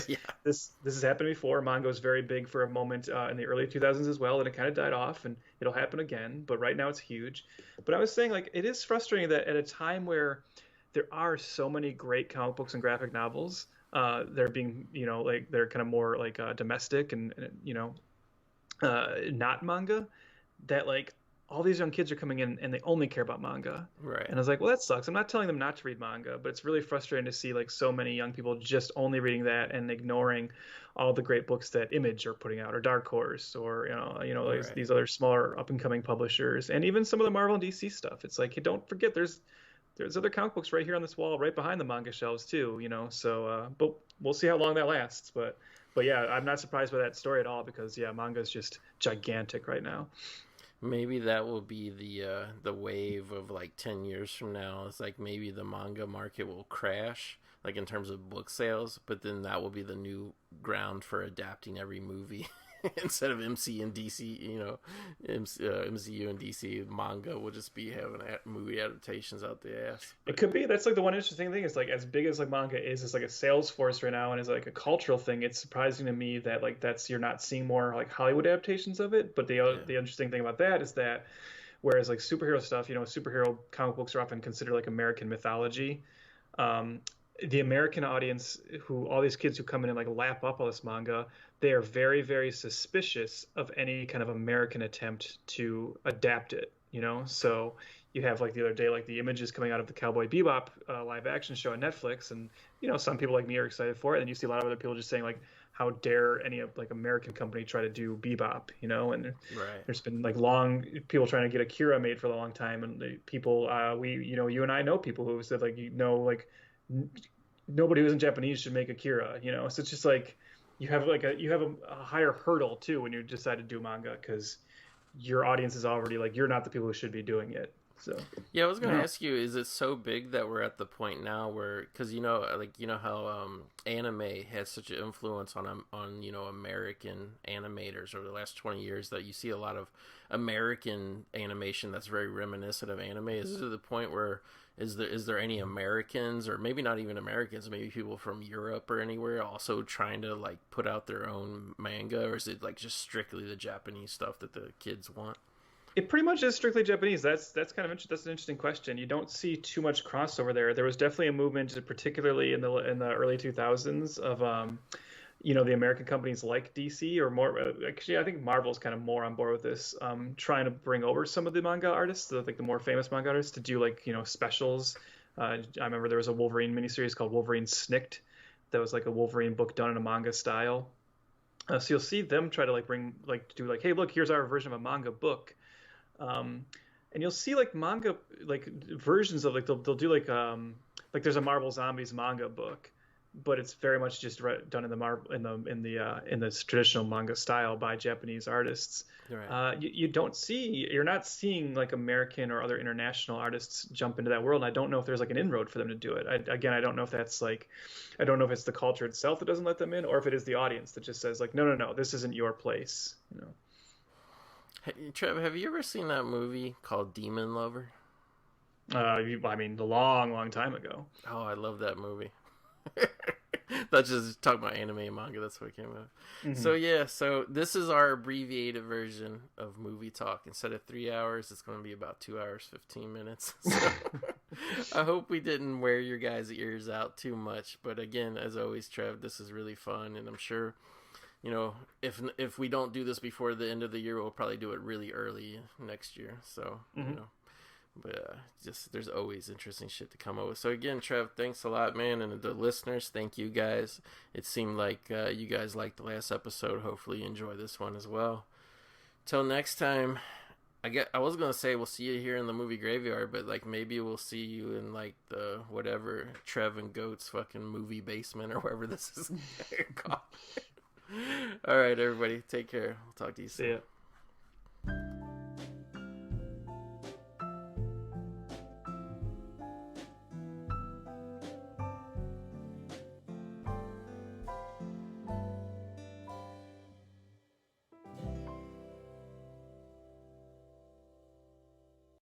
Yeah. This has happened before. Manga was very big for a moment in the early 2000s as well, and it kind of died off, and it'll happen again. But right now it's huge. But I was saying like it is frustrating that at a time where there are so many great comic books and graphic novels, they're being like they're kind of more like domestic and not manga, that like all these young kids are coming in and they only care about manga. Right. And I was like, well, that sucks. I'm not telling them not to read manga, but it's really frustrating to see like so many young people just only reading that and ignoring all the great books that Image are putting out, or Dark Horse, or Right. these other smaller up and coming publishers, and even some of the Marvel and DC stuff. It's like, hey, don't forget there's other comic books right here on this wall, right behind the manga shelves too. So but we'll see how long that lasts. But yeah, I'm not surprised by that story at all, because yeah, manga is just gigantic right now. Maybe that will be the wave of like 10 years from now. It's like maybe the manga market will crash, like in terms of book sales, but then that will be the new ground for adapting every movie. Instead of MC and DC, MCU and DC, manga will just be having movie adaptations out the ass. It could be. That's like the one interesting thing is like as big as like manga is, it's like a sales force right now and is like a cultural thing. It's surprising to me that like you're not seeing more like Hollywood adaptations of it. But the interesting thing about that is that whereas like superhero stuff, superhero comic books are often considered like American mythology. The American audience, who all these kids who come in and like lap up all this manga, they are very, very suspicious of any kind of American attempt to adapt it. So you have like the other day, like the images coming out of the Cowboy Bebop live action show on Netflix, and some people like me are excited for it, and you see a lot of other people just saying like, how dare any like American company try to do Bebop, and Right. there's been like long people trying to get Akira made for a long time, and people you and I know people who said like like nobody who's in Japanese should make Akira, so it's just like you have a higher hurdle too when you decide to do manga, because your audience is already like, you're not the people who should be doing it. So yeah, I was gonna ask you, is it so big that we're at the point now where, because how anime has such an influence on American animators over the last 20 years, that you see a lot of American animation that's very reminiscent of anime. Is it to the point where is there any Americans, or maybe not even Americans, maybe people from Europe or anywhere, also trying to like put out their own manga, or is it like just strictly the Japanese stuff that the kids want? it pretty much is strictly Japanese. That's kind of that's an interesting question. You don't see too much crossover there. There was definitely a movement, particularly in the early 2000s, of the American companies like DC, or more actually I think Marvel's kind of more on board with this, trying to bring over some of the manga artists, like the more famous manga artists, to do like specials. I remember there was a Wolverine miniseries called Wolverine Snicked, that was like a Wolverine book done in a manga style. So you'll see them try to like do like, hey, look, here's our version of a manga book. And you'll see like manga like versions of like they'll do like there's a Marvel Zombies manga book, but it's very much just done in the traditional manga style by Japanese artists. Right. You're not seeing like American or other international artists jump into that world. And I don't know if there's like an inroad for them to do it. I don't know if that's like, I don't know if it's the culture itself that doesn't let them in, or if it is the audience that just says like, no, this isn't your place. Hey, Trev, have you ever seen that movie called Demon Lover? I mean, a long time ago. Oh, I love that movie. That's just talking about anime and manga. That's what came up. So yeah, so this is our abbreviated version of movie talk. Instead of 3 hours, it's going to be about 2 hours 15 minutes. So I hope we didn't wear your guys' ears out too much. But again, as always, Trev, this is really fun, and I'm sure, you know, if we don't do this before the end of the year, we'll probably do it really early next year. So you know. But just there's always interesting shit to come up with. So again, Trev, thanks a lot, man, and the listeners, thank you guys. It seemed like you guys liked the last episode. Hopefully you enjoy this one as well. Till next time, I was gonna say we'll see you here in the movie graveyard, but like maybe we'll see you in like the whatever Trev and Goat's fucking movie basement or wherever this is called. All right, everybody, take care. We'll talk to you soon. See ya.